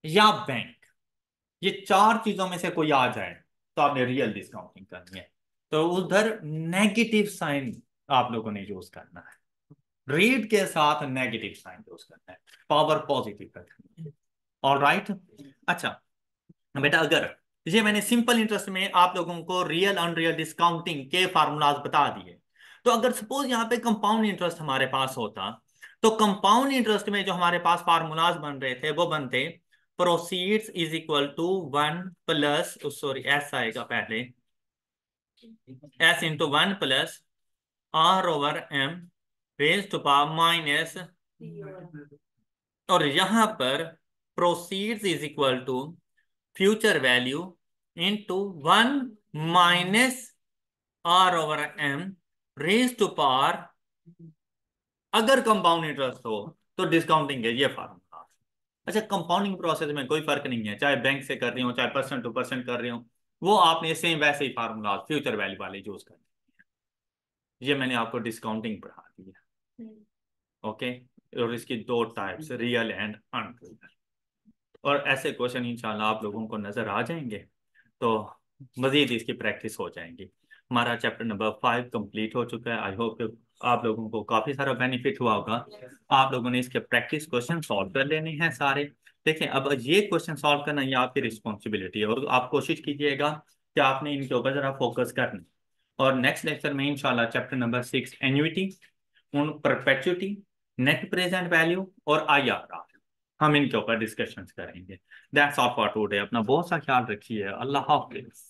या बैंक, ये 4 चीजों में से कोई आ जाए तो आपने रियल डिस्काउंटिंग करनी है। तो उधर नेगेटिव साइन आप लोगों ने यूज करना है, रेट के साथ नेगेटिव साइन यूज करना है, पावर पॉजिटिव करनी है। ऑल राइट, अच्छा बेटा, अगर ये मैंने सिंपल इंटरेस्ट में आप लोगों को रियल अनरियल डिस्काउंटिंग के फार्मूलाज बता दिए, तो अगर सपोज यहाँ पे कंपाउंड इंटरेस्ट हमारे पास होता, तो कंपाउंड इंटरेस्ट में जो हमारे पास फार्मूलाज बन रहे थे वो बनते proceeds is equal to 1 plus, sorry S आएगा पहले, S × 1 plus R/M raise to power minus, और यहां पर proceeds is equal to future value into 1 - R/M raise to power, अगर कंपाउंड इंटरेस्ट हो तो डिस्काउंटिंग है ये फार्मूला। अच्छा, कंपाउंडिंग प्रोसेस में कोई फर्क नहीं है, चाहे बैंक से कर रही हो चाहे पर्सन टू पर्सन कर रही हो, वो आपने सेम वैसे ही फार्मूला फ्यूचर वैल्यू वाले यूज करने। ये मैंने आपको डिस्काउंटिंग पढ़ा दी है। ओके, और इसकी 2 टाइप्स, रियल एंड अनरियल, और ऐसे क्वेश्चन इंशाल्लाह आप लोगों को नजर आ जाएंगे, तो मजीद इसकी प्रैक्टिस हो जाएंगी। हमारा चैप्टर नंबर 5 कंप्लीट हो चुका है। आई होप आप लोगों को काफी सारा बेनिफिट हुआ होगा। आप लोगों ने इसके प्रैक्टिस क्वेश्चन सॉल्व कर लेने हैं सारे। देखें, अब ये क्वेश्चन सॉल्व करना ये आपकी रिस्पॉन्सिबिलिटी है, और आप कोशिश कीजिएगा कि आपने इनके ऊपर जरा फोकस करना। और नेक्स्ट लेक्चर में इंशाल्लाह चैप्टर नंबर 6 एन्युइटी, उन परपेचुइटी, नेट प्रेजेंट वैल्यू और IRR, हम इनके ऊपर डिस्कशंस करेंगे। That's all for today. अपना बहुत सा ख्याल रखिए। अल्लाह हाफिज।